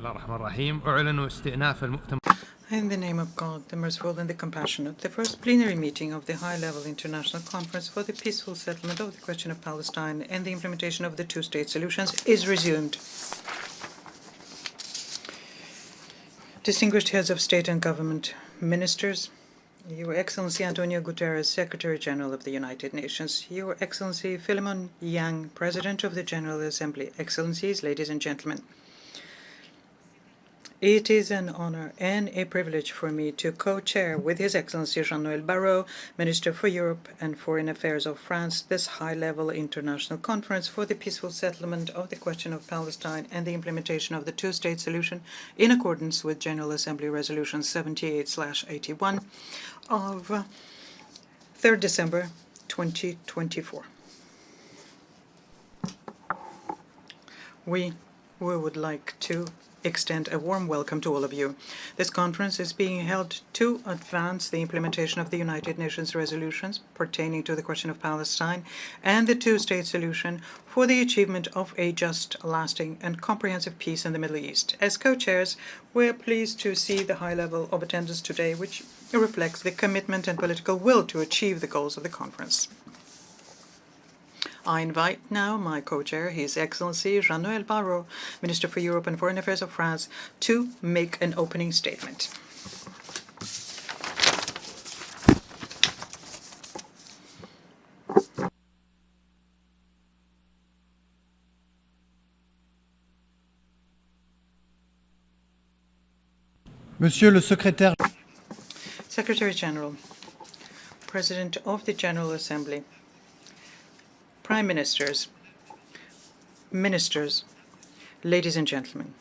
الله الرحمن الرحيم أعلن استئناف المؤتمر. In the name of God, the merciful and the compassionate, the first plenary meeting of the high-level international conference for the peaceful settlement of the question of Palestine and the implementation of the two-state solutions is resumed. Distinguished heads of state and government, ministers, Your Excellency Antonio Guterres, Secretary General of the United Nations, Your Excellency Philemon Yang, President of the General Assembly, Excellencies, ladies and gentlemen. It is an honor and a privilege for me to co-chair with His Excellency Jean-Noël Barrot, Minister for Europe and Foreign Affairs of France, this high-level international conference for the peaceful settlement of the question of Palestine and the implementation of the two-state solution in accordance with General Assembly Resolution 78/81 of 3rd December 2024. We would like to extend a warm welcome to all of you. This conference is being held to advance the implementation of the United Nations resolutions pertaining to the question of Palestine and the two-state solution for the achievement of a just, lasting, and comprehensive peace in the Middle East. As co-chairs, we're pleased to see the high level of attendance today, which reflects the commitment and political will to achieve the goals of the conference. I invite now my co-chair, His Excellency Jean-Noël Barrot, Minister for Europe and Foreign Affairs of France, to make an opening statement. Monsieur le Secrétaire. Secretary General, President of the General Assembly, Prime Ministers, Ministers, ladies and gentlemen.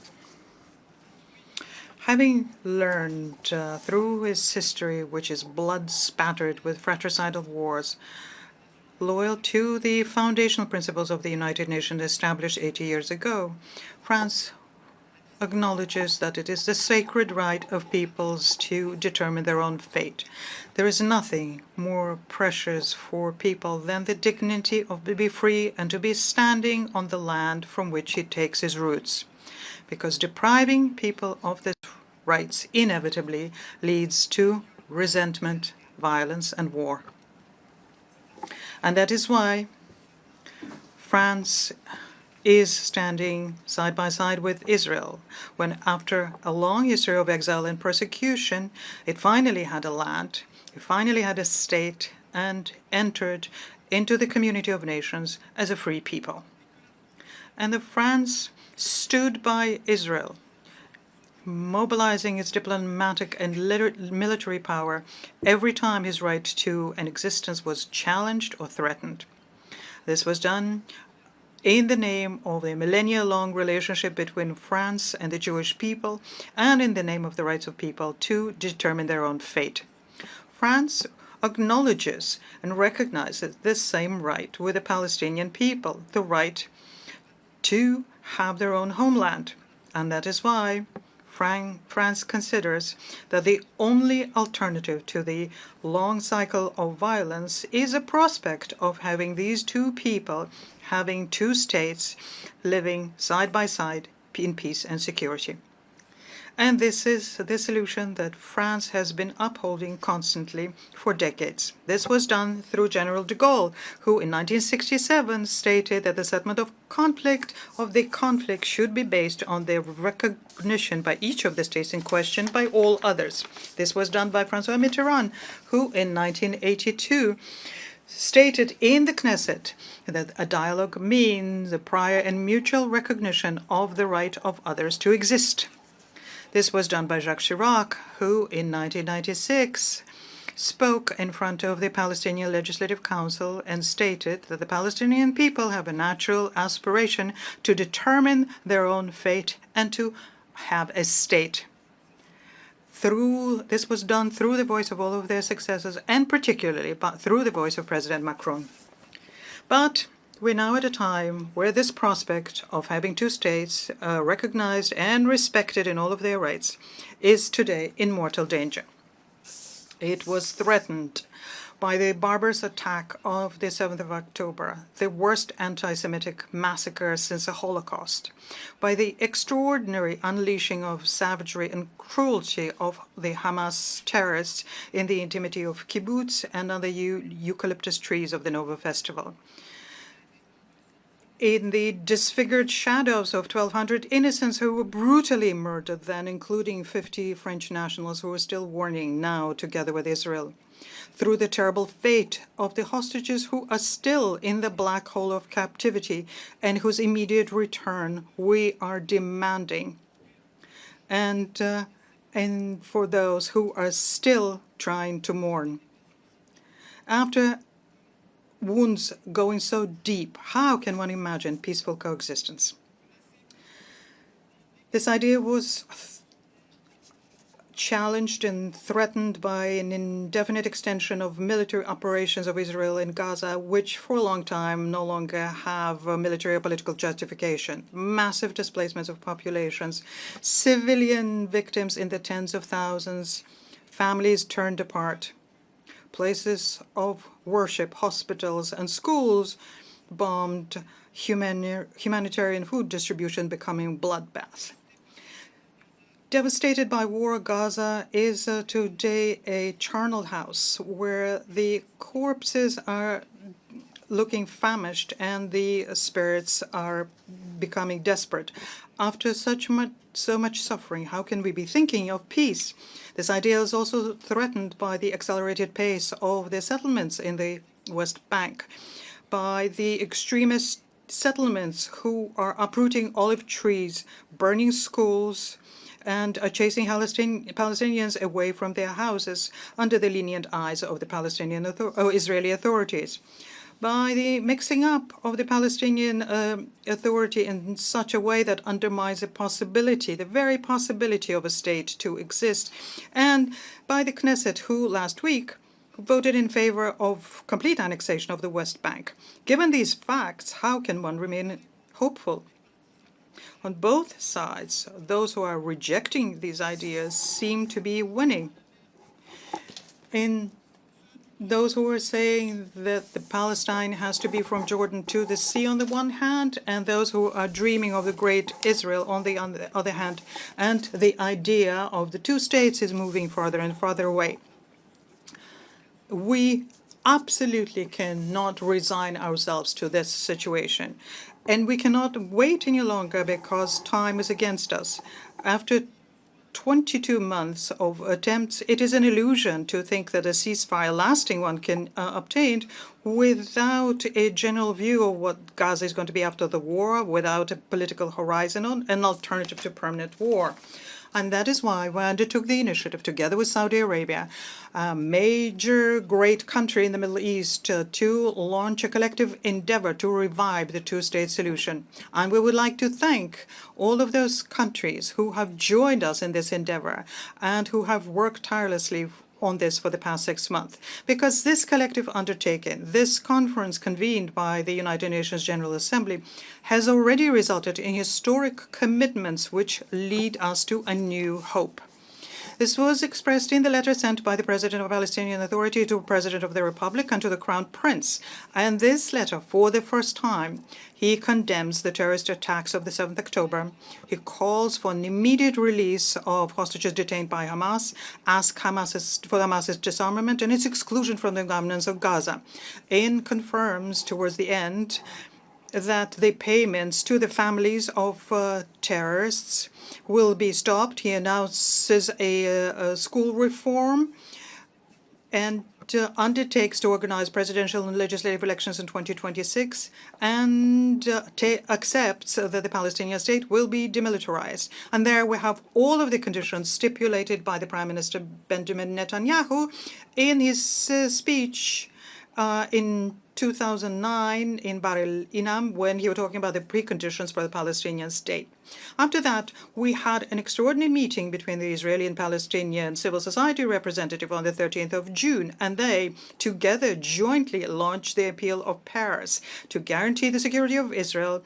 Having learned through his history, which is blood-spattered with fratricidal wars, loyal to the foundational principles of the United Nations established 80 years ago, France acknowledges that it is the sacred right of peoples to determine their own fate. There is nothing more precious for people than the dignity of to be free and to be standing on the land from which he takes his roots, because depriving people of these rights inevitably leads to resentment, violence, and war. And that is why France is standing side by side with Israel, when after a long history of exile and persecution, it finally had a land, it finally had a state, and entered into the community of nations as a free people. And France stood by Israel, mobilizing its diplomatic and military power every time his right to an existence was challenged or threatened. This was done in the name of a millennia-long relationship between France and the Jewish people, and in the name of the rights of people to determine their own fate. France acknowledges and recognizes this same right with the Palestinian people, the right to have their own homeland. And that is why France considers that the only alternative to the long cycle of violence is a prospect of having these two people having two states living side by side in peace and security. And this is the solution that France has been upholding constantly for decades. This was done through General de Gaulle, who in 1967 stated that the settlement of the conflict should be based on the recognition by each of the states in question by all others. This was done by François Mitterrand, who in 1982 stated in the Knesset that a dialogue means the prior and mutual recognition of the right of others to exist. This was done by Jacques Chirac, who in 1996 spoke in front of the Palestinian Legislative Council and stated that the Palestinian people have a natural aspiration to determine their own fate and to have a state. This was done through the voice of all of their successors, and particularly through the voice of President Macron. But we're now at a time where this prospect of having two states recognized and respected in all of their rights is today in mortal danger. It was threatened by the barbarous attack of the 7th of October, the worst anti-Semitic massacre since the Holocaust, by the extraordinary unleashing of savagery and cruelty of the Hamas terrorists in the intimity of kibbutz and on the eucalyptus trees of the Nova Festival. In the disfigured shadows of 1,200 innocents who were brutally murdered then, including 50 French nationals who are still mourning now together with Israel. Through the terrible fate of the hostages who are still in the black hole of captivity and whose immediate return we are demanding. And for those who are still trying to mourn. After wounds going so deep, how can one imagine peaceful coexistence? This idea was challenged and threatened by an indefinite extension of military operations of Israel in Gaza, which for a long time no longer have a military or political justification. Massive displacements of populations, civilian victims in the tens of thousands, families turned apart, places of worship, hospitals, and schools bombed, humanitarian food distribution becoming bloodbath. Devastated by war, Gaza is today a charnel house where the corpses are looking famished and the spirits are becoming desperate. After so much suffering, how can we be thinking of peace? This idea is also threatened by the accelerated pace of the settlements in the West Bank, by the extremist settlements who are uprooting olive trees, burning schools, and are chasing Palestinians away from their houses under the lenient eyes of the Israeli authorities, by the mixing up of the Palestinian Authority in such a way that undermines the very possibility of a state to exist, and by the Knesset, who last week voted in favor of complete annexation of the West Bank. Given these facts, how can one remain hopeful? On both sides, those who are rejecting these ideas seem to be winning. In those who are saying that the Palestine has to be from Jordan to the sea on the one hand, and those who are dreaming of the great Israel on the other hand, and the idea of the two states is moving farther and farther away. We absolutely cannot resign ourselves to this situation. And we cannot wait any longer because time is against us. After 22 months of attempts, it is an illusion to think that a ceasefire, lasting one, can obtained without a general view of what Gaza is going to be after the war, without a political horizon on an alternative to permanent war. And that is why we undertook the initiative, together with Saudi Arabia, a major great country in the Middle East, to launch a collective endeavor to revive the two-state solution. And we would like to thank all of those countries who have joined us in this endeavor and who have worked tirelessly on this for the past 6 months, because this collective undertaking, this conference convened by the United Nations General Assembly, has already resulted in historic commitments which lead us to a new hope. This was expressed in the letter sent by the President of the Palestinian Authority to the President of the Republic and to the Crown Prince. And this letter, for the first time, he condemns the terrorist attacks of the 7th of October. He calls for an immediate release of hostages detained by Hamas, asks for Hamas's disarmament and its exclusion from the governance of Gaza, and confirms towards the end that the payments to the families of terrorists will be stopped. He announces a school reform and undertakes to organize presidential and legislative elections in 2026 and accepts that the Palestinian state will be demilitarized. And there we have all of the conditions stipulated by the Prime Minister Benjamin Netanyahu in his speech in 2009 in Bar el-Inam, when he was talking about the preconditions for the Palestinian state. After that, we had an extraordinary meeting between the Israeli and Palestinian civil society representative on the 13th of June, and they together jointly launched the Appeal of Paris to guarantee the security of Israel,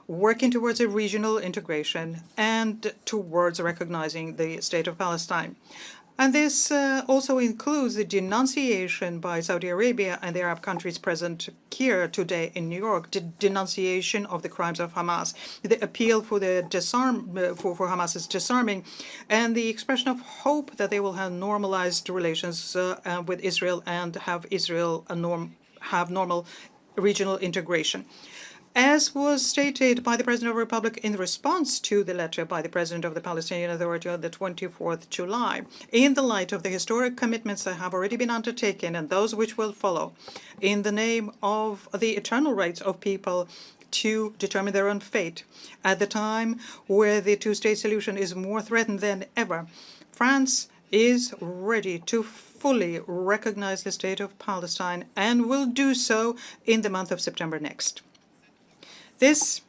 working towards a regional integration and towards recognizing the state of Palestine. And this also includes the denunciation by Saudi Arabia and the Arab countries present here today in New York, the denunciation of the crimes of Hamas, the appeal for the for Hamas's disarming, and the expression of hope that they will have normalized relations with Israel and have Israel have normal regional integration. As was stated by the President of the Republic in response to the letter by the President of the Palestinian Authority on the 24th July, in the light of the historic commitments that have already been undertaken and those which will follow, in the name of the eternal rights of people to determine their own fate, at the time where the two-state solution is more threatened than ever, France is ready to fully recognize the state of Palestine and will do so in the month of September next. This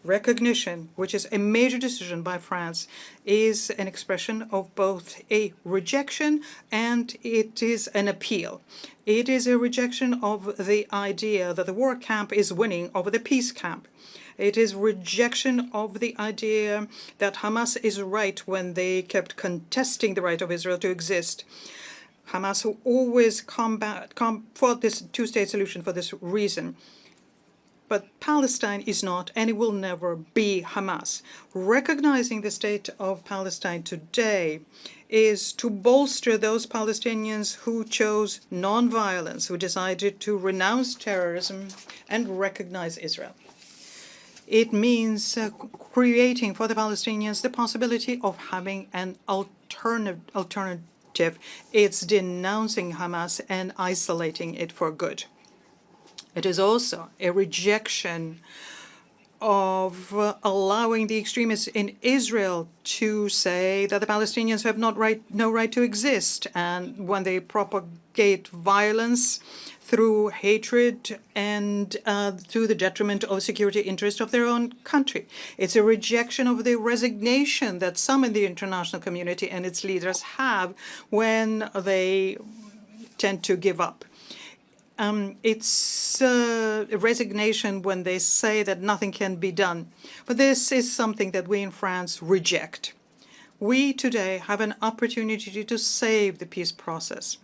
recognition, which is a major decision by France, is an expression of both a rejection and it is an appeal. It is a rejection of the idea that the war camp is winning over the peace camp. It is rejection of the idea that Hamas is right when they kept contesting the right of Israel to exist. Hamas, who always fought this two-state solution for this reason. But Palestine is not, and it will never be, Hamas. Recognizing the state of Palestine today is to bolster those Palestinians who chose nonviolence, who decided to renounce terrorism and recognize Israel. It means creating for the Palestinians the possibility of having an alternative. It's denouncing Hamas and isolating it for good. It is also a rejection of allowing the extremists in Israel to say that the Palestinians have no right to exist, and when they propagate violence through hatred and through the detriment of security interest of their own country. It's a rejection of the resignation that some in the international community and its leaders have when they tend to give up. It's a resignation when they say that nothing can be done. But this is something that we in France reject. We today have an opportunity to save the peace process.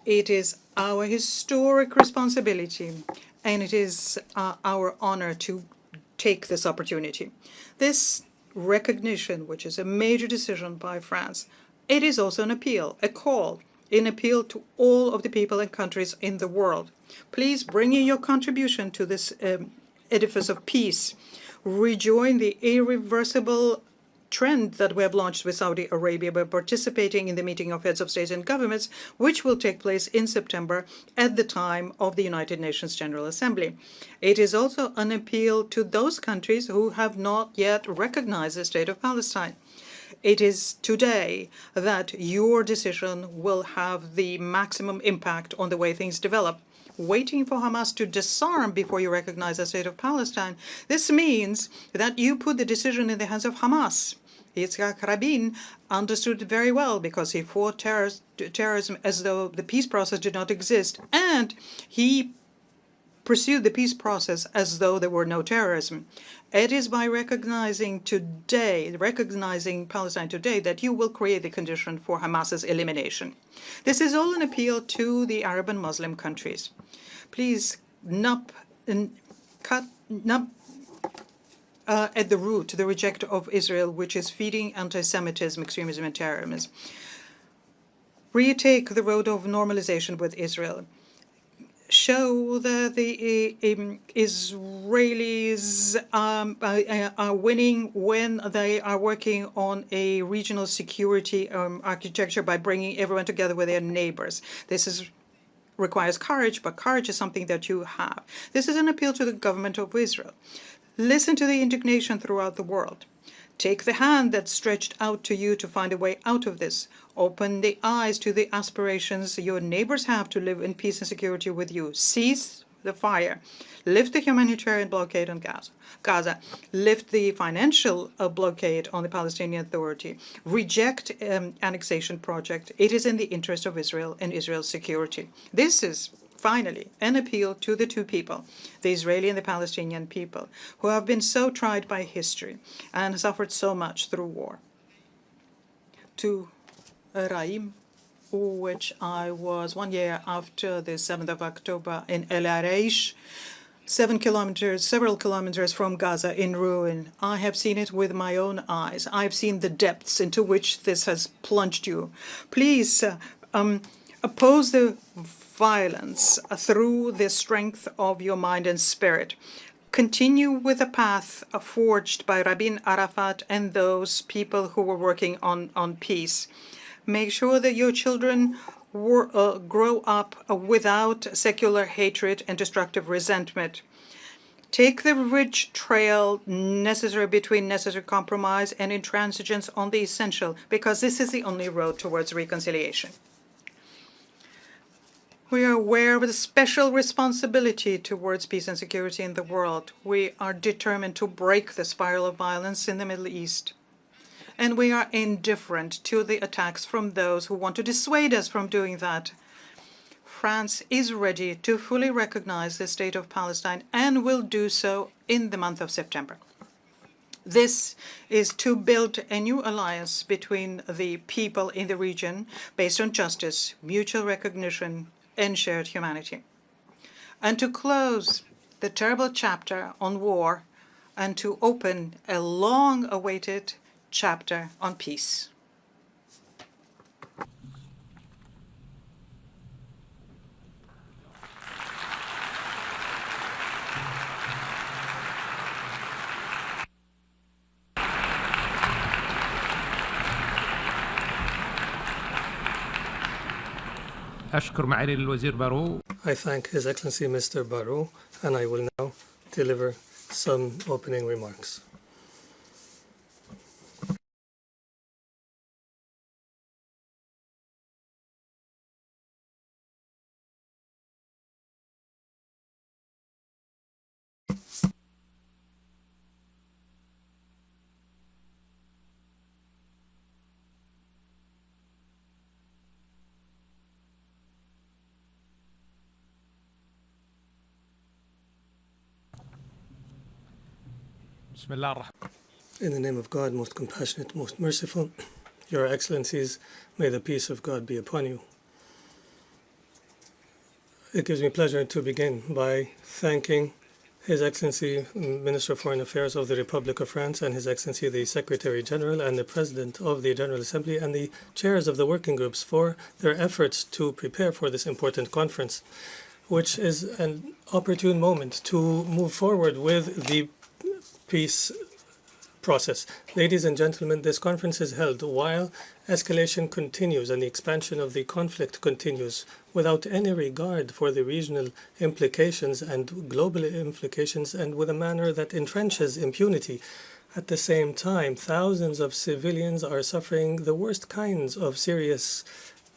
It is our historic responsibility, and it is our honor to take this opportunity. This recognition, which is a major decision by France, it is also an appeal, a call, an appeal to all of the people and countries in the world. Please bring in your contribution to this edifice of peace. Rejoin the irreversible trend that we have launched with Saudi Arabia by participating in the meeting of heads of states and governments, which will take place in September at the time of the United Nations General Assembly. It is also an appeal to those countries who have not yet recognized the state of Palestine. It is today that your decision will have the maximum impact on the way things develop. Waiting for Hamas to disarm before you recognize the state of Palestine, this means that you put the decision in the hands of Hamas. Yitzhak Rabin understood it very well because he fought terrorism as though the peace process did not exist, and he pursued the peace process as though there were no terrorism. It is by recognizing Palestine today, that you will create the condition for Hamas's elimination. This is all an appeal to the Arab and Muslim countries. Please cut at the root the rejection of Israel, which is feeding anti-Semitism, extremism, and terrorism. Retake the road of normalization with Israel. Show that the Israelis are winning when they are working on a regional security architecture by bringing everyone together with their neighbors. This requires courage, but courage is something that you have. This is an appeal to the government of Israel. Listen to the indignation throughout the world. Take the hand that's stretched out to you to find a way out of this. Open the eyes to the aspirations your neighbors have to live in peace and security with you. Cease the fire. Lift the humanitarian blockade on Gaza. Lift the financial blockade on the Palestinian Authority. Reject annexation project. It is in the interest of Israel and Israel's security. This is finally an appeal to the two people, the Israeli and the Palestinian people, who have been so tried by history and suffered so much through war, to Raim, which I was 1 year after the 7th of October in El Arish, several kilometers from Gaza in ruin. I have seen it with my own eyes. I've seen the depths into which this has plunged you. Please oppose the violence through the strength of your mind and spirit. Continue with the path forged by Rabin Arafat and those people who were working on peace. Make sure that your children grow up without secular hatred and destructive resentment. Take the ridge trail necessary between necessary compromise and intransigence on the essential, because this is the only road towards reconciliation. We are aware of the special responsibility towards peace and security in the world. We are determined to break the spiral of violence in the Middle East. And we are indifferent to the attacks from those who want to dissuade us from doing that. France is ready to fully recognize the state of Palestine and will do so in the month of September. This is to build a new alliance between the people in the region based on justice, mutual recognition, and shared humanity. And to close the terrible chapter on war and to open a long-awaited chapter on peace. أشكر معالي الوزير بارو. I thank His Excellency Mr. Barrot, and I will now deliver some opening remarks. بسم الله الرحمن. In the name of God, most compassionate, most merciful, Your Excellencies, may the peace of God be upon you. It gives me pleasure to begin by thanking His Excellency, Minister of Foreign Affairs of the Republic of France, and His Excellency, the Secretary General and the President of the General Assembly, and the chairs of the working groups for their efforts to prepare for this important conference, which is an opportune moment to move forward with the peace process. Ladies and gentlemen, this conference is held while escalation continues and the expansion of the conflict continues without any regard for the regional implications and global implications, and with a manner that entrenches impunity. At the same time, thousands of civilians are suffering the worst kinds of serious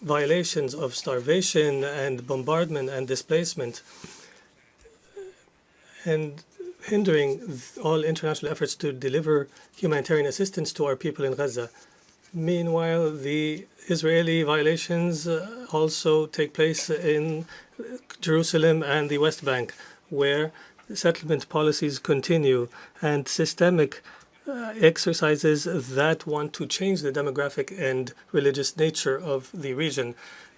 violations of starvation and bombardment and displacement, and hindering all international efforts to deliver humanitarian assistance to our people in Gaza. Meanwhile, the Israeli violations also take place in Jerusalem and the West Bank, where settlement policies continue and systemic exercises that want to change the demographic and religious nature of the region.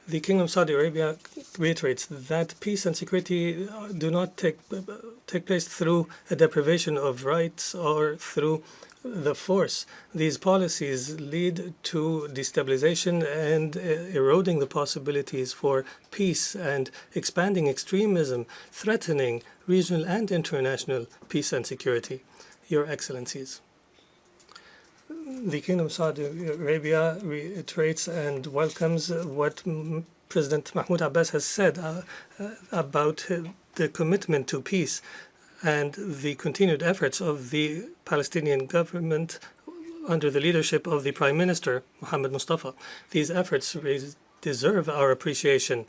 The Kingdom of Saudi Arabia reiterates that peace and security do not take place through a deprivation of rights or through the force. These policies lead to destabilization and eroding the possibilities for peace and expanding extremism, threatening regional and international peace and security. Your Excellencies, the Kingdom of Saudi Arabia reiterates and welcomes what President Mahmoud Abbas has said about the commitment to peace and the continued efforts of the Palestinian government under the leadership of the Prime Minister, Mohammed Mustafa. These efforts deserve our appreciation.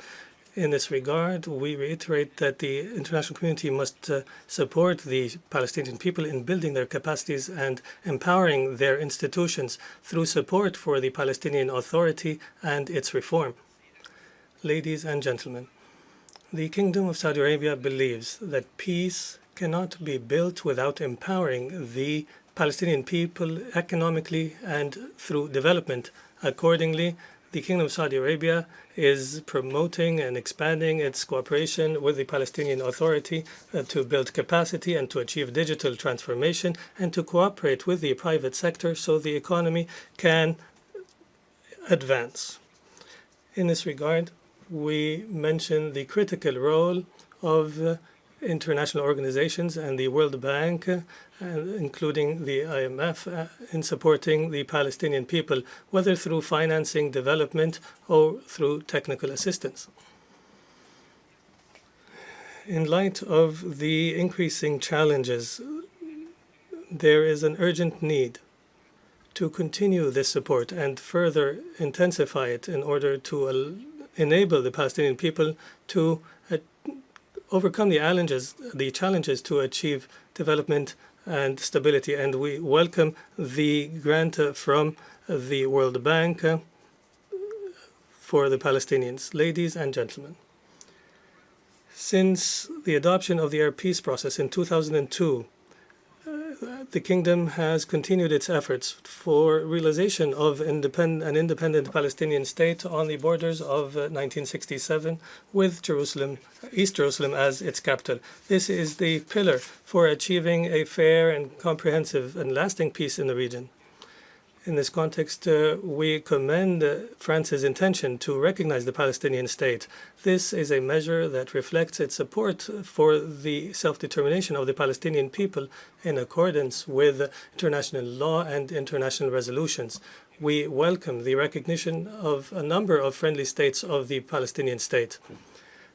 In this regard, we reiterate that the international community must support the Palestinian people in building their capacities and empowering their institutions through support for the Palestinian Authority and its reform. Ladies and gentlemen, the Kingdom of Saudi Arabia believes that peace cannot be built without empowering the Palestinian people economically and through development. Accordingly, The Kingdom of Saudi Arabia is promoting and expanding its cooperation with the Palestinian Authority to build capacity and to achieve digital transformation and to cooperate with the private sector so the economy can advance. In this regard, we mention the critical role of international organizations and the World Bank, including the IMF, in supporting the Palestinian people, whether through financing development or through technical assistance. In light of the increasing challenges, there is an urgent need to continue this support and further intensify it in order to enable the Palestinian people to overcome the challenges to achieve development and stability. And we welcome the grant from the World Bank for the Palestinians. Ladies and gentlemen, since the adoption of the Arab peace process in 2002, the Kingdom has continued its efforts for realization of an independent Palestinian state on the borders of 1967 with East Jerusalem as its capital. This is the pillar for achieving a fair and comprehensive and lasting peace in the region. In this context, we commend France's intention to recognize the Palestinian state. This is a measure that reflects its support for the self-determination of the Palestinian people in accordance with international law and international resolutions. We welcome the recognition of a number of friendly states of the Palestinian state.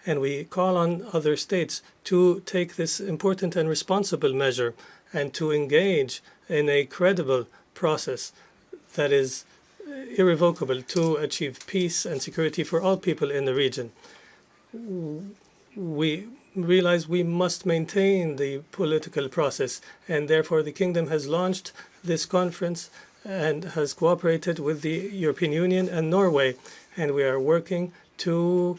And we call on other states to take this important and responsible measure and to engage in a credible process that is irrevocable to achieve peace and security for all people in the region. We realize we must maintain the political process, and therefore the Kingdom has launched this conference and has cooperated with the European Union and Norway, and we are working to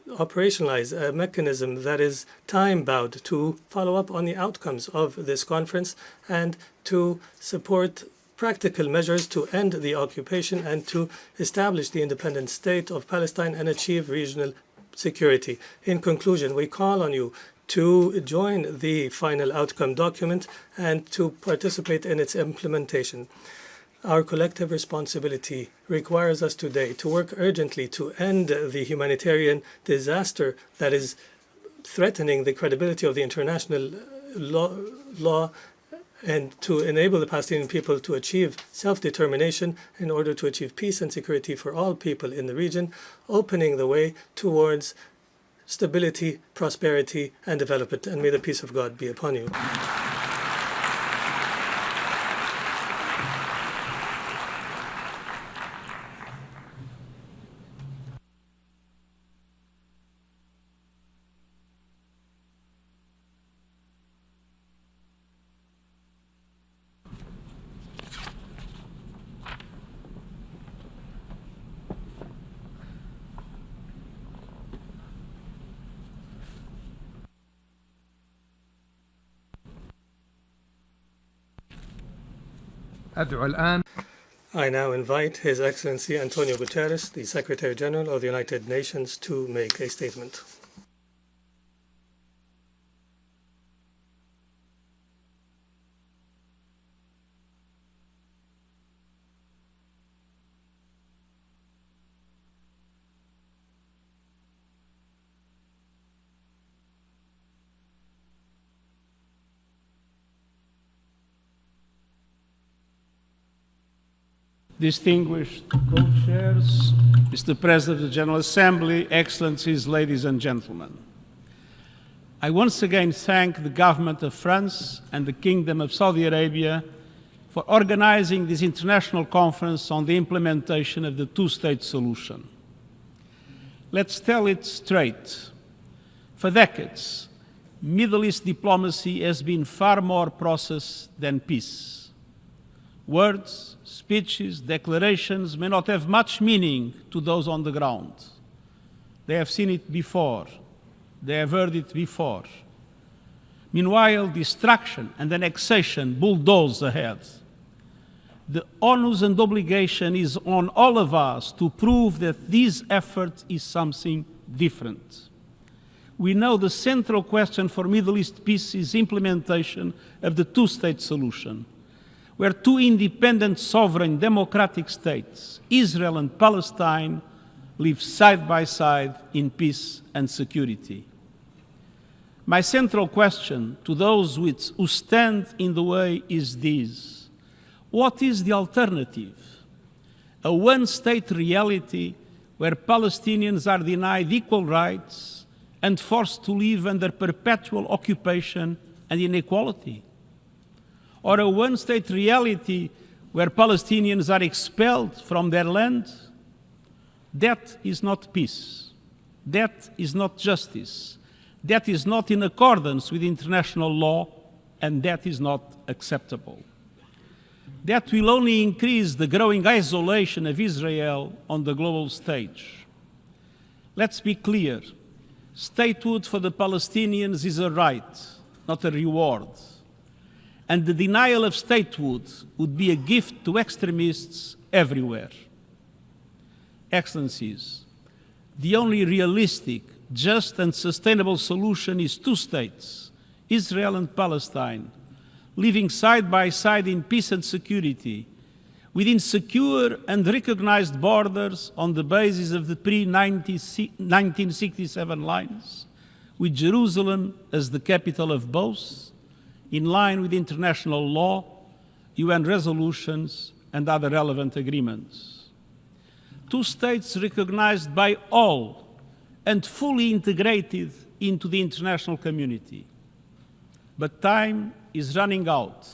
operationalize a mechanism that is time-bound to follow up on the outcomes of this conference and to support practical measures to end the occupation and to establish the independent state of Palestine and achieve regional security. In conclusion, we call on you to join the final outcome document and to participate in its implementation. Our collective responsibility requires us today to work urgently to end the humanitarian disaster that is threatening the credibility of the international law and to enable the Palestinian people to achieve self-determination in order to achieve peace and security for all people in the region, opening the way towards stability, prosperity, and development. And may the peace of God be upon you. أدعو الآن I now invite His Excellency Antonio Guterres, the Secretary General of the United Nations, to make a statement. Distinguished co-chairs, Mr. President of the General Assembly, Excellencies, ladies and gentlemen. I once again thank the government of France and the Kingdom of Saudi Arabia for organizing this international conference on the implementation of the two-state solution. Let's tell it straight. For decades, Middle East diplomacy has been far more process than peace. Words, speeches, declarations may not have much meaning to those on the ground. They have seen it before. They have heard it before. Meanwhile, destruction and annexation bulldoze ahead. the onus and obligation is on all of us to prove that this effort is something different. We know the central question for Middle East peace is implementation of the two-state solution, where two independent, sovereign, democratic states, Israel and Palestine, live side by side in peace and security. My central question to those who stand in the way is this: what is the alternative? A one-state reality where Palestinians are denied equal rights and forced to live under perpetual occupation and inequality? Or a one-state reality where Palestinians are expelled from their land? That is not peace. That is not justice. That is not in accordance with international law, and that is not acceptable. That will only increase the growing isolation of Israel on the global stage. Let's be clear. Statehood for the Palestinians is a right, not a reward. And the denial of statehood would be a gift to extremists everywhere. Excellencies, the only realistic, just and sustainable solution is two states, Israel and Palestine, living side by side in peace and security, within secure and recognized borders on the basis of the pre-1967 lines, with Jerusalem as the capital of both, in line with international law, UN resolutions, and other relevant agreements. Two states recognized by all and fully integrated into the international community. But time is running out.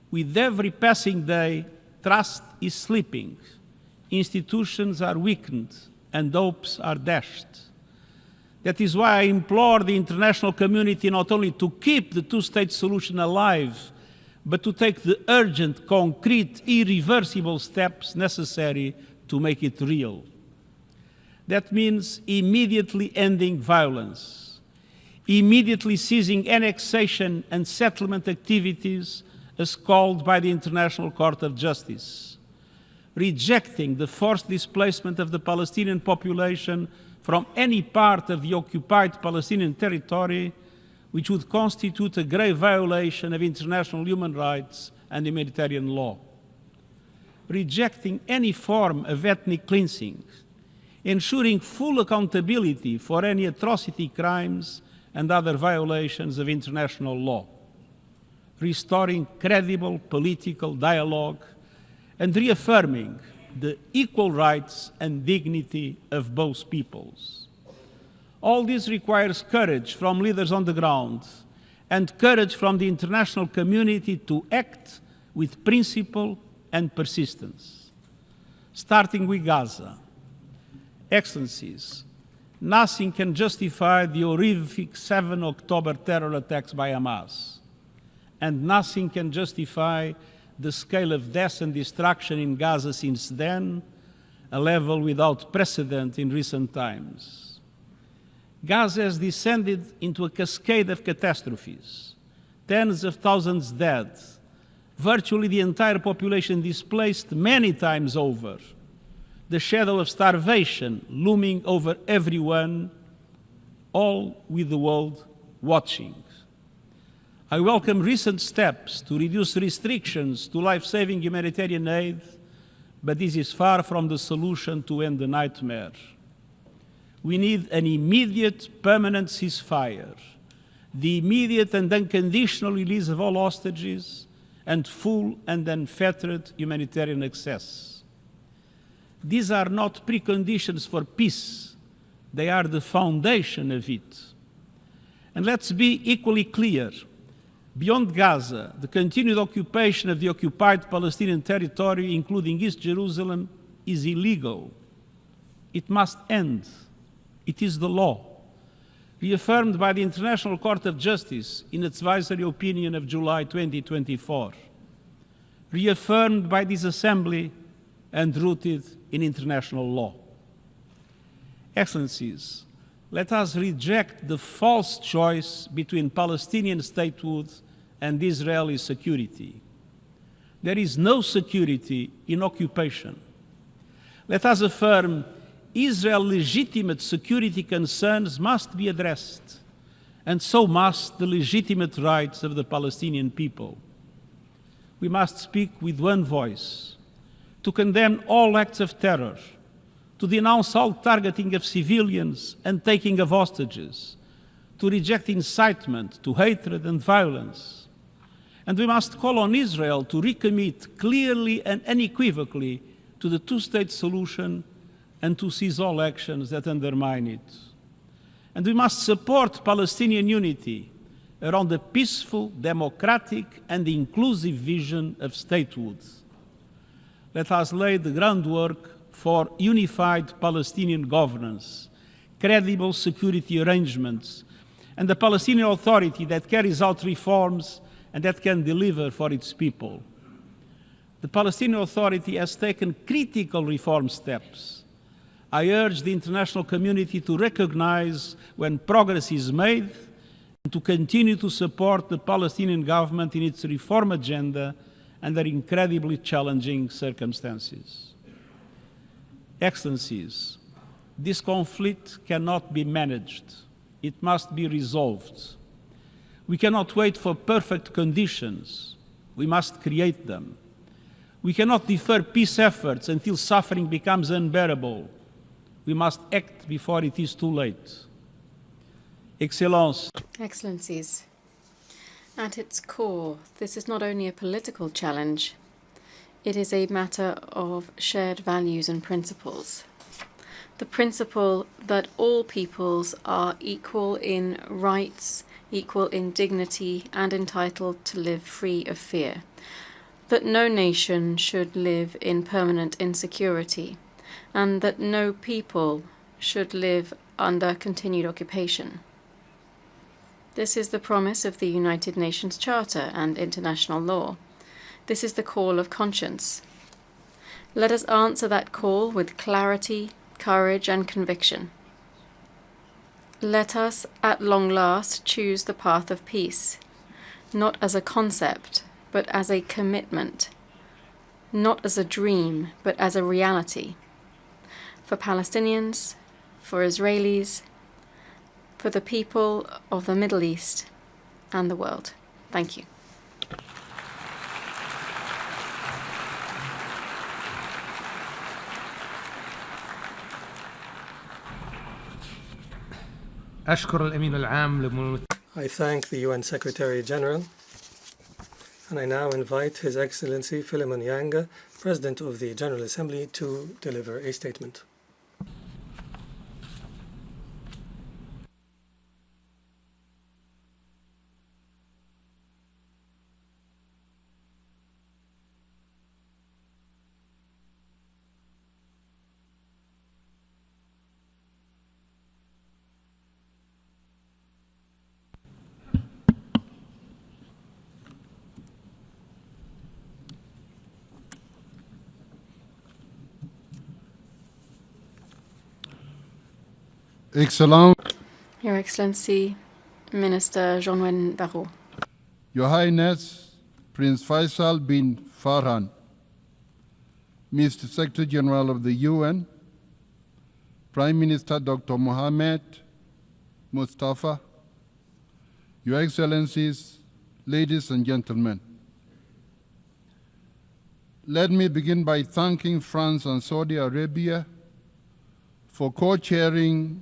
With every passing day, trust is slipping, institutions are weakened, and hopes are dashed. That is why I implore the international community not only to keep the two-state solution alive, but to take the urgent, concrete, irreversible steps necessary to make it real. That means immediately ending violence, immediately ceasing annexation and settlement activities as called by the International Court of Justice, rejecting the forced displacement of the Palestinian population from any part of the occupied Palestinian territory, which would constitute a grave violation of international human rights and humanitarian law, rejecting any form of ethnic cleansing, ensuring full accountability for any atrocity crimes and other violations of international law, restoring credible political dialogue, and reaffirming the equal rights and dignity of both peoples. All this requires courage from leaders on the ground and courage from the international community to act with principle and persistence. Starting with Gaza. Excellencies, nothing can justify the horrific 7 October terror attacks by Hamas, and nothing can justify the scale of death and destruction in Gaza since then, a level without precedent in recent times. Gaza has descended into a cascade of catastrophes, tens of thousands dead, virtually the entire population displaced many times over, the shadow of starvation looming over everyone, all with the world watching. I welcome recent steps to reduce restrictions to life-saving humanitarian aid, but this is far from the solution to end the nightmare. We need an immediate, permanent ceasefire, the immediate and unconditional release of all hostages, and full and unfettered humanitarian access. These are not preconditions for peace. They are the foundation of it. And let's be equally clear. Beyond Gaza, the continued occupation of the occupied Palestinian territory, including East Jerusalem, is illegal. It must end. It is the law, reaffirmed by the International Court of Justice in its advisory opinion of July 2024, reaffirmed by this Assembly and rooted in international law. Excellencies, let us reject the false choice between Palestinian statehood and Israeli security. there is no security in occupation. Let us affirm Israel's legitimate security concerns must be addressed, and so must the legitimate rights of the Palestinian people. We must speak with one voice to condemn all acts of terror, to denounce all targeting of civilians and taking of hostages, to reject incitement to hatred and violence. And we must call on Israel to recommit clearly and unequivocally to the two-state solution and to cease all actions that undermine it. And we must support Palestinian unity around a peaceful, democratic, and inclusive vision of statehood. Let us lay the groundwork for unified Palestinian governance, credible security arrangements, and a Palestinian Authority that carries out reforms and that can deliver for its people. The Palestinian Authority has taken critical reform steps. I urge the international community to recognize when progress is made and to continue to support the Palestinian government in its reform agenda under incredibly challenging circumstances. Excellencies, this conflict cannot be managed. It must be resolved. We cannot wait for perfect conditions. We must create them. We cannot defer peace efforts until suffering becomes unbearable. We must act before it is too late. Excellencies, at its core, this is not only a political challenge, it is a matter of shared values and principles. The principle that all peoples are equal in rights, equal in dignity, and entitled to live free of fear. That no nation should live in permanent insecurity, and that no people should live under continued occupation. This is the promise of the United Nations Charter and international law. This is the call of conscience. Let us answer that call with clarity, courage, and conviction. Let us, at long last, choose the path of peace, not as a concept, but as a commitment, not as a dream, but as a reality, for Palestinians, for Israelis, for the people of the Middle East and the world. Thank you. أشكر الأمين العام للأمم I thank the UN Secretary General, and I now invite His Excellency Philemon Yanga, President of the General Assembly, to deliver a statement. Excellent. Your Excellency, Minister Jean-Noël Barrot. Your Highness, Prince Faisal bin Farhan, Mr. Secretary General of the UN, Prime Minister Dr. Mohammed Mustafa, Your Excellencies, ladies and gentlemen. Let me begin by thanking France and Saudi Arabia for co-chairing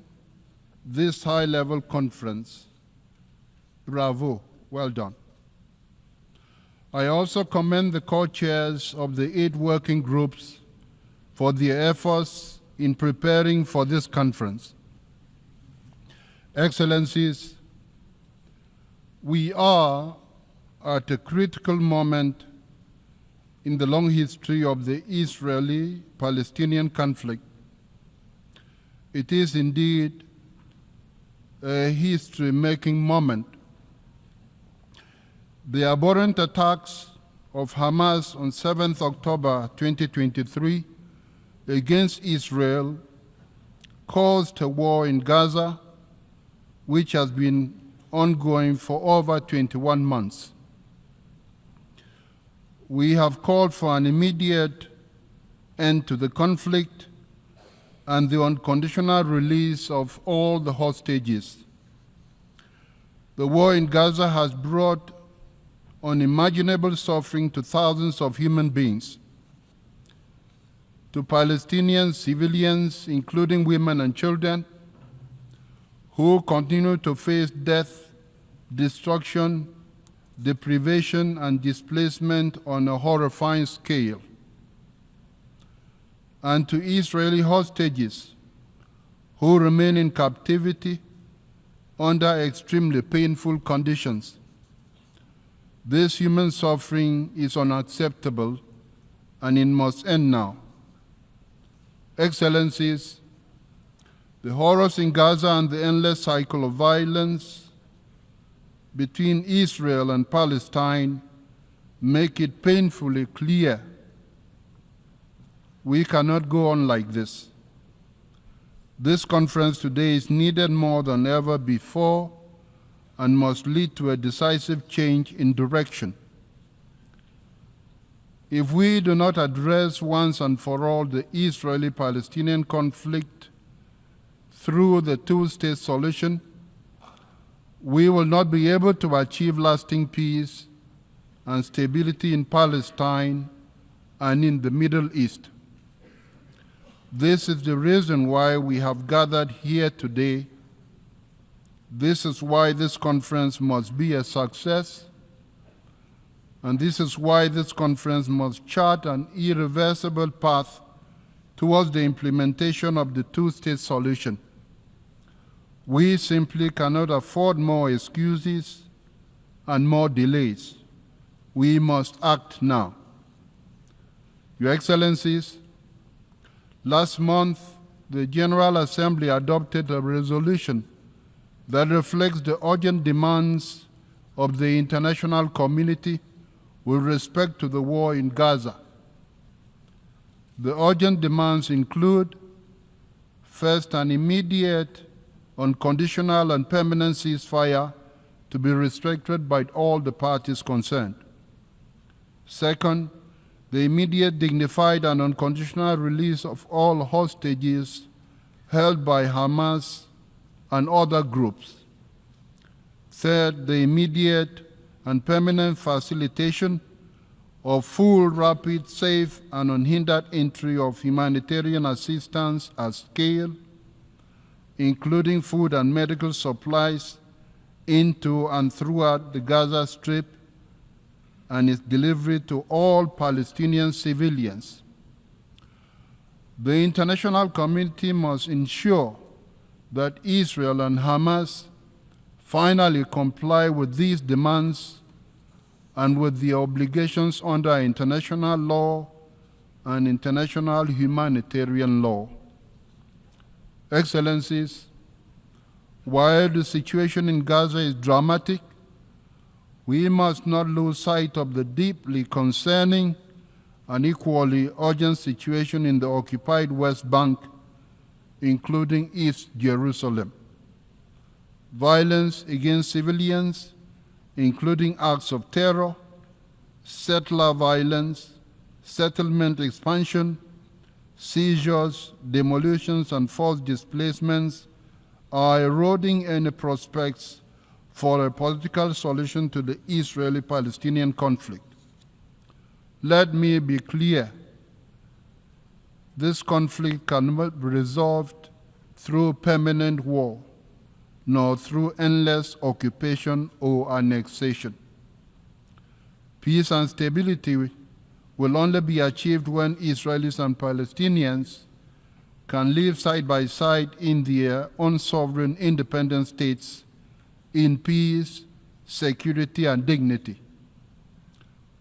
this high-level conference. Bravo, well done. I also commend the co-chairs of the 8 working groups for their efforts in preparing for this conference. Excellencies, we are at a critical moment in the long history of the Israeli-Palestinian conflict. It is indeed a history-making moment. The abhorrent attacks of Hamas on 7th October 2023 against Israel caused a war in Gaza, which has been ongoing for over 21 months. we have called for an immediate end to the conflict and the unconditional release of all the hostages. The war in Gaza has brought unimaginable suffering to thousands of human beings. To Palestinian civilians, including women and children, who continue to face death, destruction, deprivation, and displacement on a horrifying scale. And to Israeli hostages who remain in captivity under extremely painful conditions. This human suffering is unacceptable and it must end now. Excellencies, the horrors in Gaza and the endless cycle of violence between Israel and Palestine make it painfully clear we cannot go on like this. This conference today is needed more than ever before and must lead to a decisive change in direction. If we do not address once and for all the Israeli-Palestinian conflict through the two-state solution, we will not be able to achieve lasting peace and stability in Palestine and in the Middle East. This is the reason why we have gathered here today. This is why this conference must be a success, and this is why this conference must chart an irreversible path towards the implementation of the two-state solution. We simply cannot afford more excuses and more delays. We must act now. Your Excellencies, last month, the General Assembly adopted a resolution that reflects the urgent demands of the international community with respect to the war in Gaza. The urgent demands include, first, an immediate, unconditional, and permanent ceasefire to be respected by all the parties concerned. Second, the immediate, dignified, and unconditional release of all hostages held by Hamas and other groups. Third, the immediate and permanent facilitation of full, rapid, safe, and unhindered entry of humanitarian assistance at scale, including food and medical supplies, into and throughout the Gaza Strip, and its delivery to all Palestinian civilians. The international community must ensure that Israel and Hamas finally comply with these demands and with the obligations under international law and international humanitarian law. Excellencies, while the situation in Gaza is dramatic, we must not lose sight of the deeply concerning and equally urgent situation in the occupied West Bank, including East Jerusalem. Violence against civilians, including acts of terror, settler violence, settlement expansion, seizures, demolitions, and forced displacements are eroding any prospects for a political solution to the Israeli-Palestinian conflict. Let me be clear. This conflict cannot be resolved through permanent war, nor through endless occupation or annexation. Peace and stability will only be achieved when Israelis and Palestinians can live side by side in their own sovereign independent states in peace, security, and dignity.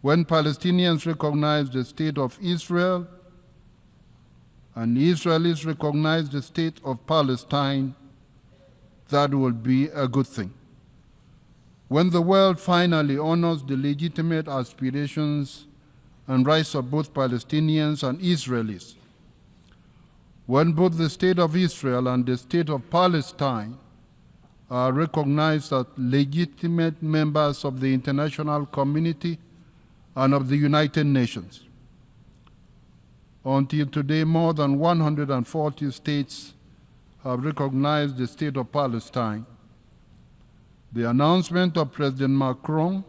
When Palestinians recognize the state of Israel and Israelis recognize the state of Palestine, that will be a good thing. When the world finally honors the legitimate aspirations and rights of both Palestinians and Israelis, when both the state of Israel and the state of Palestine are recognized as legitimate members of the international community and of the United Nations. Until today, more than 140 states have recognized the state of Palestine. The announcement of President Macron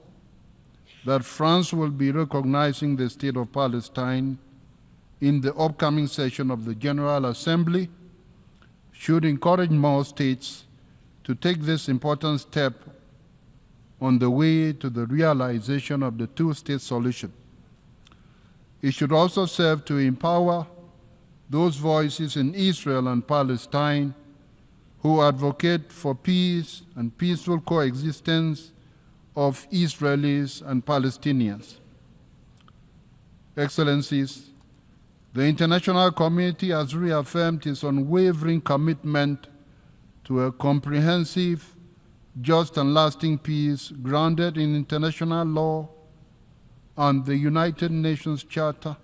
that France will be recognizing the state of Palestine in the upcoming session of the General Assembly should encourage more states to take this important step on the way to the realization of the two-state solution. It should also serve to empower those voices in Israel and Palestine who advocate for peace and peaceful coexistence of Israelis and Palestinians. Excellencies, the international community has reaffirmed its unwavering commitment to a comprehensive, just and lasting peace grounded in international law and the United Nations Charter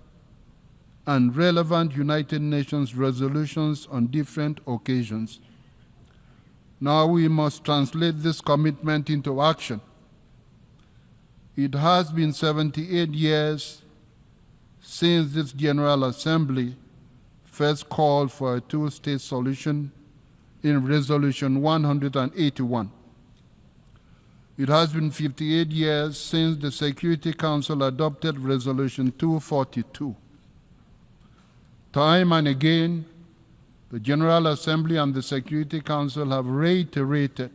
and relevant United Nations resolutions on different occasions. Now we must translate this commitment into action. It has been 78 years since this General Assembly first called for a two-state solution in Resolution 181. It has been 58 years since the Security Council adopted Resolution 242. Time and again, the General Assembly and the Security Council have reiterated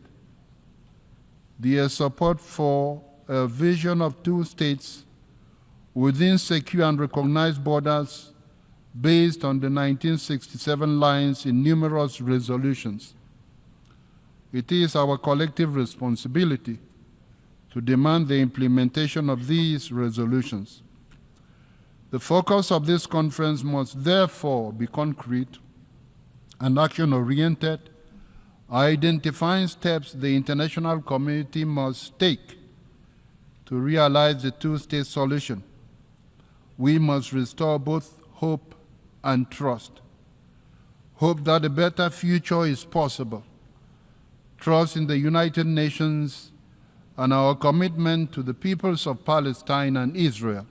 their support for a vision of two states within secure and recognized borders based on the 1967 lines in numerous resolutions. It is our collective responsibility to demand the implementation of these resolutions. The focus of this conference must therefore be concrete and action-oriented, identifying steps the international community must take to realize the two-state solution. We must restore both hope and trust. Hope that a better future is possible. Trust in the United Nations and our commitment to the peoples of Palestine and Israel.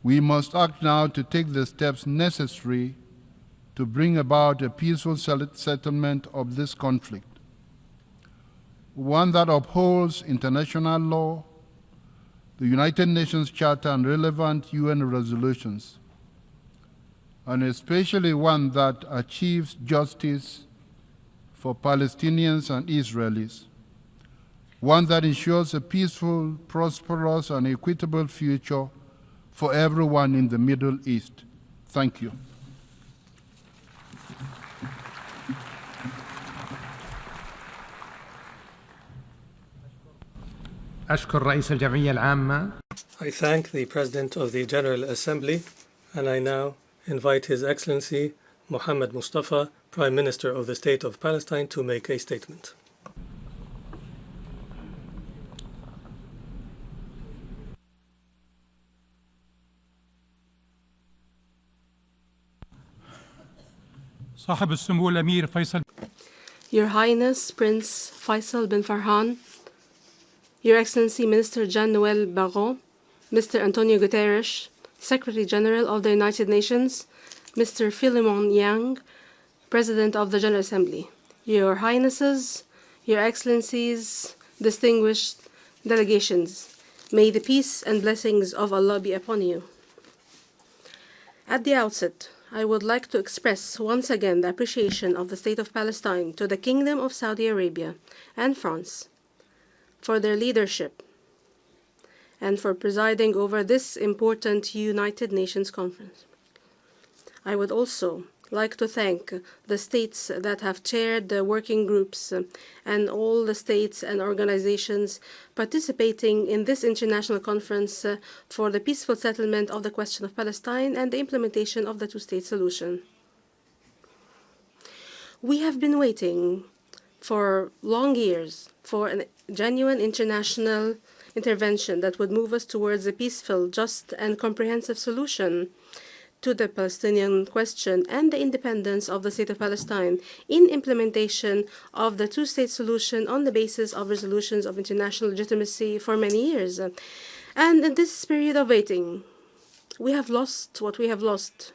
We must act now to take the steps necessary to bring about a peaceful settlement of this conflict, one that upholds international law, the United Nations Charter and relevant UN resolutions, and especially one that achieves justice for Palestinians and Israelis, one that ensures a peaceful, prosperous, and equitable future for everyone in the Middle East. Thank you. أشكر رئيس الجمعية العامة. I thank the President of the General Assembly, and I now invite His Excellency Mohammed Mustafa, Prime Minister of the State of Palestine, to make a statement. صاحب السمو الأمير فيصل. Your Highness Prince Faisal bin Farhan, Your Excellency Minister Jean-Noel Barrot, Mr. Antonio Guterres, Secretary General of the United Nations, Mr. Philemon Yang, President of the General Assembly, Your Highnesses, Your Excellencies, distinguished delegations, may the peace and blessings of Allah be upon you. At the outset, I would like to express once again the appreciation of the State of Palestine to the Kingdom of Saudi Arabia and France for their leadership and for presiding over this important United Nations conference. I would also like to thank the states that have chaired the working groups and all the states and organizations participating in this international conference for the peaceful settlement of the question of Palestine and the implementation of the two-state solution. We have been waiting for long years for a genuine international intervention that would move us towards a peaceful, just, and comprehensive solution to the Palestinian question and the independence of the State of Palestine in implementation of the two-state solution on the basis of resolutions of international legitimacy for many years. And in this period of waiting, we have lost what we have lost,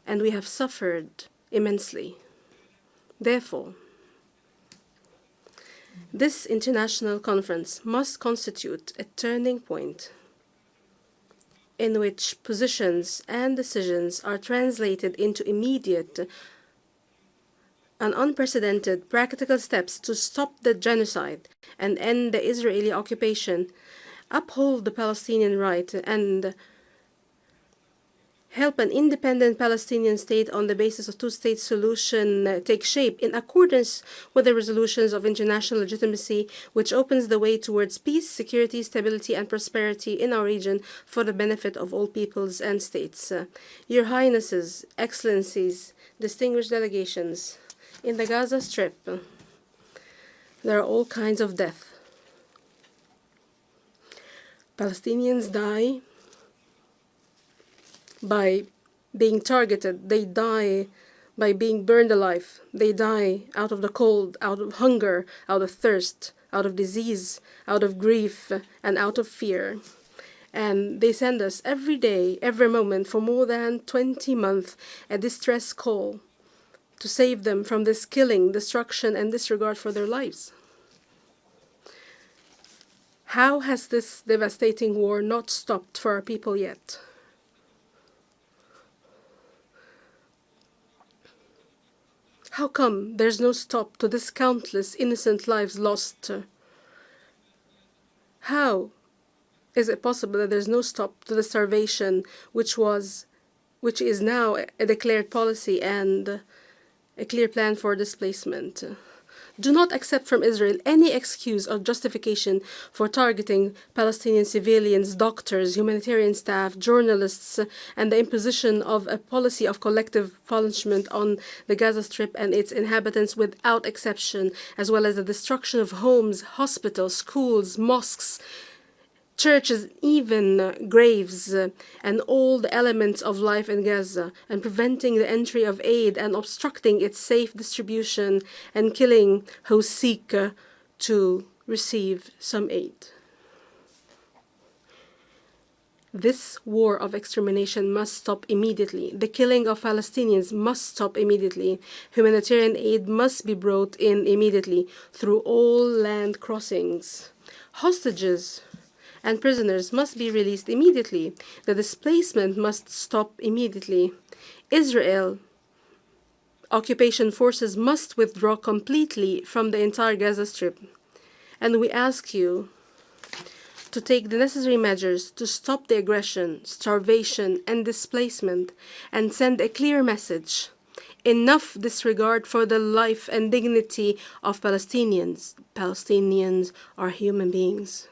and we have suffered immensely. Therefore, this international conference must constitute a turning point in which positions and decisions are translated into immediate and unprecedented practical steps to stop the genocide and end the Israeli occupation, uphold the Palestinian right, and help an independent Palestinian state on the basis of two-state solution take shape in accordance with the resolutions of international legitimacy, which opens the way towards peace, security, stability, and prosperity in our region for the benefit of all peoples and states. Your Highnesses, Excellencies, distinguished delegations, in the Gaza Strip, there are all kinds of death. Palestinians die by being targeted. They die by being burned alive. They die out of the cold, out of hunger, out of thirst, out of disease, out of grief, and out of fear. And they send us every day, every moment, for more than 20 months, a distress call to save them from this killing, destruction, and disregard for their lives. How has this devastating war not stopped for our people yet? How come there's no stop to this countless innocent lives lost? How is it possible that there's no stop to the starvation which is now a declared policy and a clear plan for displacement? Do not accept from Israel any excuse or justification for targeting Palestinian civilians, doctors, humanitarian staff, journalists, and the imposition of a policy of collective punishment on the Gaza Strip and its inhabitants without exception, as well as the destruction of homes, hospitals, schools, mosques, churches, even graves, and all the elements of life in Gaza, and preventing the entry of aid and obstructing its safe distribution and killing who seek to receive some aid. This war of extermination must stop immediately. The killing of Palestinians must stop immediately. Humanitarian aid must be brought in immediately through all land crossings. Hostages and prisoners must be released immediately. The displacement must stop immediately. Israel occupation forces must withdraw completely from the entire Gaza Strip. And we ask you to take the necessary measures to stop the aggression, starvation, and displacement, and send a clear message. Enough disregard for the life and dignity of Palestinians. Palestinians are human beings.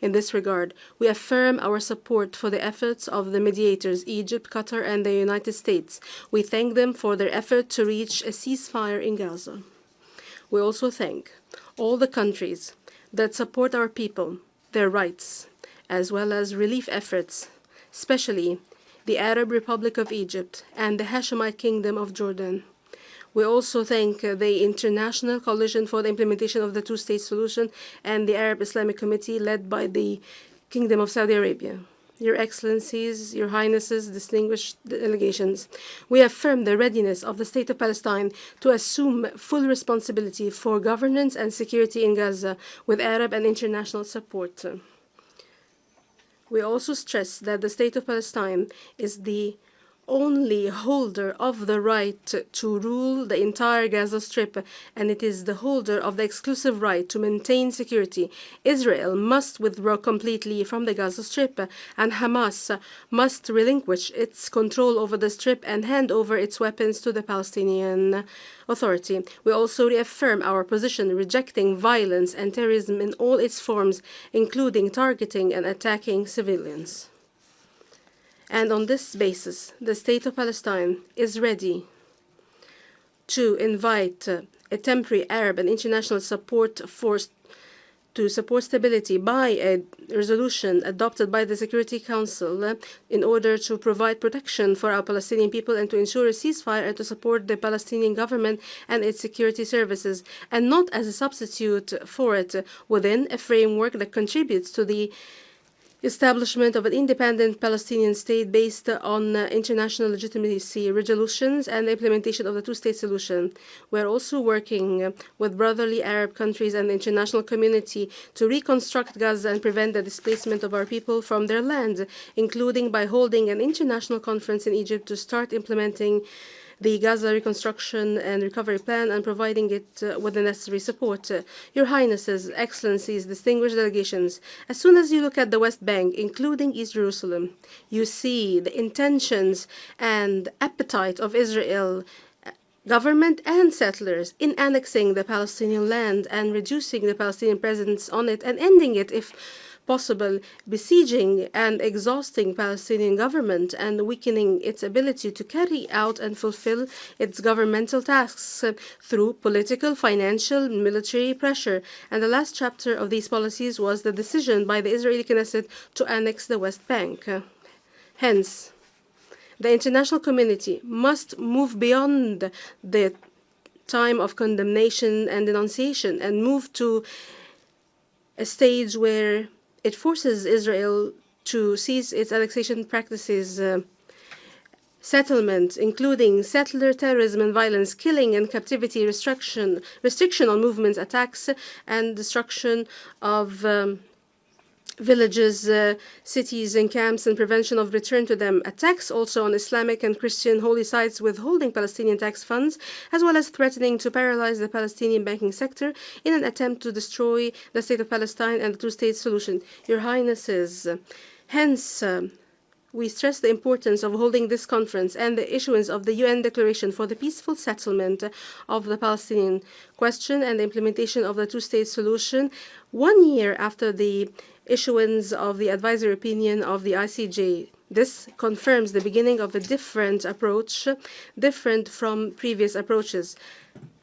In this regard, we affirm our support for the efforts of the mediators, Egypt, Qatar, and the United States. We thank them for their effort to reach a ceasefire in Gaza. We also thank all the countries that support our people, their rights, as well as relief efforts, especially the Arab Republic of Egypt and the Hashemite Kingdom of Jordan. We also thank the International Coalition for the Implementation of the Two-State Solution and the Arab Islamic Committee led by the Kingdom of Saudi Arabia. Your Excellencies, Your Highnesses, distinguished delegations, we affirm the readiness of the State of Palestine to assume full responsibility for governance and security in Gaza with Arab and international support. We also stress that the State of Palestine is the only holder of the right to rule the entire Gaza Strip, and it is the holder of the exclusive right to maintain security. Israel must withdraw completely from the Gaza Strip, and Hamas must relinquish its control over the Strip and hand over its weapons to the Palestinian Authority. We also reaffirm our position rejecting violence and terrorism in all its forms, including targeting and attacking civilians. And on this basis, the State of Palestine is ready to invite a temporary Arab and international support force to support stability by a resolution adopted by the Security Council in order to provide protection for our Palestinian people and to ensure a ceasefire and to support the Palestinian government and its security services, and not as a substitute for it, within a framework that contributes to the establishment of an independent Palestinian state based on international legitimacy resolutions and the implementation of the two-state solution. We are also working with brotherly Arab countries and the international community to reconstruct Gaza and prevent the displacement of our people from their land, including by holding an international conference in Egypt to start implementing the Gaza Reconstruction and Recovery Plan and providing it with the necessary support. Your Highnesses, Excellencies, distinguished delegations, as soon as you look at the West Bank, including East Jerusalem, you see the intentions and appetite of Israel government and settlers in annexing the Palestinian land and reducing the Palestinian presence on it and ending it if possible, besieging and exhausting Palestinian government and weakening its ability to carry out and fulfill its governmental tasks through political, financial, military pressure. And the last chapter of these policies was the decision by the Israeli Knesset to annex the West Bank. Hence, the international community must move beyond the time of condemnation and denunciation and move to a stage where it forces Israel to cease its annexation practices, settlement, including settler terrorism and violence, killing and captivity, restriction on movements, attacks, and destruction of villages, cities, and camps, and prevention of return to them. Attacks also on Islamic and Christian holy sites, withholding Palestinian tax funds, as well as threatening to paralyze the Palestinian banking sector in an attempt to destroy the state of Palestine and the two-state solution. Your Highnesses, hence, we stress the importance of holding this conference and the issuance of the UN Declaration for the peaceful settlement of the Palestinian question and the implementation of the two-state solution 1 year after the issuance of the advisory opinion of the ICJ. This confirms the beginning of a different approach, different from previous approaches,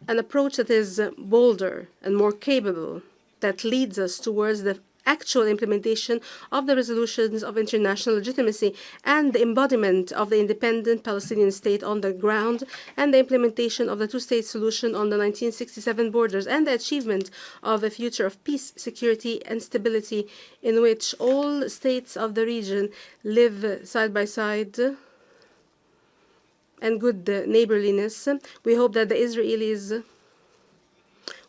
an approach that is bolder and more capable, that leads us towards the actual implementation of the resolutions of international legitimacy and the embodiment of the independent Palestinian state on the ground and the implementation of the two-state solution on the 1967 borders and the achievement of a future of peace, security, and stability in which all states of the region live side by side and good neighborliness. We hope that the Israelis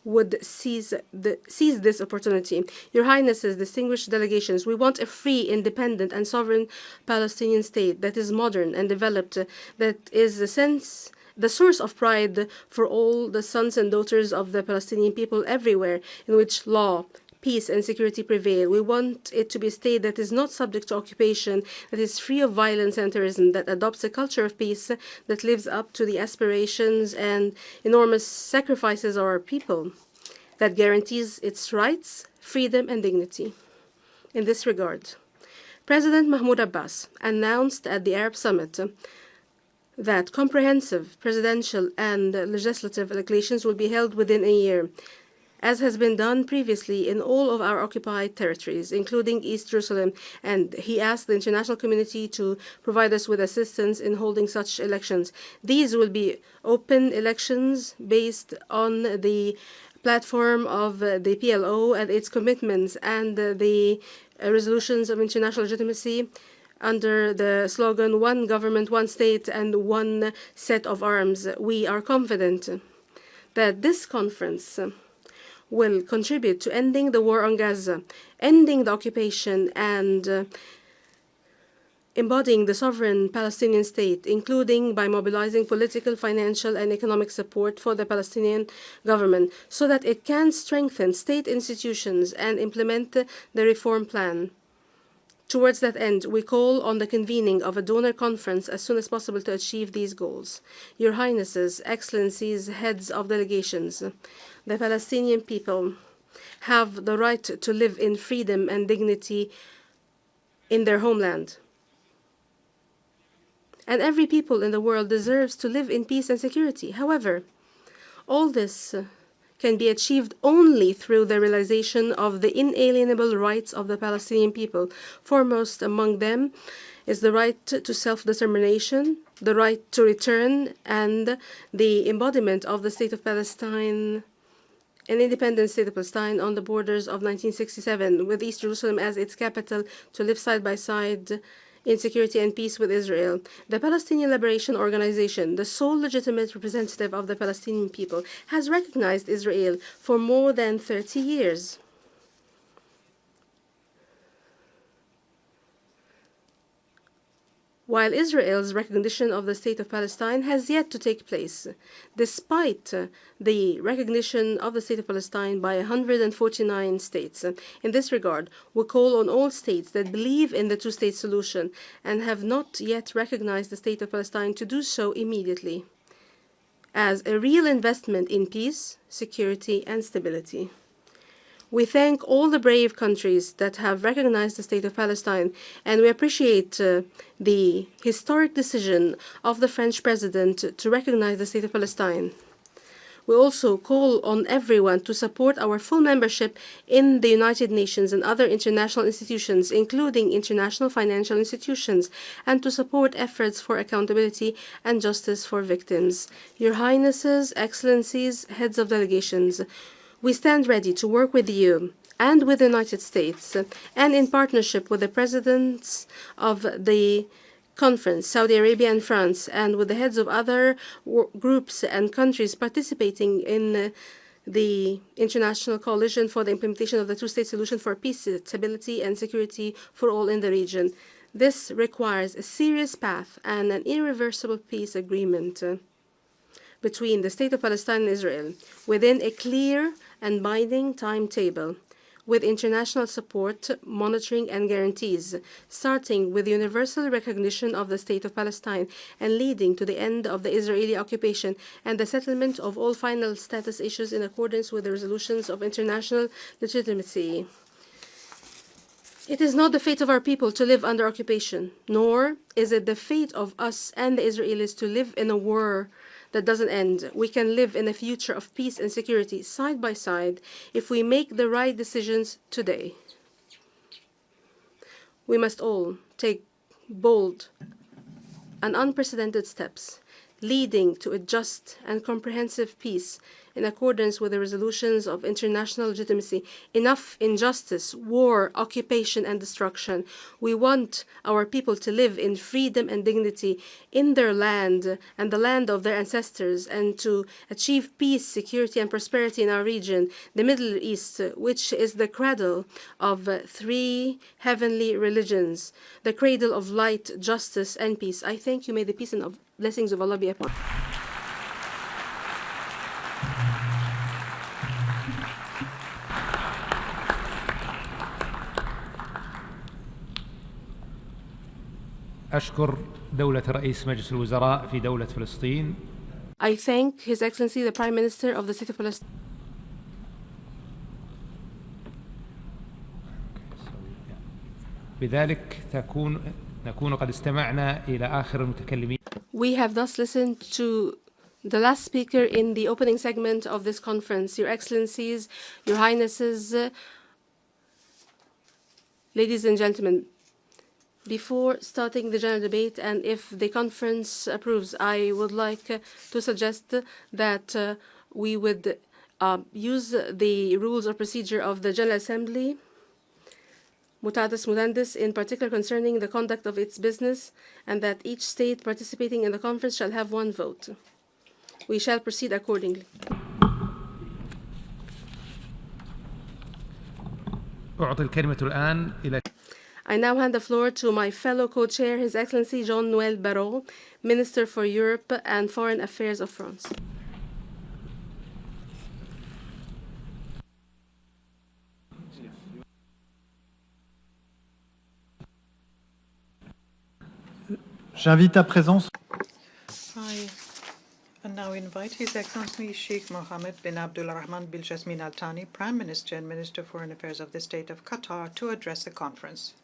would seize this opportunity. Your Highnesses, distinguished delegations, we want a free, independent, and sovereign Palestinian state that is modern and developed, that is the source of pride for all the sons and daughters of the Palestinian people everywhere, in which law, peace, and security prevail. We want it to be a state that is not subject to occupation, that is free of violence and terrorism, that adopts a culture of peace, that lives up to the aspirations and enormous sacrifices of our people, that guarantees its rights, freedom, and dignity. In this regard, President Mahmoud Abbas announced at the Arab Summit that comprehensive presidential and legislative elections will be held within a year, as has been done previously in all of our occupied territories, including East Jerusalem, and he asked the international community to provide us with assistance in holding such elections. These will be open elections based on the platform of the PLO and its commitments and the resolutions of international legitimacy under the slogan, "One government, one state, and one set of arms." We are confident that this conference will contribute to ending the war on Gaza, ending the occupation, and embodying the sovereign Palestinian state, including by mobilizing political, financial, and economic support for the Palestinian government so that it can strengthen state institutions and implement the reform plan. Towards that end, we call on the convening of a donor conference as soon as possible to achieve these goals. Your Highnesses, Excellencies, heads of delegations, the Palestinian people have the right to live in freedom and dignity in their homeland. And every people in the world deserves to live in peace and security. However, all this can be achieved only through the realization of the inalienable rights of the Palestinian people. Foremost among them is the right to self-determination, the right to return, and the embodiment of the state of Palestine an independent state of Palestine on the borders of 1967, with East Jerusalem as its capital, to live side by side in security and peace with Israel. The Palestinian Liberation Organization, the sole legitimate representative of the Palestinian people, has recognized Israel for more than 30 years. While Israel's recognition of the State of Palestine has yet to take place, despite the recognition of the State of Palestine by 149 states. In this regard, we call on all states that believe in the two-state solution and have not yet recognized the State of Palestine to do so immediately, as a real investment in peace, security, and stability. We thank all the brave countries that have recognized the State of Palestine, and we appreciate the historic decision of the French president to recognize the State of Palestine. We also call on everyone to support our full membership in the United Nations and other international institutions, including international financial institutions, and to support efforts for accountability and justice for victims. Your Highnesses, Excellencies, Heads of Delegations, we stand ready to work with you and with the United States, and in partnership with the presidents of the conference, Saudi Arabia and France, and with the heads of other groups and countries participating in the International Coalition for the Implementation of the Two-State Solution for Peace, Stability, and Security for All in the region. This requires a serious path and an irreversible peace agreement between the State of Palestine and Israel within a clear and binding timetable, with international support, monitoring, and guarantees, starting with universal recognition of the State of Palestine and leading to the end of the Israeli occupation and the settlement of all final status issues in accordance with the resolutions of international legitimacy. It is not the fate of our people to live under occupation, nor is it the fate of us and the Israelis to live in a war that doesn't end. We can live in a future of peace and security side by side if we make the right decisions today. We must all take bold and unprecedented steps leading to a just and comprehensive peace in accordance with the resolutions of international legitimacy. Enough injustice, war, occupation, and destruction. We want our people to live in freedom and dignity in their land and the land of their ancestors, and to achieve peace, security, and prosperity in our region, the Middle East, which is the cradle of three heavenly religions, the cradle of light, justice, and peace. I thank you. May the peace and blessings of Allah be upon you. أشكر دولة رئيس مجلس الوزراء في دولة فلسطين. I thank His Excellency the Prime Minister of the State of Palestine. بذلك نكون قد استمعنا إلى آخر المتكلمين. We have thus listened to the last speaker in the opening segment of this conference. Your Excellencies, Your Highnesses, ladies and gentlemen, before starting the general debate, and if the conference approves, I would like to suggest that we would use the rules of procedure of the General Assembly, mutatis mutandis, in particular concerning the conduct of its business, and that each state participating in the conference shall have one vote. We shall proceed accordingly. أعطي الكلمة الآن إلى I now hand the floor to my fellow co-chair, His Excellency Jean-Noël Barrot, Minister for Europe and Foreign Affairs of France. J'invite à présent. And now invite His Excellency Sheikh Mohammed bin Abdulrahman bin Jasmin Al Thani, Prime Minister and Minister for Foreign Affairs of the State of Qatar, to address the conference.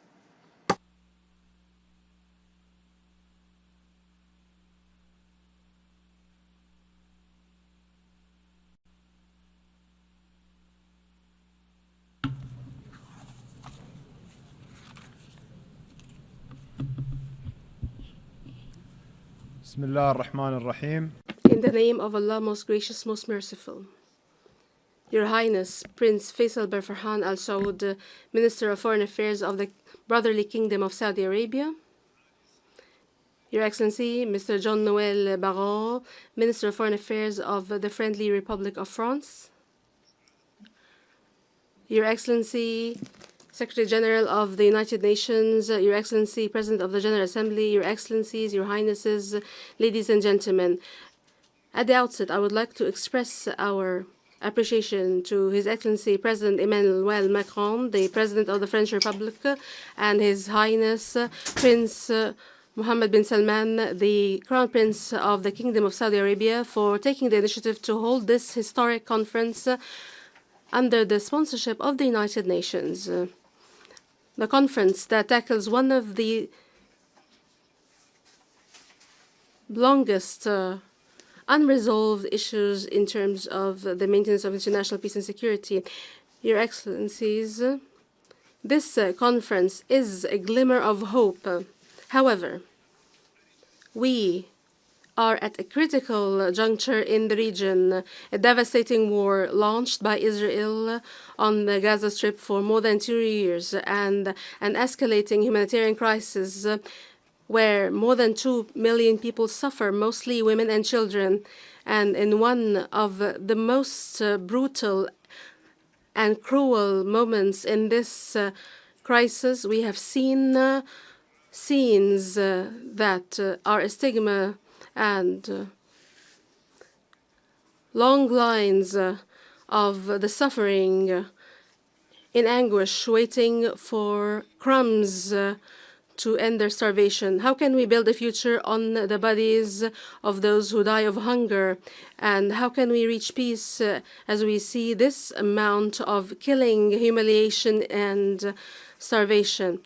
بسم الله الرحمن الرحيم. In the name of Allah, most gracious, most merciful. Your Highness Prince Faisal bin Farhan Al Saud, Minister of Foreign Affairs of the Brotherly Kingdom of Saudi Arabia, Your Excellency Mr. Jean-Noël Barrot, Minister of Foreign Affairs of the Friendly Republic of France, Your Excellency Secretary General of the United Nations, Your Excellency President of the General Assembly, Your Excellencies, Your Highnesses, ladies and gentlemen. At the outset, I would like to express our appreciation to His Excellency President Emmanuel Macron, the President of the French Republic, and His Highness Prince Mohammed bin Salman, the Crown Prince of the Kingdom of Saudi Arabia, for taking the initiative to hold this historic conference under the sponsorship of the United Nations. The conference that tackles one of the longest unresolved issues in terms of the maintenance of international peace and security. Your Excellencies, this conference is a glimmer of hope. However, we are at a critical juncture in the region. A devastating war launched by Israel on the Gaza Strip for more than 2 years, and an escalating humanitarian crisis where more than 2 million people suffer, mostly women and children. And in one of the most brutal and cruel moments in this crisis, we have seen scenes that are a stigma and long lines of the suffering in anguish, waiting for crumbs to end their starvation. How can we build a future on the bodies of those who die of hunger? And how can we reach peace as we see this amount of killing, humiliation, and starvation?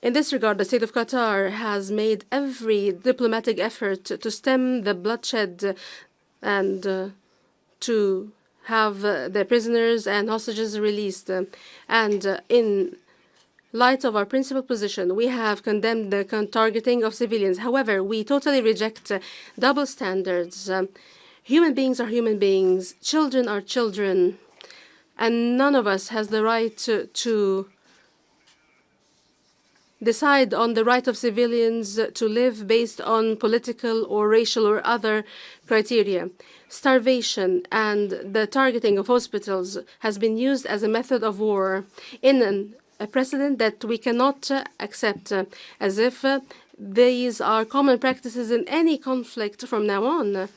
In this regard, the State of Qatar has made every diplomatic effort to stem the bloodshed and to have the prisoners and hostages released. And in light of our principal position, we have condemned the targeting of civilians. However, we totally reject double standards. Human beings are human beings. Children are children. And none of us has the right to decide on the right of civilians to live based on political or racial or other criteria. Starvation and the targeting of hospitals has been used as a method of war in a precedent that we cannot accept, as if these are common practices in any conflict from now on.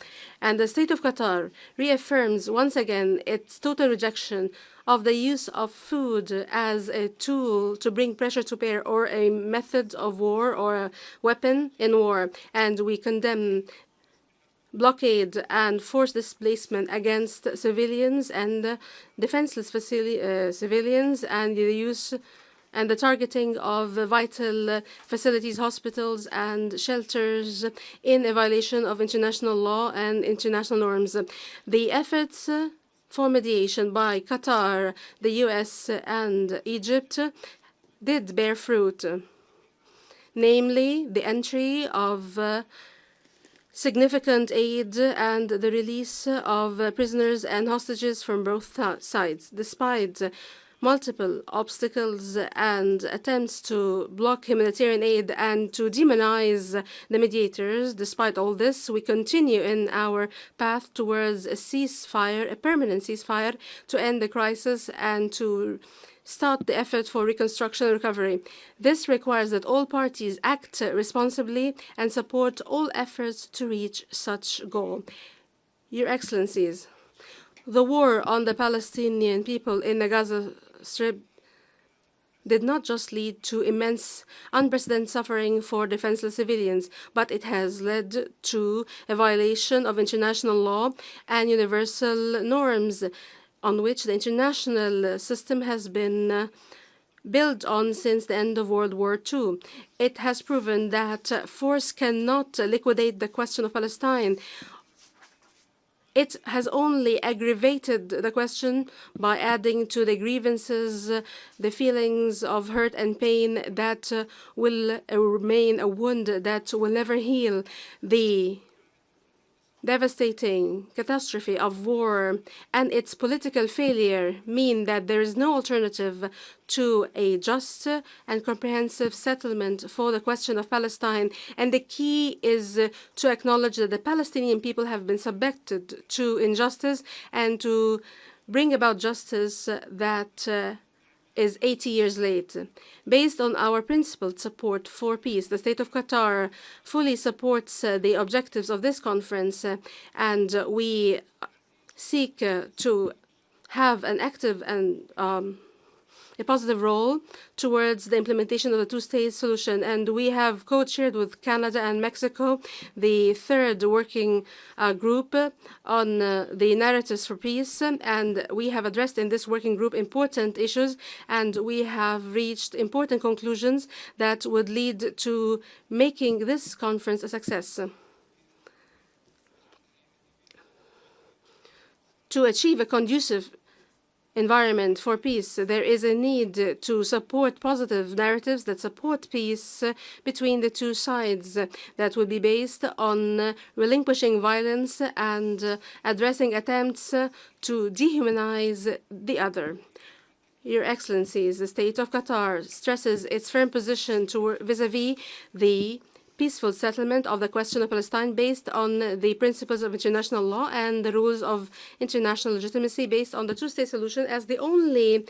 And the State of Qatar reaffirms once again its total rejection of the use of food as a tool to bring pressure to bear or a method of war or a weapon in war. And we condemn blockade and forced displacement against civilians and defenseless civilians, and the use and the targeting of vital facilities, hospitals, and shelters in a violation of international law and international norms. The efforts for mediation by Qatar, the US, and Egypt did bear fruit, namely the entry of significant aid and the release of prisoners and hostages from both sides. Despite multiple obstacles and attempts to block humanitarian aid and to demonize the mediators, despite all this, we continue in our path towards a ceasefire, a permanent ceasefire, to end the crisis and to start the effort for reconstruction and recovery. This requires that all parties act responsibly and support all efforts to reach such goal. Your Excellencies, the war on the Palestinian people in the Gaza Strip did not just lead to immense, unprecedented suffering for defenseless civilians, but it has led to a violation of international law and universal norms on which the international system has been built on since the end of World War II. It has proven that force cannot liquidate the question of Palestine. It has only aggravated the question by adding to the grievances the feelings of hurt and pain that will remain a wound that will never heal. The devastating catastrophe of war and its political failure mean that there is no alternative to a just and comprehensive settlement for the question of Palestine. And the key is to acknowledge that the Palestinian people have been subjected to injustice and to bring about justice that is 80 years late. Based on our principled support for peace, the State of Qatar fully supports the objectives of this conference, and we seek to have an active and a positive role towards the implementation of the two-state solution. And we have co-chaired with Canada and Mexico the third working group on the narratives for peace. And we have addressed in this working group important issues, and we have reached important conclusions that would lead to making this conference a success. To achieve a conducive environment for peace, there is a need to support positive narratives that support peace between the two sides that will be based on relinquishing violence and addressing attempts to dehumanize the other. Your Excellencies, the State of Qatar stresses its firm position vis-à-vis the peaceful settlement of the question of Palestine based on the principles of international law and the rules of international legitimacy based on the two-state solution as the only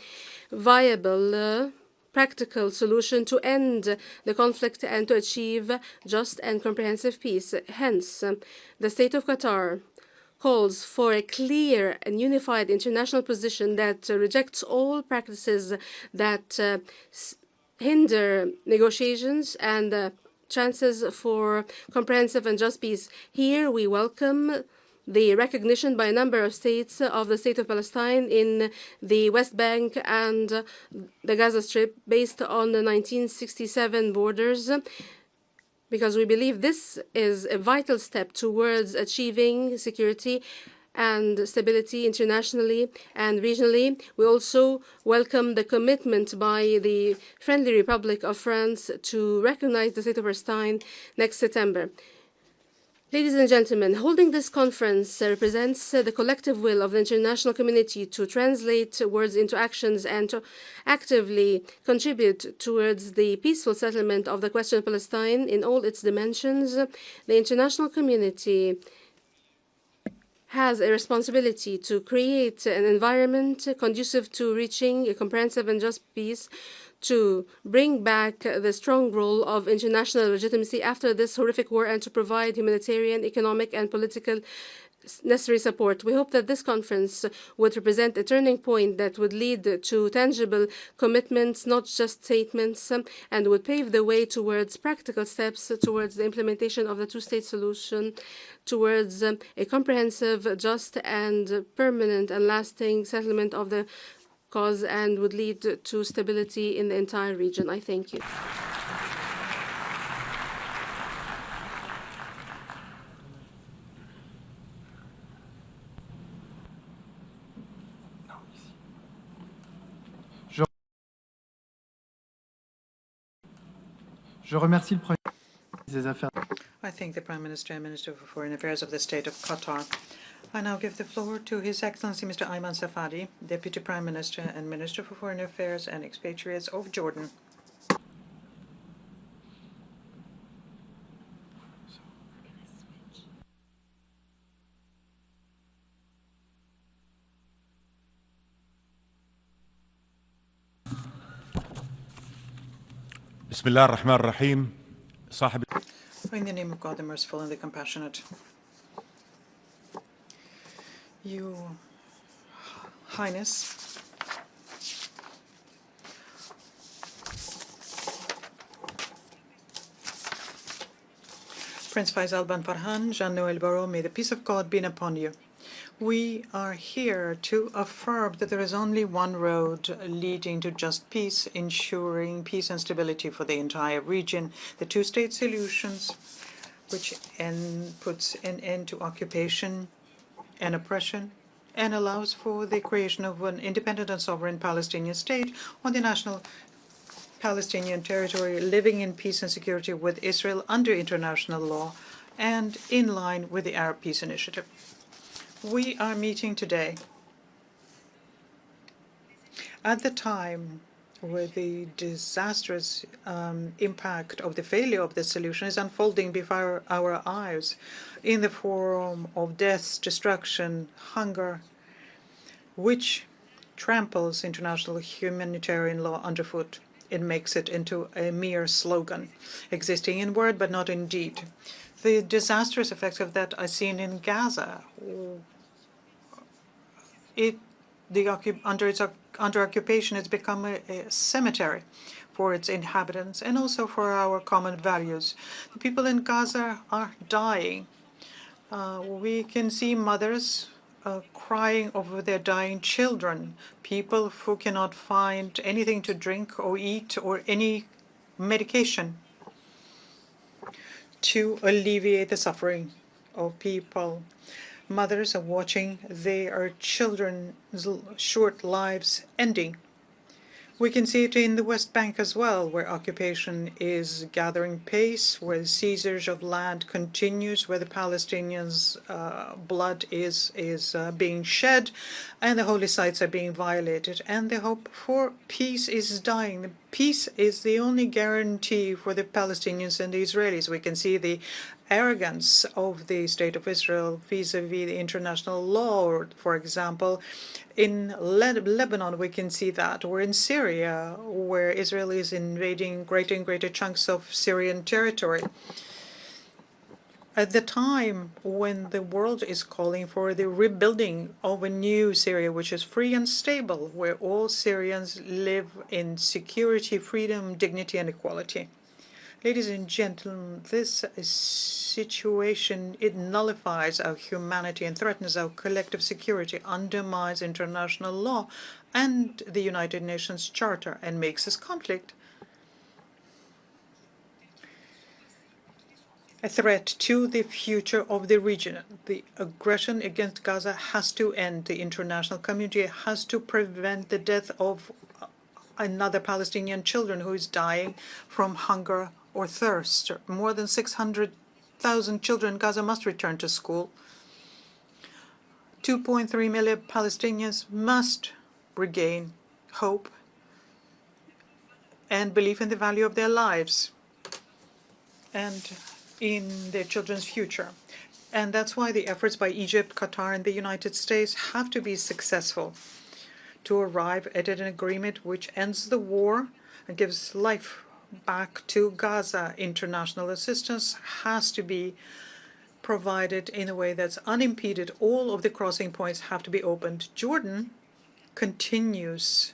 viable practical solution to end the conflict and to achieve just and comprehensive peace. Hence, the State of Qatar calls for a clear and unified international position that rejects all practices that hinder negotiations and chances for comprehensive and just peace. Here we welcome the recognition by a number of states of the State of Palestine in the West Bank and the Gaza Strip based on the 1967 borders, because we believe this is a vital step towards achieving security and stability internationally and regionally. We also welcome the commitment by the friendly Republic of France to recognize the State of Palestine next September. Ladies and gentlemen, holding this conference represents the collective will of the international community to translate words into actions and to actively contribute towards the peaceful settlement of the question of Palestine in all its dimensions. The international community has a responsibility to create an environment conducive to reaching a comprehensive and just peace, to bring back the strong role of international legitimacy after this horrific war, and to provide humanitarian, economic, and political necessary support. We hope that this conference would represent a turning point that would lead to tangible commitments, not just statements, and would pave the way towards practical steps towards the implementation of the two-state solution, towards a comprehensive, just, and permanent and lasting settlement of the cause, and would lead to stability in the entire region. I thank you. Je remercie le Premier ministre des Affaires. I thank the Prime Minister and Minister for Foreign Affairs of the State of Qatar. I now give the floor to His Excellency Mr. Ayman Safadi, Deputy Prime Minister and Minister for Foreign Affairs and Expatriates of Jordan. بسم الله الرحمن الرحيم صاحب. In the name of God, the merciful and the compassionate. Your Highness, Prince Faisal bin Farhan, Jean-Noël Barrot, may the peace of God be upon you. We are here to affirm that there is only one road leading to just peace, ensuring peace and stability for the entire region. The two-state solutions, which puts an end to occupation and oppression and allows for the creation of an independent and sovereign Palestinian state on the national Palestinian territory, living in peace and security with Israel under international law and in line with the Arab Peace Initiative. We are meeting today at the time where the disastrous impact of the failure of this solution is unfolding before our eyes in the form of death, destruction, hunger, which tramples international humanitarian law underfoot. It makes it into a mere slogan, existing in word but not in deed. The disastrous effects of that are seen in Gaza. Under occupation, it's become a cemetery for its inhabitants and also for our common values. The people in Gaza are dying. We can see mothers crying over their dying children, people who cannot find anything to drink or eat or any medication to alleviate the suffering of people. Mothers are watching their children's short lives ending. We can see it in the West Bank as well, where occupation is gathering pace, where the seizures of land continues, where the Palestinians' blood is being shed, and the holy sites are being violated, and the hope for peace is dying. The peace is the only guarantee for the Palestinians and the Israelis. We can see the arrogance of the State of Israel vis-à-vis the international law. For example, in Lebanon, we can see that, or in Syria, where Israel is invading greater and greater chunks of Syrian territory. At the time when the world is calling for the rebuilding of a new Syria, which is free and stable, where all Syrians live in security, freedom, dignity, and equality. Ladies and gentlemen, this situation, it nullifies our humanity and threatens our collective security, undermines international law and the United Nations Charter, and makes this conflict a threat to the future of the region. The aggression against Gaza has to end. The international community has to prevent the death of another Palestinian children who is dying from hunger or thirst. More than 600,000 children in Gaza must return to school. 2.3 million Palestinians must regain hope and belief in the value of their lives and in their children's future. And that's why the efforts by Egypt, Qatar, and the United States have to be successful to arrive at an agreement which ends the war and gives life back to Gaza. International assistance has to be provided in a way that's unimpeded. All of the crossing points have to be opened. Jordan continues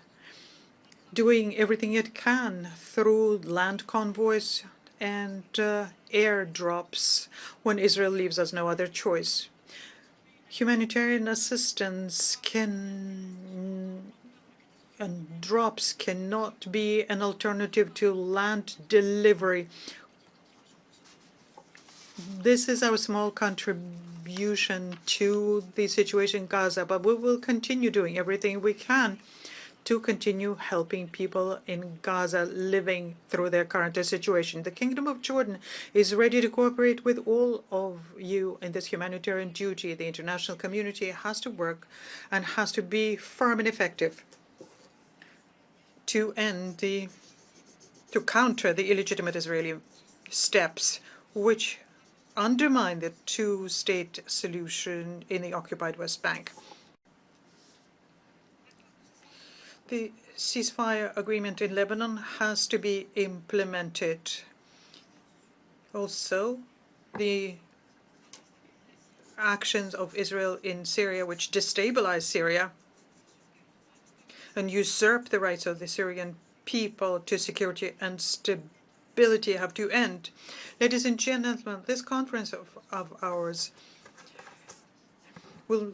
doing everything it can through land convoys and airdrops when Israel leaves us no other choice. Humanitarian assistance and drops cannot be an alternative to land delivery. This is our small contribution to the situation in Gaza, but we will continue doing everything we can to continue helping people in Gaza living through their current situation. The Kingdom of Jordan is ready to cooperate with all of you in this humanitarian duty. The international community has to work and has to be firm and effective to counter the illegitimate Israeli steps which undermine the two-state solution in the occupied West Bank. The ceasefire agreement in Lebanon has to be implemented. Also, the actions of Israel in Syria, which destabilize Syria and usurp the rights of the Syrian people to security and stability, have to end. Ladies and gentlemen, this conference of ours will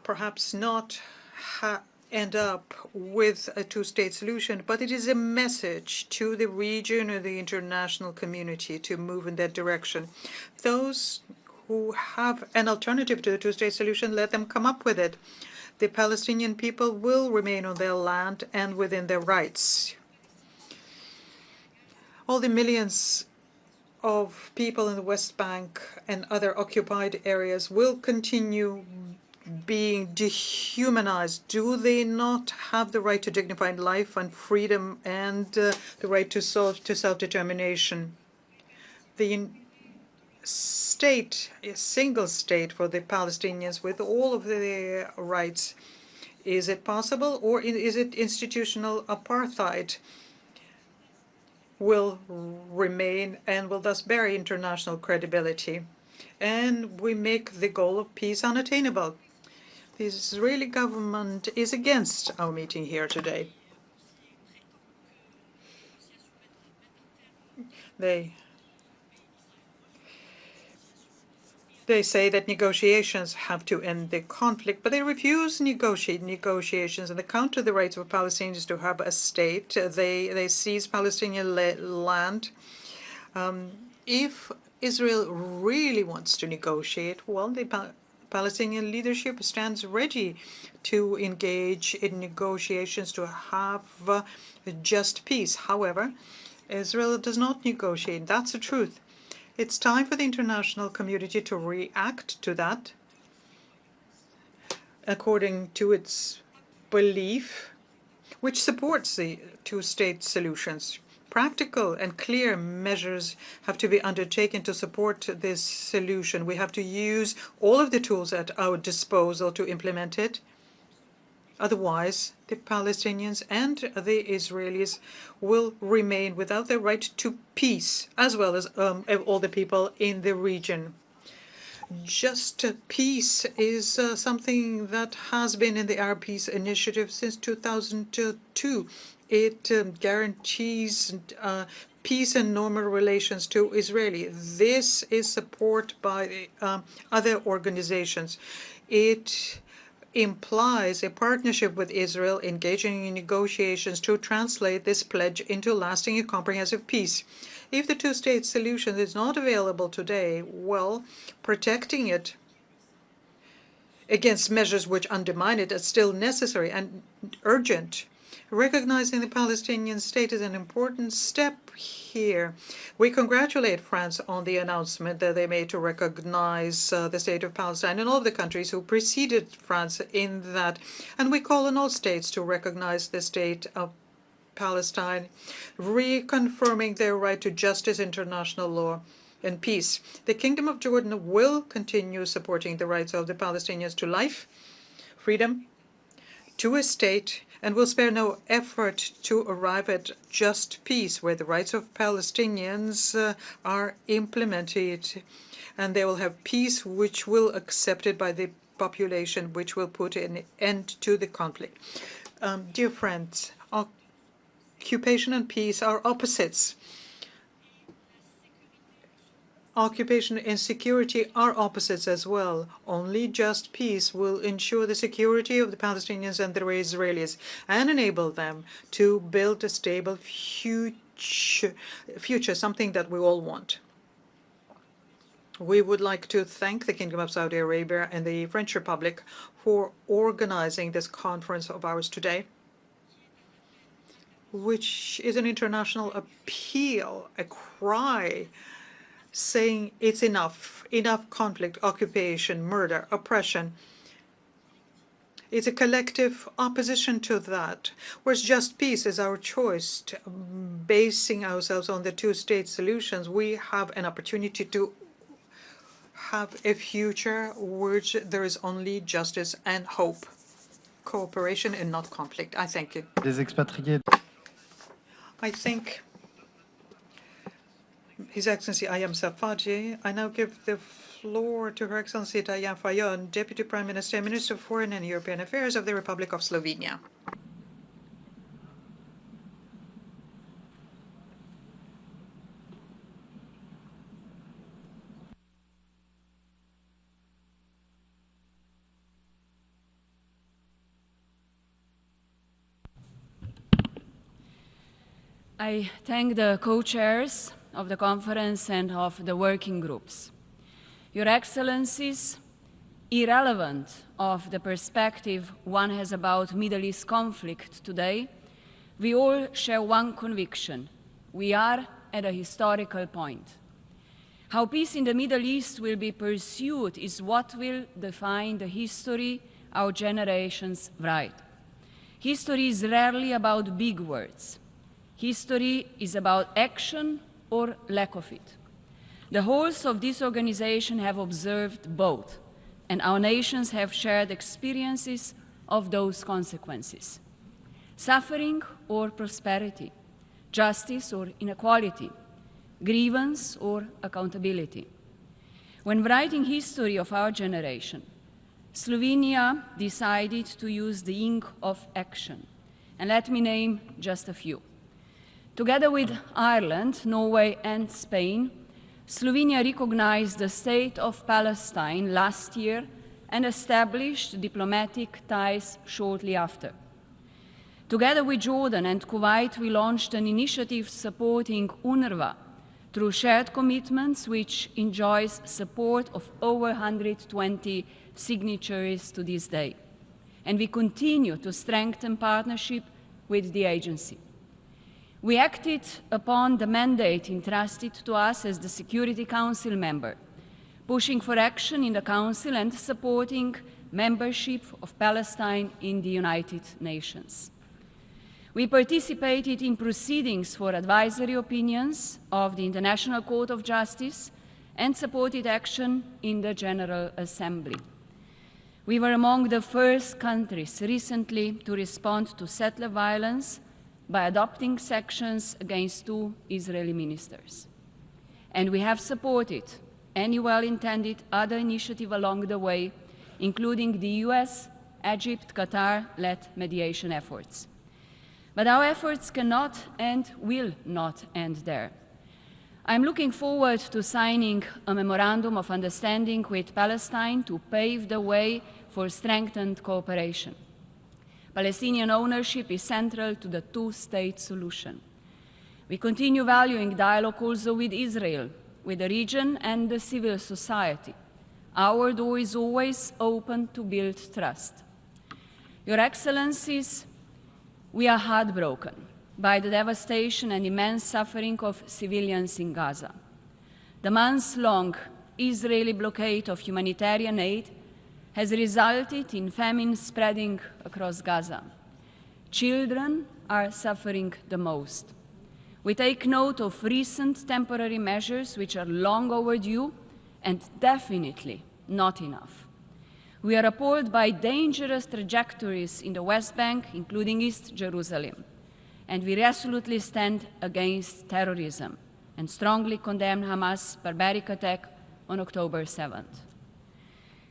perhaps not end up with a two-state solution, but it is a message to the region or the international community to move in that direction. Those who have an alternative to the two-state solution, let them come up with it. The Palestinian people will remain on their land and within their rights. All the millions of people in the West Bank and other occupied areas will continue being dehumanized? Do they not have the right to dignified life and freedom and the right to self-determination? The state, a single state for the Palestinians with all of their rights, is it possible, or is it institutional apartheid will remain and will thus bury international credibility? And we make the goal of peace unattainable. The Israeli government is against our meeting here today. They say that negotiations have to end the conflict, but they refuse negotiations and they counter the rights of Palestinians to have a state. They seize Palestinian land. If Israel really wants to negotiate, well, the Palestinian leadership stands ready to engage in negotiations to have just peace. However, Israel does not negotiate. That's the truth. It's time for the international community to react to that according to its belief, which supports the two-state solutions. Practical and clear measures have to be undertaken to support this solution. We have to use all of the tools at our disposal to implement it. Otherwise, the Palestinians and the Israelis will remain without the right to peace, as well as all the people in the region. Just peace is something that has been in the Arab Peace Initiative since 2002. It guarantees peace and normal relations to Israelis. This is supported by other organizations. It implies a partnership with Israel engaging in negotiations to translate this pledge into lasting and comprehensive peace. If the two-state solution is not available today, well, protecting it against measures which undermine it is still necessary and urgent. Recognizing the Palestinian state is an important step here. We congratulate France on the announcement that they made to recognize the state of Palestine and all of the countries who preceded France in that. And we call on all states to recognize the state of Palestine, reconfirming their right to justice, international law, and peace. The Kingdom of Jordan will continue supporting the rights of the Palestinians to life, freedom, to a state, and will spare no effort to arrive at just peace where the rights of Palestinians are implemented, and they will have peace which will be accepted by the population, which will put an end to the conflict. Dear friends, occupation and peace are opposites. Occupation and security are opposites as well. Only just peace will ensure the security of the Palestinians and the Israelis and enable them to build a stable future, something that we all want. We would like to thank the Kingdom of Saudi Arabia and the French Republic for organizing this conference of ours today, which is an international appeal, a cry saying it's enough conflict, occupation, murder, oppression. It's a collective opposition to that, whereas just peace is our choice. Basing ourselves on the two-state solutions, we have an opportunity to have a future which there is only justice and hope, cooperation and not conflict. I thank you. I think His Excellency Ayam Safaji. I now give the floor to Her Excellency Diane Fayon, Deputy Prime Minister, Minister of Foreign and European Affairs of the Republic of Slovenia. I thank the co-chairs of the conference and of the working groups. Your Excellencies, irrelevant of the perspective one has about Middle East conflict today, we all share one conviction: we are at a historical point. How peace in the Middle East will be pursued is what will define the history our generations write. History is rarely about big words. History is about action or lack of it. The wholes of this organization have observed both, and our nations have shared experiences of those consequences. Suffering or prosperity, justice or inequality, grievance or accountability. When writing history of our generation, Slovenia decided to use the ink of action. And let me name just a few. Together with Ireland, Norway, and Spain, Slovenia recognized the state of Palestine last year and established diplomatic ties shortly after. Together with Jordan and Kuwait, we launched an initiative supporting UNRWA through shared commitments, which enjoys support of over 120 signatories to this day. And we continue to strengthen partnership with the agency. We acted upon the mandate entrusted to us as the Security Council member, pushing for action in the Council and supporting membership of Palestine in the United Nations. We participated in proceedings for advisory opinions of the International Court of Justice and supported action in the General Assembly. We were among the first countries recently to respond to settler violence by adopting sanctions against 2 Israeli ministers. And we have supported any well-intended other initiative along the way, including the US, Egypt, Qatar-led mediation efforts. But our efforts cannot and will not end there. I'm looking forward to signing a memorandum of understanding with Palestine to pave the way for strengthened cooperation. Palestinian ownership is central to the two-state solution. We continue valuing dialogue also with Israel, with the region and the civil society. Our door is always open to build trust. Your Excellencies, we are heartbroken by the devastation and immense suffering of civilians in Gaza. The months-long Israeli blockade of humanitarian aid has resulted in famine spreading across Gaza. Children are suffering the most. We take note of recent temporary measures which are long overdue and definitely not enough. We are appalled by dangerous trajectories in the West Bank, including East Jerusalem, and we resolutely stand against terrorism and strongly condemn Hamas' barbaric attack on October 7th.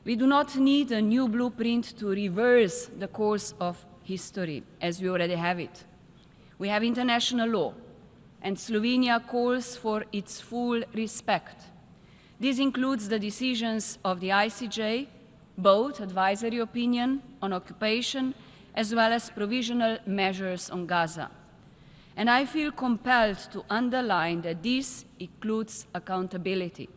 We do not need a new blueprint to reverse the course of history, as we already have it. We have international law, and Slovenia calls for its full respect. This includes the decisions of the ICJ, both advisory opinion on occupation as well as provisional measures on Gaza. And I feel compelled to underline that this includes accountability.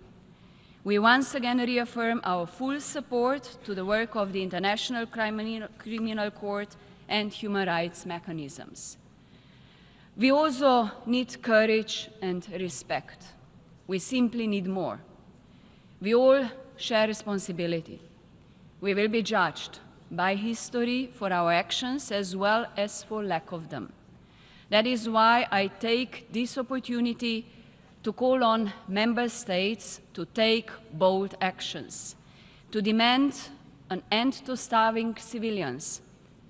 We once again reaffirm our full support to the work of the International Criminal Court and human rights mechanisms. We also need courage and respect. We simply need more. We all share responsibility. We will be judged by history for our actions as well as for lack of them. That is why I take this opportunity to call on member states to take bold actions, to demand an end to starving civilians,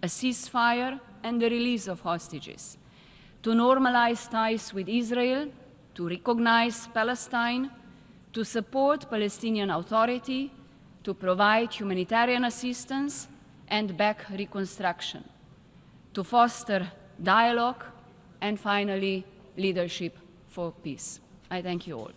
a ceasefire and the release of hostages, to normalize ties with Israel, to recognize Palestine, to support Palestinian Authority, to provide humanitarian assistance and back reconstruction, to foster dialogue, and finally, leadership for peace. I thank you all.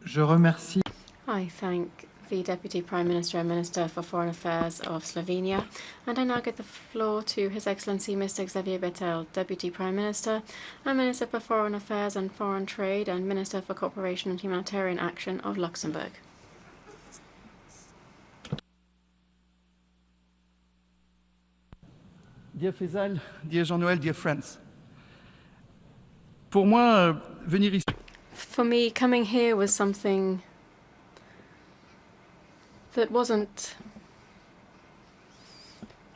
Je remercie. I thank the Deputy Prime Minister and Minister for Foreign Affairs of Slovenia, and I now give the floor to His Excellency Mr. Xavier Bettel, Deputy Prime Minister and Minister for Foreign Affairs and Foreign Trade and Minister for Cooperation and Humanitarian Action of Luxembourg. dear Faisal, dear Jean-Noël, dear friends. Pour moi, venir ici. For me, coming here was something that wasn't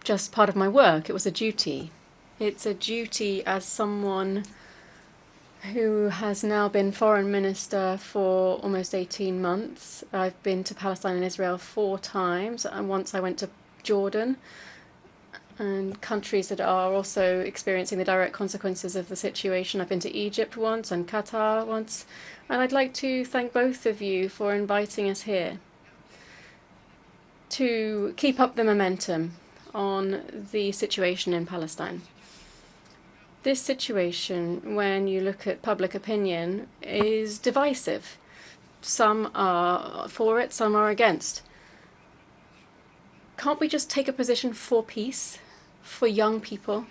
just part of my work, it was a duty. It's a duty as someone who has now been foreign minister for almost 18 months. I've been to Palestine and Israel 4 times, and once I went to Jordan, and countries that are also experiencing the direct consequences of the situation. I've been to Egypt once and Qatar once, and I'd like to thank both of you for inviting us here to keep up the momentum on the situation in Palestine. This situation, when you look at public opinion, is divisive. Some are for it, some are against. Can't we just take a position for peace, for young people,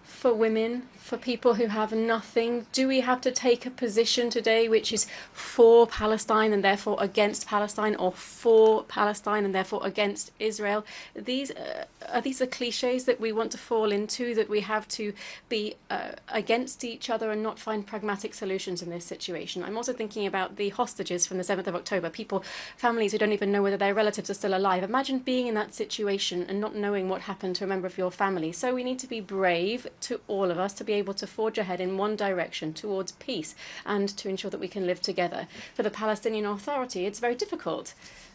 for women, for people who have nothing? Do we have to take a position today which is for Palestine and therefore against Palestine, or for Palestine and therefore against Israel? These are cliches that we want to fall into, that we have to be against each other and not find pragmatic solutions in this situation. I'm also thinking about the hostages from the 7th of October, families who don't even know whether their relatives are still alive. Imagine being in that situation and not knowing what happened to a member of your family. So we need to be brave, to all of us, to be able to forge ahead in one direction towards peace and to ensure that we can live together. For the Palestinian Authority, it's very difficult.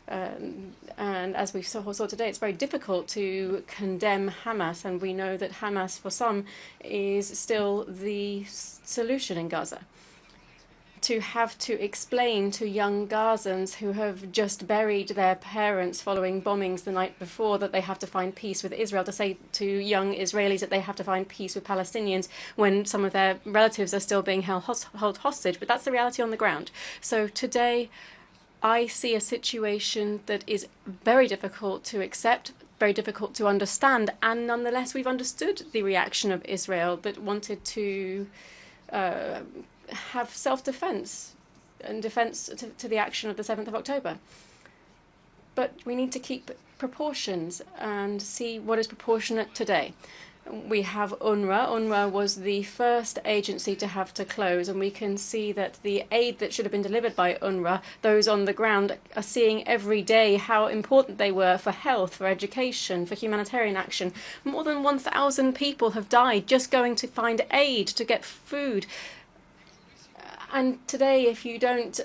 And as we saw today, it's very difficult to condemn Hamas, and we know that Hamas, for some, is still the solution in Gaza. To have to explain to young Gazans who have just buried their parents following bombings the night before that they have to find peace with Israel, to say to young Israelis that they have to find peace with Palestinians when some of their relatives are still being held hostage. But that's the reality on the ground. So today, I see a situation that is very difficult to accept, very difficult to understand, and nonetheless we've understood the reaction of Israel that wanted to have self-defense and defense to the action of the 7th of October. But we need to keep proportions and see what is proportionate today. We have UNRWA. UNRWA was the first agency to have to close, and we can see that the aid that should have been delivered by UNRWA, those on the ground are seeing every day how important they were for health, for education, for humanitarian action. More than 1,000 people have died just going to find aid, to get food. And today, if you don't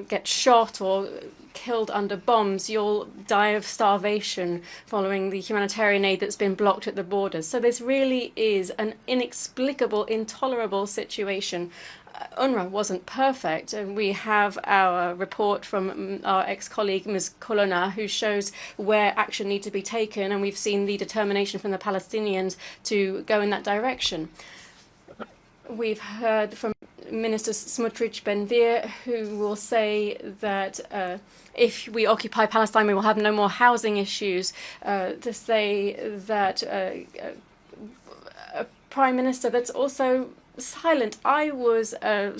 get shot or killed under bombs, you'll die of starvation following the humanitarian aid that's been blocked at the borders. So this really is an inexplicable, intolerable situation. UNRWA wasn't perfect, and we have our report from our ex-colleague Ms. Colonna, who shows where action needs to be taken, and we've seen the determination from the Palestinians to go in that direction. We've heard from Minister Smutrich Ben-Gvir, who will say that if we occupy Palestine, we will have no more housing issues, to say that a Prime Minister that's also silent. I was a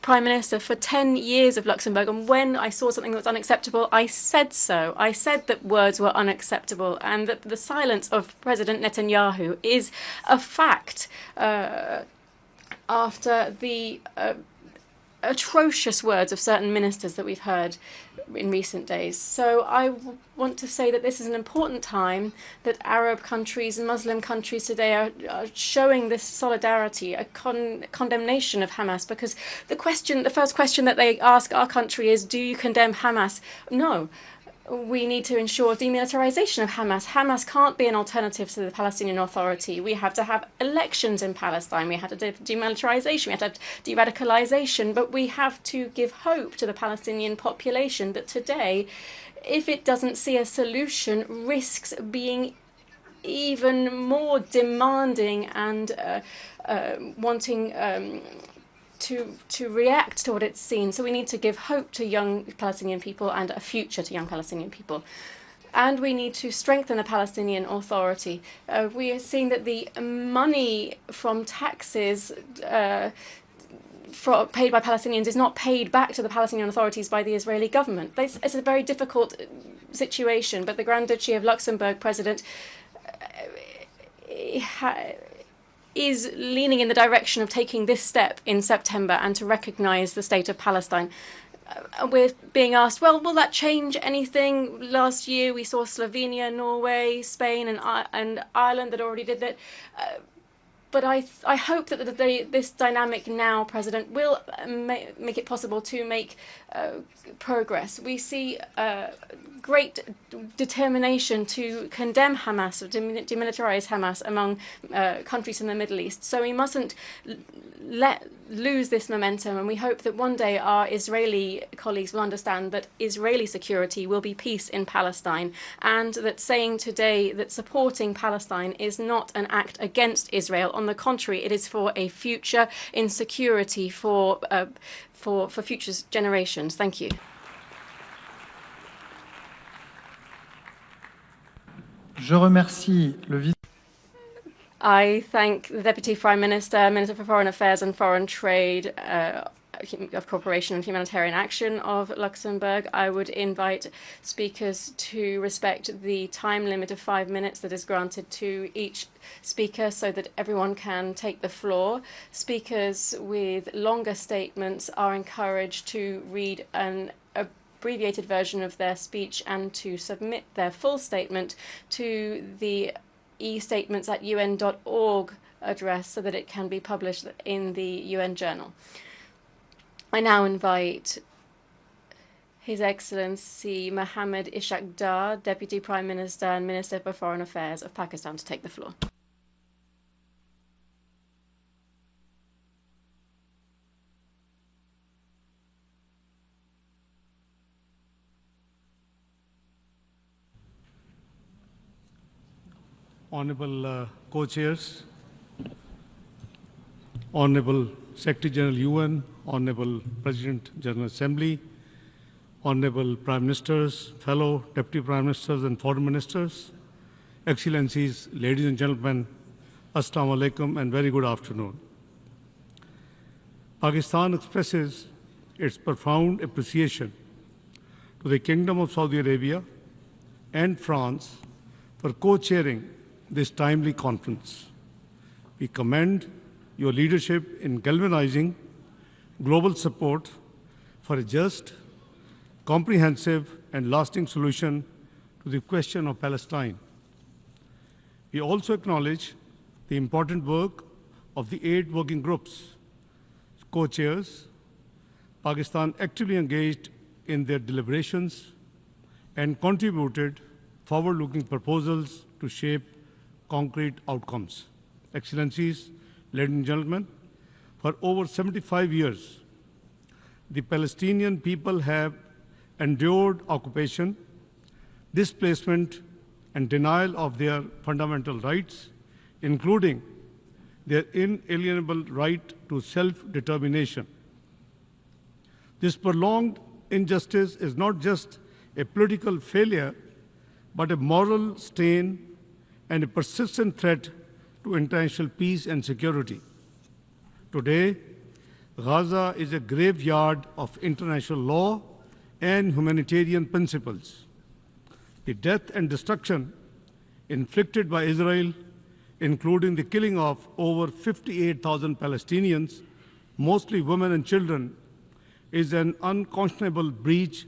Prime Minister for 10 years of Luxembourg, and when I saw something that was unacceptable, I said so. I said that words were unacceptable, and that the silence of President Netanyahu is a fact. After the atrocious words of certain ministers that we've heard in recent days. So I want to say that this is an important time, that Arab countries and Muslim countries today are showing this solidarity, a condemnation of Hamas, because the first question that they ask our country is, do you condemn Hamas? No. We need to ensure demilitarization of Hamas. Hamas can't be an alternative to the Palestinian Authority. We have to have elections in Palestine. We have to have demilitarization. We have to have de-radicalization. But we have to give hope to the Palestinian population that today, if it doesn't see a solution, risks being even more demanding and wanting to react to what it's seen. So we need to give hope to young Palestinian people and a future to young Palestinian people. And we need to strengthen the Palestinian Authority. We are seeing that the money from taxes paid by Palestinians is not paid back to the Palestinian authorities by the Israeli government. It's a very difficult situation, but the Grand Duchy of Luxembourg president is leaning in the direction of taking this step in September and to recognise the state of Palestine. We're being asked, well, will that change anything? Last year we saw Slovenia, Norway, Spain and Ireland that already did that. But I hope that this dynamic now, President, will make it possible to make progress. We see great determination to condemn Hamas, or demilitarize Hamas among countries in the Middle East. So we mustn't lose this momentum, and we hope that one day our Israeli colleagues will understand that Israeli security will be peace in Palestine, and that saying today that supporting Palestine is not an act against Israel. On the contrary, it is for a future in security for future generations. Thank you. Je remercie le vice. I thank the Deputy Prime Minister, Minister for Foreign Affairs and Foreign Trade, of Cooperation and Humanitarian Action of Luxembourg. I would invite speakers to respect the time limit of 5 minutes that is granted to each speaker so that everyone can take the floor. Speakers with longer statements are encouraged to read an abbreviated version of their speech and to submit their full statement to the e-statements@un.org address so that it can be published in the UN Journal. I now invite His Excellency Mohammed Ishaq Dar, Deputy Prime Minister and Minister for Foreign Affairs of Pakistan, to take the floor. Honorable co-chairs, Honorable Secretary General UN, Honorable President General Assembly, Honorable Prime Ministers, fellow Deputy Prime Ministers and Foreign Ministers, Excellencies, ladies and gentlemen, Assalamu alaikum and very good afternoon. Pakistan expresses its profound appreciation to the Kingdom of Saudi Arabia and France for co-chairing this timely conference. We commend your leadership in galvanizing global support for a just, comprehensive, and lasting solution to the question of Palestine. We also acknowledge the important work of the 8 working groups, co-chairs. Pakistan actively engaged in their deliberations and contributed forward-looking proposals to shape concrete outcomes. Excellencies, ladies and gentlemen, for over 75 years, the Palestinian people have endured occupation, displacement, and denial of their fundamental rights, including their inalienable right to self-determination. This prolonged injustice is not just a political failure, but a moral stain and a persistent threat to international peace and security. Today, Gaza is a graveyard of international law and humanitarian principles. The death and destruction inflicted by Israel, including the killing of over 58,000 Palestinians, mostly women and children, is an unconscionable breach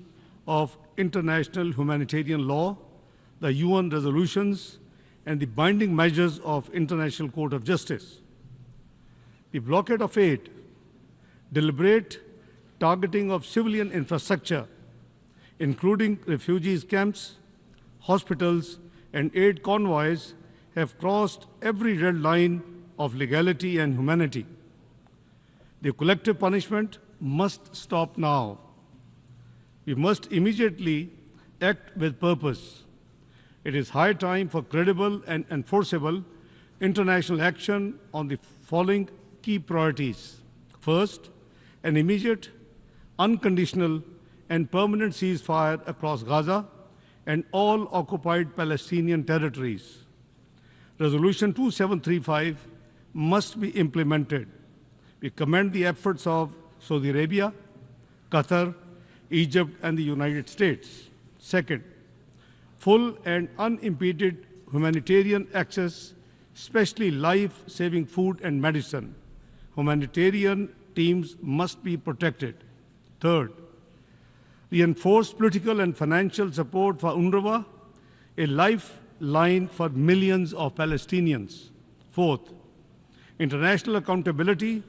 of international humanitarian law, the UN resolutions, and the binding measures of International Court of Justice. The blockade of aid, deliberate targeting of civilian infrastructure, including refugees camps, hospitals, and aid convoys, have crossed every red line of legality and humanity. The collective punishment must stop now. We must immediately act with purpose. It is high time for credible and enforceable international action on the following key priorities. First, an immediate, unconditional, and permanent ceasefire across Gaza and all occupied Palestinian territories. Resolution 2735 must be implemented. We commend the efforts of Saudi Arabia, Qatar, Egypt, and the United States. Second, full and unimpeded humanitarian access especially life-saving food and medicine. Humanitarian teams must be protected. Third, reinforce political and financial support for UNRWA, a lifeline for millions of Palestinians. Fourth, international accountability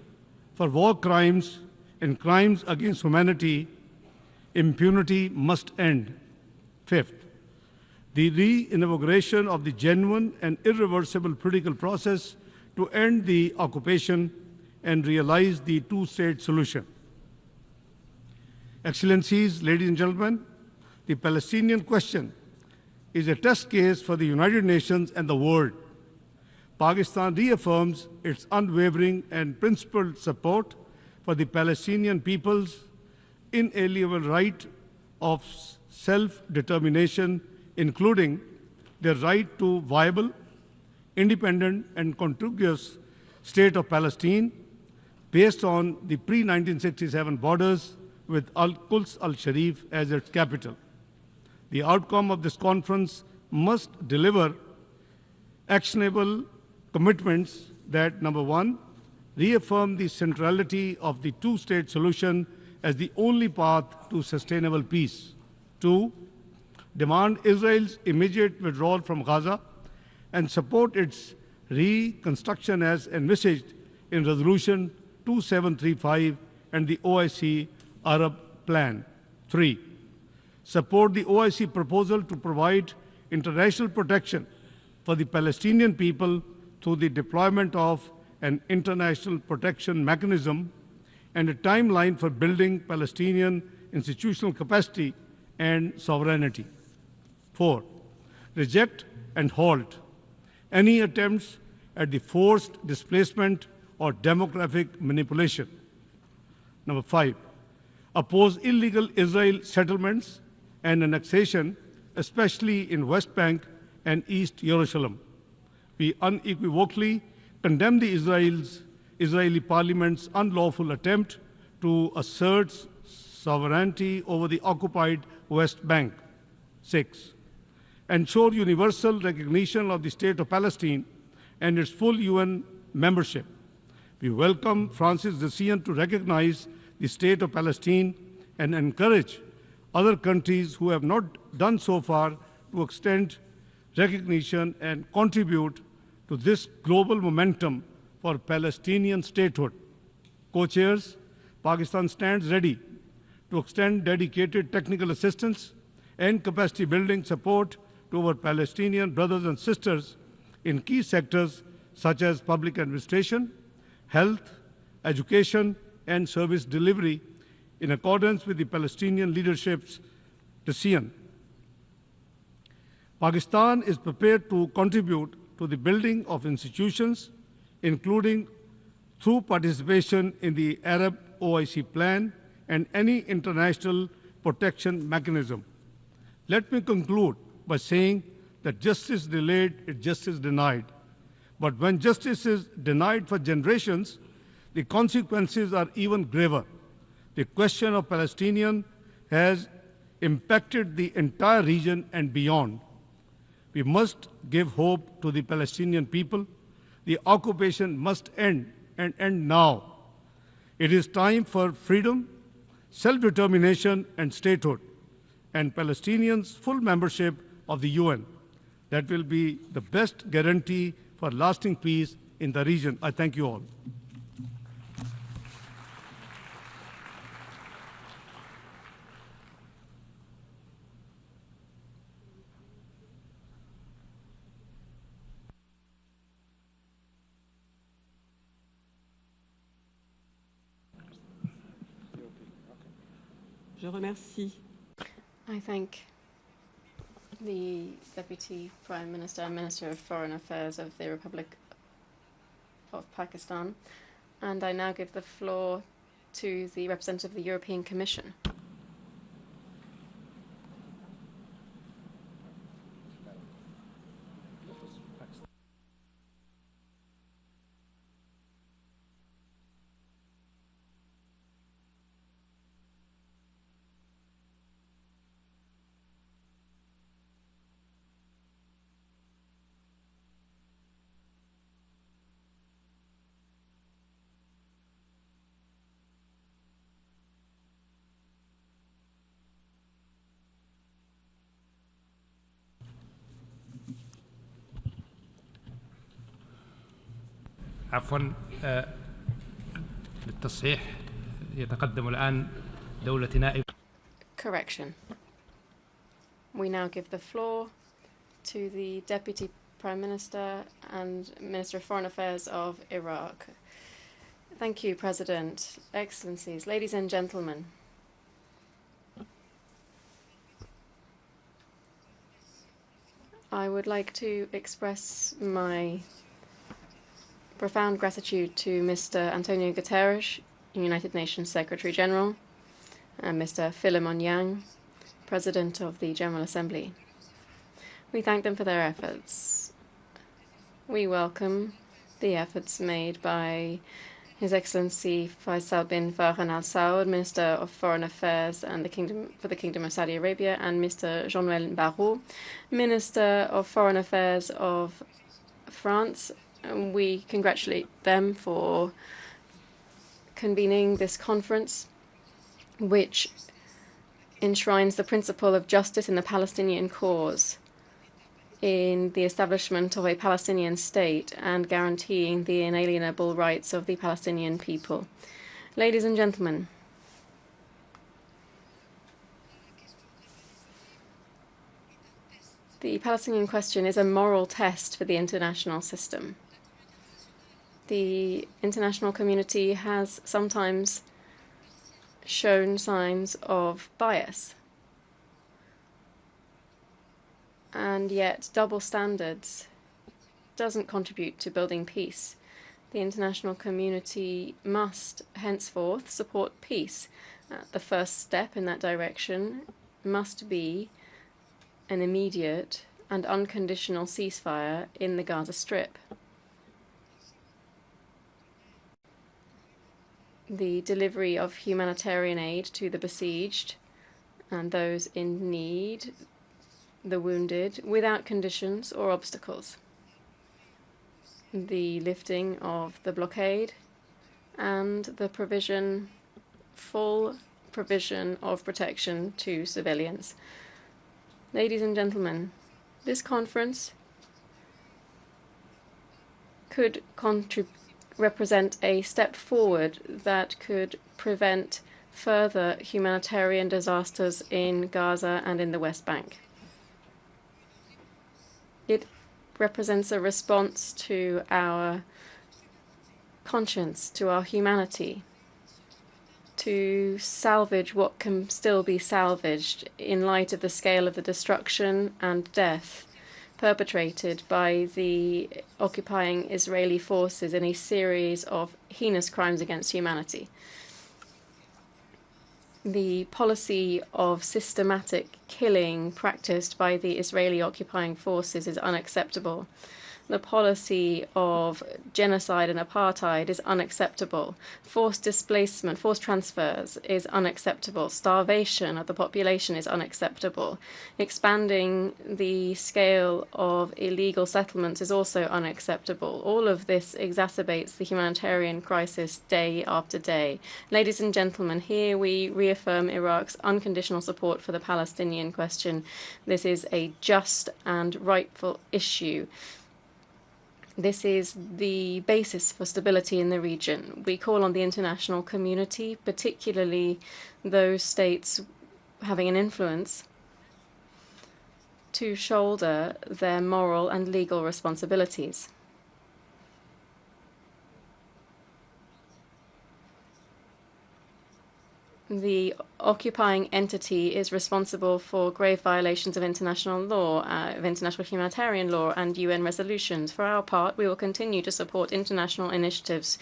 for war crimes and crimes against humanity. Impunity must end. Fifth, the re-inauguration of the genuine and irreversible political process to end the occupation and realize the two-state solution. Excellencies, ladies and gentlemen, the Palestinian question is a test case for the United Nations and the world. Pakistan reaffirms its unwavering and principled support for the Palestinian people's inalienable right of self-determination, including their right to viable, independent, and contiguous state of Palestine based on the pre-1967 borders with Al-Quds al-Sharif as its capital. The outcome of this conference must deliver actionable commitments that, number one, reaffirm the centrality of the two-state solution as the only path to sustainable peace. Two, demand Israel's immediate withdrawal from Gaza and support its reconstruction as envisaged in Resolution 2735 and the OIC Arab Plan. Three, support the OIC proposal to provide international protection for the Palestinian people through the deployment of an international protection mechanism and a timeline for building Palestinian institutional capacity and sovereignty. Four, reject and halt any attempts at the forced displacement or demographic manipulation. Number five, oppose illegal Israel settlements and annexation, especially in West Bank and East Jerusalem. We unequivocally condemn the Israeli parliament's unlawful attempt to assert sovereignty over the occupied West Bank. Six, ensure universal recognition of the State of Palestine and its full UN membership. We welcome France's decision to recognize the State of Palestine and encourage other countries who have not done so far to extend recognition and contribute to this global momentum for Palestinian statehood. Co-chairs, Pakistan stands ready to extend dedicated technical assistance and capacity building support to our Palestinian brothers and sisters in key sectors such as public administration, health, education, and service delivery in accordance with the Palestinian leadership's decision. Pakistan is prepared to contribute to the building of institutions, including through participation in the Arab OIC plan and any international protection mechanism. Let me conclude by saying that justice delayed is justice denied. But when justice is denied for generations, the consequences are even graver. The question of Palestinians has impacted the entire region and beyond. We must give hope to the Palestinian people. The occupation must end and end now. It is time for freedom, self-determination, and statehood, and Palestinians' full membership of the UN. That will be the best guarantee for lasting peace in the region. I thank you all. Je remercie. I thank the Deputy Prime Minister and Minister of Foreign Affairs of the Republic of Pakistan, and I now give the floor to the representative of the European Commission. عفوا للتصحيح يتقدم الآن دولة نائب. Correction. We now give the floor to the Deputy Prime Minister and Minister of Foreign Affairs of Iraq. Thank you, President, Excellencies, ladies and gentlemen. I would like to express my profound gratitude to Mr. Antonio Guterres, United Nations Secretary General, and Mr. Philemon Yang, President of the General Assembly. We thank them for their efforts. We welcome the efforts made by His Excellency Faisal bin Farhan Al Saud, Minister of Foreign Affairs and for the Kingdom of Saudi Arabia, and Mr. Jean-Noël Barrot, Minister of Foreign Affairs of France. We congratulate them for convening this conference, which enshrines the principle of justice in the Palestinian cause, in the establishment of a Palestinian state, and guaranteeing the inalienable rights of the Palestinian people. Ladies and gentlemen, the Palestinian question is a moral test for the international system. The international community has sometimes shown signs of bias, and yet double standards doesn't contribute to building peace. The international community must henceforth support peace. The first step in that direction must be an immediate and unconditional ceasefire in the Gaza Strip. The delivery of humanitarian aid to the besieged and those in need, the wounded, without conditions or obstacles. The lifting of the blockade and the full provision of protection to civilians. Ladies and gentlemen, this conference could represent a step forward that could prevent further humanitarian disasters in Gaza and in the West Bank. It represents a response to our conscience, to our humanity, to salvage what can still be salvaged in light of the scale of the destruction and death perpetrated by the occupying Israeli forces in a series of heinous crimes against humanity. The policy of systematic killing practiced by the Israeli occupying forces is unacceptable. The policy of genocide and apartheid is unacceptable. Forced displacement, forced transfers is unacceptable. Starvation of the population is unacceptable. Expanding the scale of illegal settlements is also unacceptable. All of this exacerbates the humanitarian crisis day after day. Ladies and gentlemen, here we reaffirm Iraq's unconditional support for the Palestinian question. This is a just and rightful issue. This is the basis for stability in the region. We call on the international community, particularly those states having an influence, to shoulder their moral and legal responsibilities. The occupying entity is responsible for grave violations of international law, of international humanitarian law and UN resolutions. For our part, we will continue to support international initiatives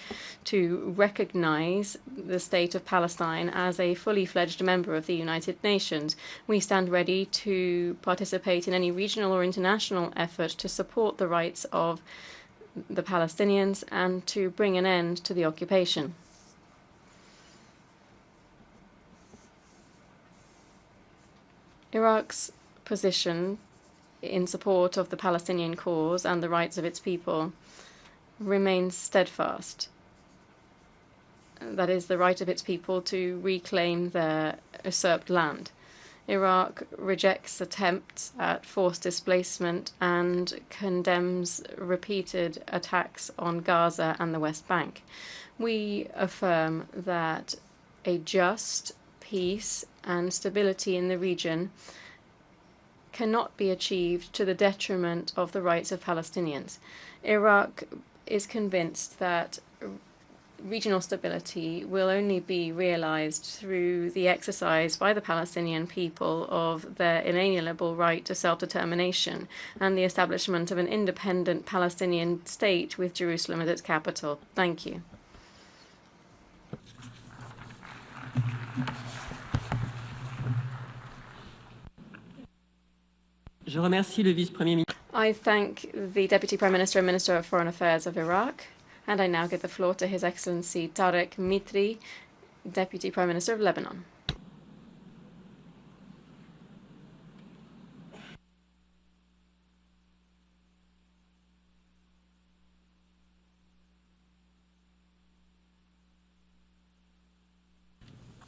to recognize the state of Palestine as a fully fledged member of the United Nations. We stand ready to participate in any regional or international effort to support the rights of the Palestinians and to bring an end to the occupation. Iraq's position in support of the Palestinian cause and the rights of its people remains steadfast. That is, the right of its people to reclaim their usurped land. Iraq rejects attempts at forced displacement and condemns repeated attacks on Gaza and the West Bank. We affirm that a just peace and stability in the region cannot be achieved to the detriment of the rights of Palestinians. Iraq is convinced that regional stability will only be realized through the exercise by the Palestinian people of their inalienable right to self-determination and the establishment of an independent Palestinian state with Jerusalem as its capital. Thank you. Je remercie le vice-premier ministre. I thank the Deputy Prime Minister and Minister of Foreign Affairs of Iraq, and I now give the floor to His Excellency Tarek Mitri, Deputy Prime Minister of Lebanon.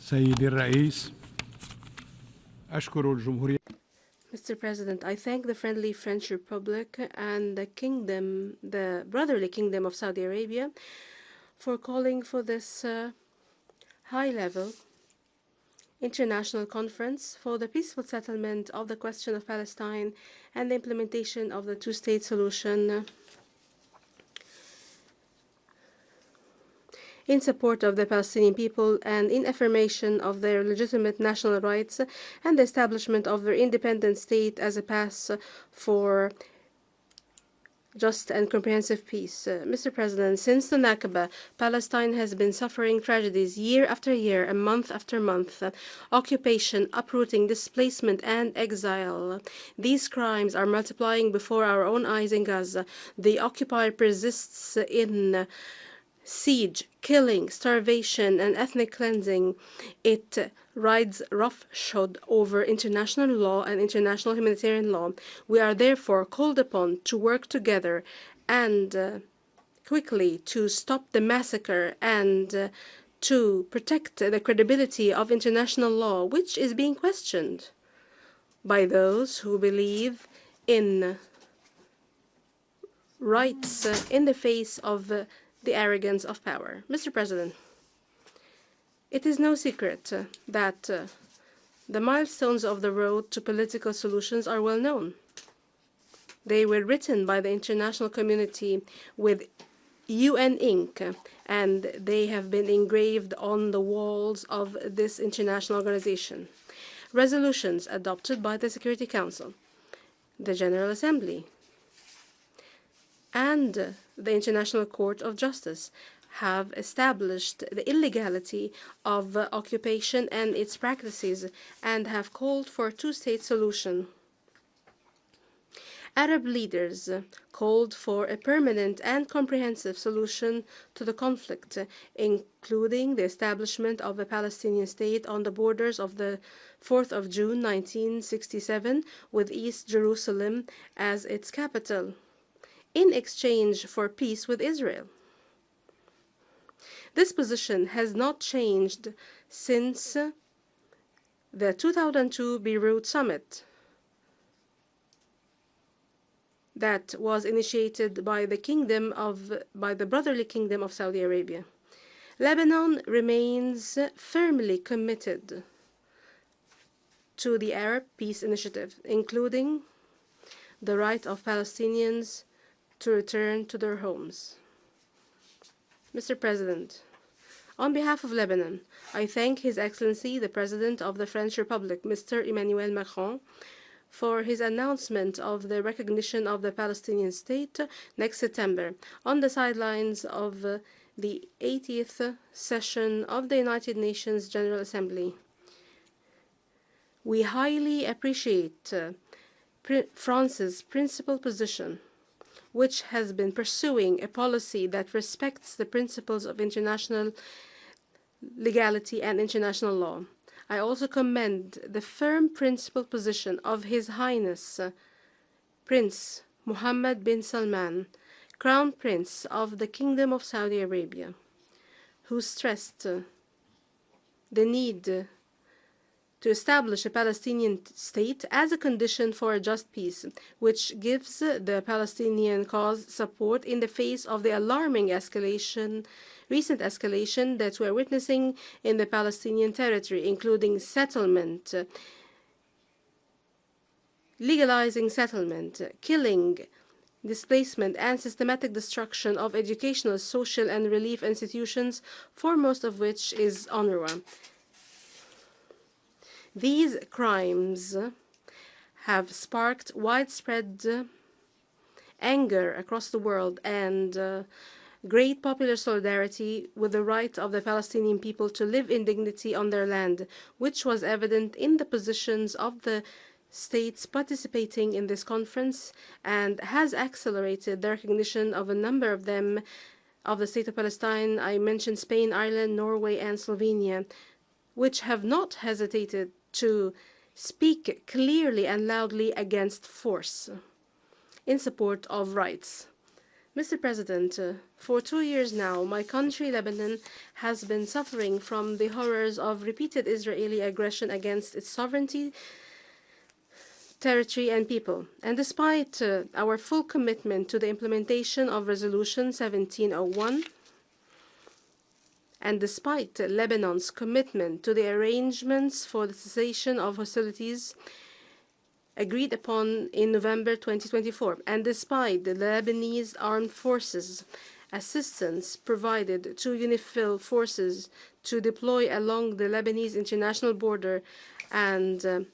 سيدي الرئيس أشكر الجمهورية. Mr. President, I thank the friendly French Republic and the brotherly Kingdom of Saudi Arabia for calling for this high-level international conference for the peaceful settlement of the question of Palestine and the implementation of the two-state solution in support of the Palestinian people and in affirmation of their legitimate national rights and the establishment of their independent state as a path for just and comprehensive peace. Mr. President, since the Nakba, Palestine has been suffering tragedies year after year and month after month. Occupation, uprooting, displacement, and exile. These crimes are multiplying before our own eyes in Gaza. The occupier persists in siege, killing, starvation, and ethnic cleansing. It rides roughshod over international law and international humanitarian law. We are therefore called upon to work together and quickly to stop the massacre and to protect the credibility of international law, which is being questioned by those who believe in rights in the face of the arrogance of power. Mr. President, it is no secret that the milestones of the road to political solutions are well known. They were written by the international community with UN ink, and they have been engraved on the walls of this international organization. Resolutions adopted by the Security Council, the General Assembly, and the International Court of Justice have established the illegality of occupation and its practices and have called for a two-state solution. Arab leaders called for a permanent and comprehensive solution to the conflict, including the establishment of a Palestinian state on the borders of the 4th of June 1967 with East Jerusalem as its capital, in exchange for peace with Israel. This position has not changed since the 2002 Beirut summit that was initiated by the brotherly Kingdom of Saudi Arabia. Lebanon remains firmly committed to the Arab Peace Initiative, including the right of Palestinians to return to their homes. Mr. President, on behalf of Lebanon, I thank His Excellency the President of the French Republic, Mr. Emmanuel Macron, for his announcement of the recognition of the Palestinian state next September on the sidelines of the 80th session of the United Nations General Assembly. We highly appreciate France's principal position, which has been pursuing a policy that respects the principles of international legality and international law. I also commend the firm principled position of His Highness Prince Mohammed bin Salman, Crown Prince of the Kingdom of Saudi Arabia, who stressed the need to establish a Palestinian state as a condition for a just peace, which gives the Palestinian cause support in the face of the alarming recent escalation that we're witnessing in the Palestinian territory, including settlement, legalizing settlement, killing, displacement, and systematic destruction of educational, social, and relief institutions, foremost of which is UNRWA. These crimes have sparked widespread anger across the world and great popular solidarity with the right of the Palestinian people to live in dignity on their land, which was evident in the positions of the states participating in this conference and has accelerated the recognition of a number of them of the State of Palestine. I mentioned Spain, Ireland, Norway, and Slovenia, which have not hesitated to speak clearly and loudly against force in support of rights. Mr. President, for 2 years now, my country, Lebanon, has been suffering from the horrors of repeated Israeli aggression against its sovereignty, territory, and people. And despite our full commitment to the implementation of Resolution 1701, and despite Lebanon's commitment to the arrangements for the cessation of hostilities agreed upon in November 2024, and despite the Lebanese armed forces assistance provided to UNIFIL forces to deploy along the Lebanese international border and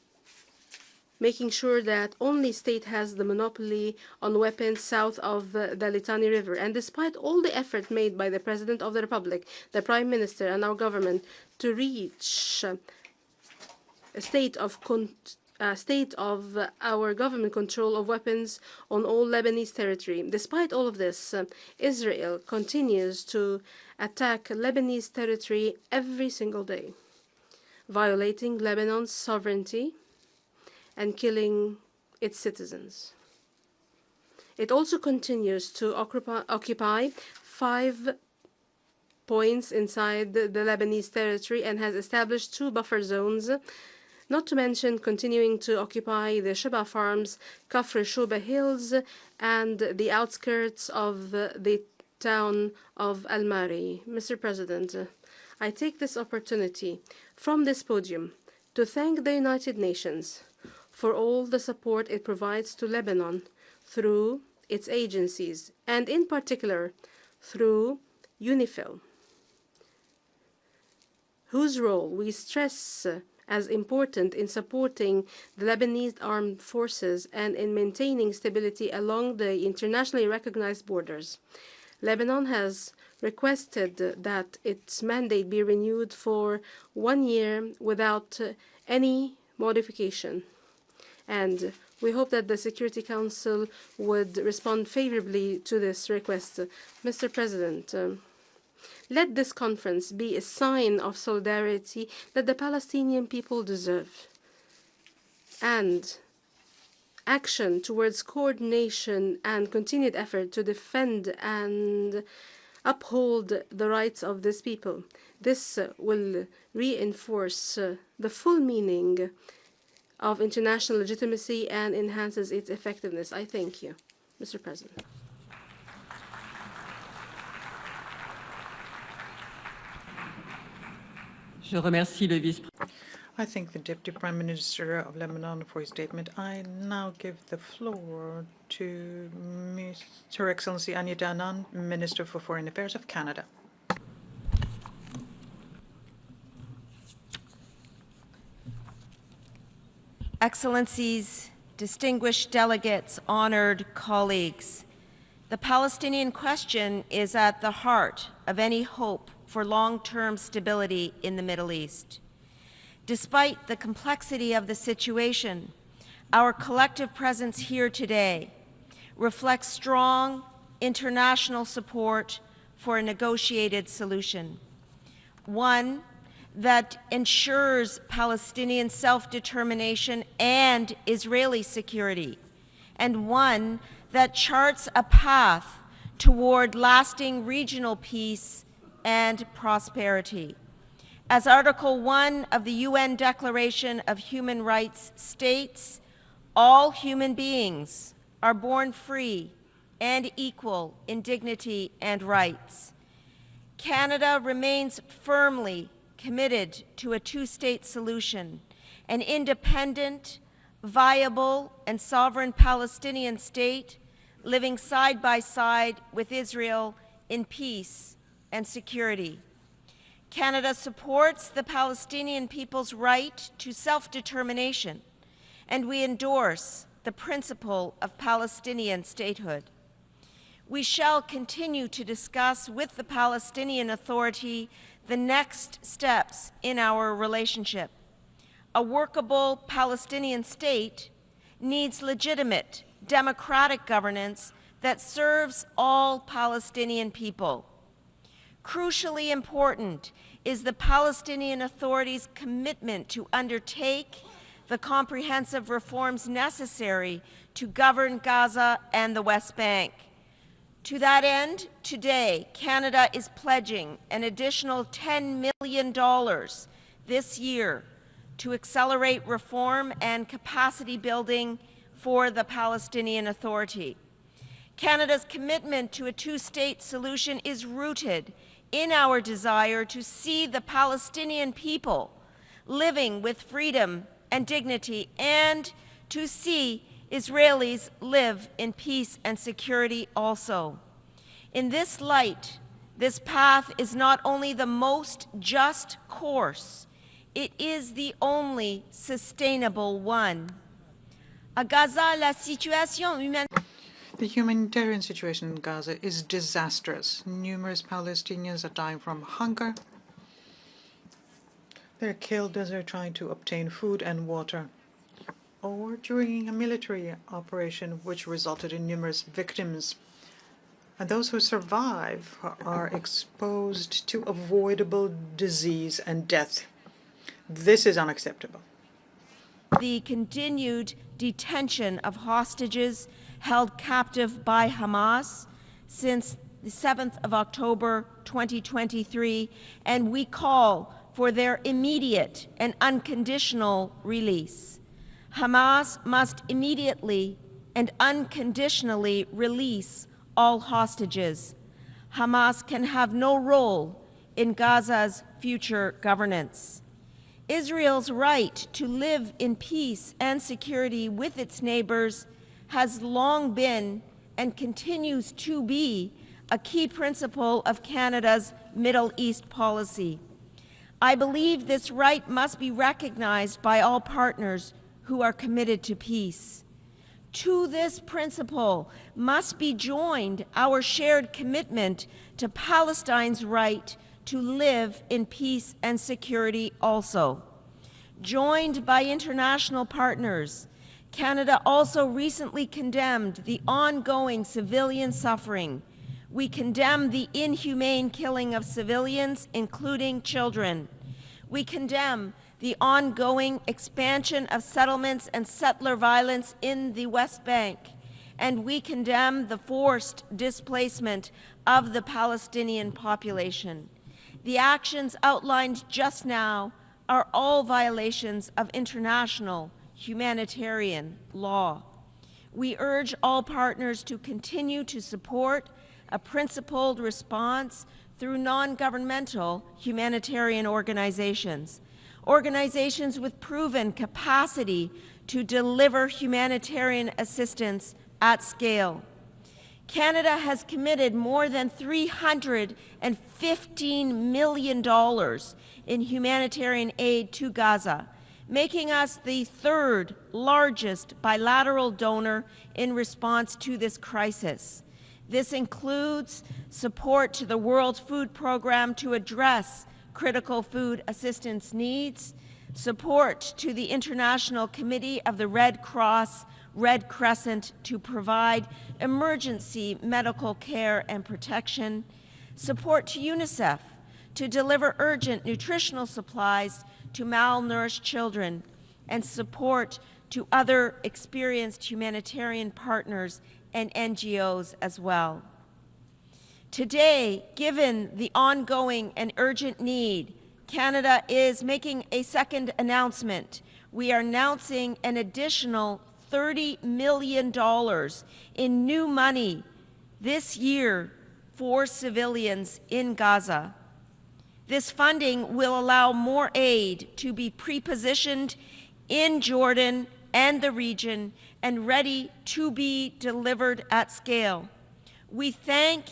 making sure that only state has the monopoly on weapons south of the Litani River. And despite all the effort made by the President of the Republic, the Prime Minister, and our government to reach a state of our government control of weapons on all Lebanese territory, despite all of this, Israel continues to attack Lebanese territory every single day, violating Lebanon's sovereignty and killing its citizens. It also continues to occupy 5 points inside the Lebanese territory and has established 2 buffer zones, not to mention continuing to occupy the Sheba Farms, Kafr Shuba Hills, and the outskirts of the town of Al-Mari. Mr. President, I take this opportunity from this podium to thank the United Nations for all the support it provides to Lebanon through its agencies, and in particular through UNIFIL, whose role we stress as important in supporting the Lebanese armed forces and in maintaining stability along the internationally recognized borders. Lebanon has requested that its mandate be renewed for 1 year without any modification. And we hope that the Security Council would respond favorably to this request. Mr. President, let this conference be a sign of solidarity that the Palestinian people deserve, and action towards coordination and continued effort to defend and uphold the rights of this people. This will reinforce the full meaning of international legitimacy and enhances its effectiveness. I thank you, Mr. President. I thank the Deputy Prime Minister of Lebanon for his statement. I now give the floor to Her Excellency Anita Anand, Minister for Foreign Affairs of Canada. Excellencies, distinguished delegates, honored colleagues, the Palestinian question is at the heart of any hope for long-term stability in the Middle East. Despite the complexity of the situation, our collective presence here today reflects strong international support for a negotiated solution, one that ensures Palestinian self-determination and Israeli security, and one that charts a path toward lasting regional peace and prosperity. As Article 1 of the UN Declaration of Human Rights states, all human beings are born free and equal in dignity and rights. Canada remains firmly committed to a two-state solution, an independent, viable, and sovereign Palestinian state living side by side with Israel in peace and security. Canada supports the Palestinian people's right to self-determination, and we endorse the principle of Palestinian statehood. We shall continue to discuss with the Palestinian Authority the next steps in our relationship. A workable Palestinian state needs legitimate, democratic governance that serves all Palestinian people. Crucially important is the Palestinian Authority's commitment to undertake the comprehensive reforms necessary to govern Gaza and the West Bank. To that end, today, Canada is pledging an additional $10 million this year to accelerate reform and capacity building for the Palestinian Authority. Canada's commitment to a two-state solution is rooted in our desire to see the Palestinian people living with freedom and dignity, and to see Israelis live in peace and security also. In this light, this path is not only the most just course, it is the only sustainable one. À Gaza, la situation humaine. The humanitarian situation in Gaza is disastrous. Numerous Palestinians are dying from hunger. They're killed as they're trying to obtain food and water, or during a military operation which resulted in numerous victims. And those who survive are exposed to avoidable disease and death. This is unacceptable. The continued detention of hostages held captive by Hamas since the 7th of October 2023, and we call for their immediate and unconditional release. Hamas must immediately and unconditionally release all hostages. Hamas can have no role in Gaza's future governance. Israel's right to live in peace and security with its neighbors has long been and continues to be a key principle of Canada's Middle East policy. I believe this right must be recognized by all partners who are committed to peace. To this principle must be joined our shared commitment to Palestine's right to live in peace and security also. Joined by international partners, Canada also recently condemned the ongoing civilian suffering. We condemn the inhumane killing of civilians, including children. We condemn the ongoing expansion of settlements and settler violence in the West Bank, and we condemn the forced displacement of the Palestinian population. The actions outlined just now are all violations of international humanitarian law. We urge all partners to continue to support a principled response through non-governmental humanitarian organizations, organizations with proven capacity to deliver humanitarian assistance at scale. Canada has committed more than $315 million in humanitarian aid to Gaza, making us the third largest bilateral donor in response to this crisis. This includes support to the World Food Program to address critical food assistance needs, support to the International Committee of the Red Cross, Red Crescent to provide emergency medical care and protection, support to UNICEF to deliver urgent nutritional supplies to malnourished children, and support to other experienced humanitarian partners and NGOs as well. Today, given the ongoing and urgent need Canada is making a second announcement. We are announcing an additional $30 million in new money this year for civilians in Gaza. This funding will allow more aid to be pre-positioned in Jordan and the region and ready to be delivered at scale. We thank,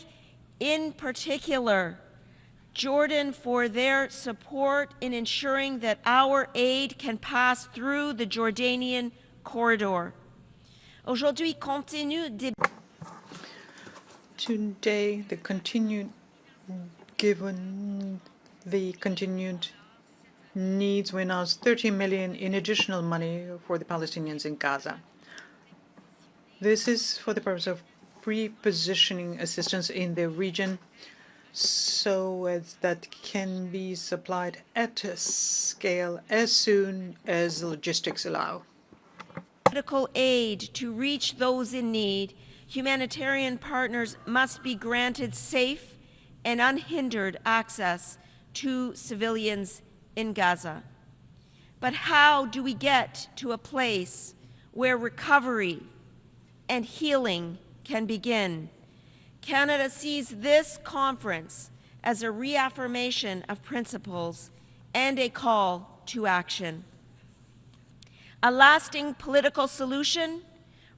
in particular, Jordan for their support in ensuring that our aid can pass through the Jordanian corridor. Aujourd'hui, compte tenu des... Today, given the continued needs, we announced $30 million in additional money for the Palestinians in Gaza. This is for the purpose of pre-positioning assistance in the region so as that can be supplied at a scale as soon as logistics allow. Medical aid to reach those in need, humanitarian partners must be granted safe and unhindered access to civilians in Gaza. But how do we get to a place where recovery and healing can begin? Canada sees this conference as a reaffirmation of principles and a call to action. A lasting political solution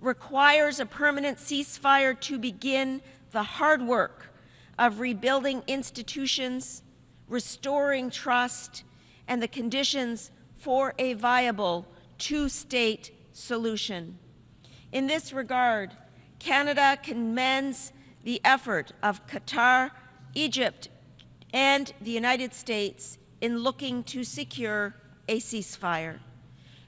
requires a permanent ceasefire to begin the hard work of rebuilding institutions, restoring trust, and the conditions for a viable two-state solution. In this regard, Canada commends the effort of Qatar, Egypt, and the United States in looking to secure a ceasefire.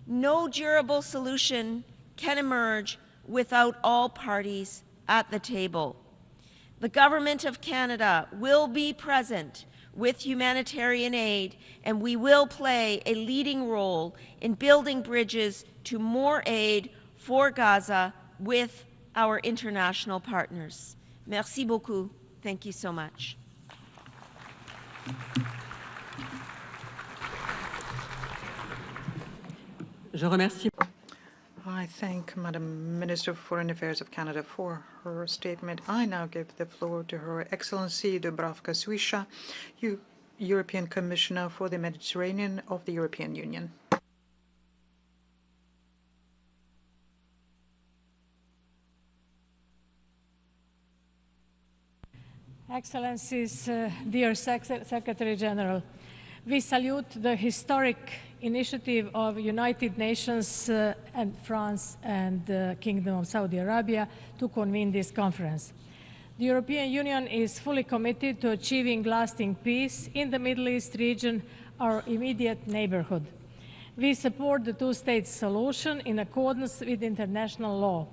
No durable solution can emerge without all parties at the table. The Government of Canada will be present with humanitarian aid, and we will play a leading role in building bridges to more aid for Gaza with our international partners. Merci beaucoup. Thank you so much. Je remercie. I thank Madam Minister of Foreign Affairs of Canada for her statement. I now give the floor to Her Excellency Dubravka Swisha, European Commissioner for the Mediterranean of the European Union. Excellencies, dear Secretary General, we salute the historic initiative of United Nations and France and the Kingdom of Saudi Arabia to convene this conference. The European Union is fully committed to achieving lasting peace in the Middle East region, our immediate neighborhood. We support the two-state solution in accordance with international law.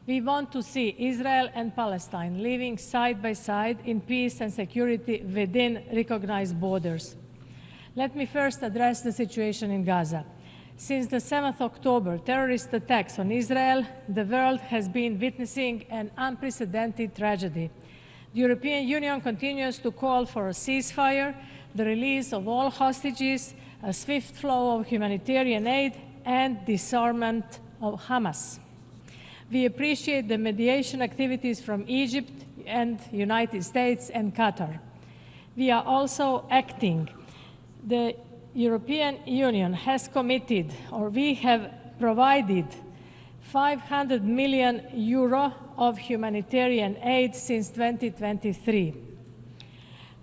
We want to see Israel and Palestine living side by side in peace and security within recognized borders. Let me first address the situation in Gaza. Since the 7th October terrorist attacks on Israel, the world has been witnessing an unprecedented tragedy. The European Union continues to call for a ceasefire, the release of all hostages, a swift flow of humanitarian aid, and disarmament of Hamas. We appreciate the mediation activities from Egypt and the United States and Qatar. We are also acting. The European Union has committed, or we have provided, 500 million euro of humanitarian aid since 2023.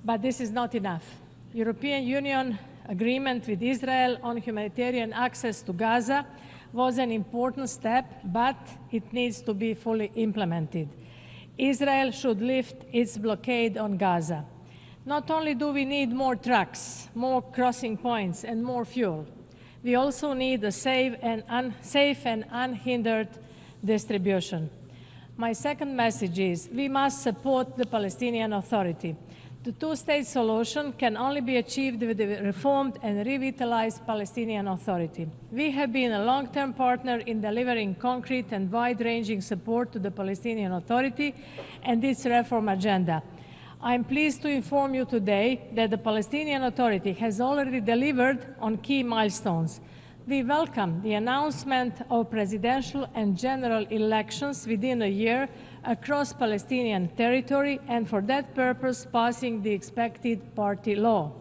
But this is not enough. European Union agreement with Israel on humanitarian access to Gaza was an important step, but it needs to be fully implemented. Israel should lift its blockade on Gaza. Not only do we need more trucks, more crossing points, and more fuel, we also need a safe and unhindered distribution. My second message is we must support the Palestinian Authority. The two-state solution can only be achieved with a reformed and revitalized Palestinian Authority. We have been a long-term partner in delivering concrete and wide-ranging support to the Palestinian Authority and its reform agenda. I'm pleased to inform you today that the Palestinian Authority has already delivered on key milestones. We welcome the announcement of presidential and general elections within a year across Palestinian territory, and for that purpose passing the expected party law.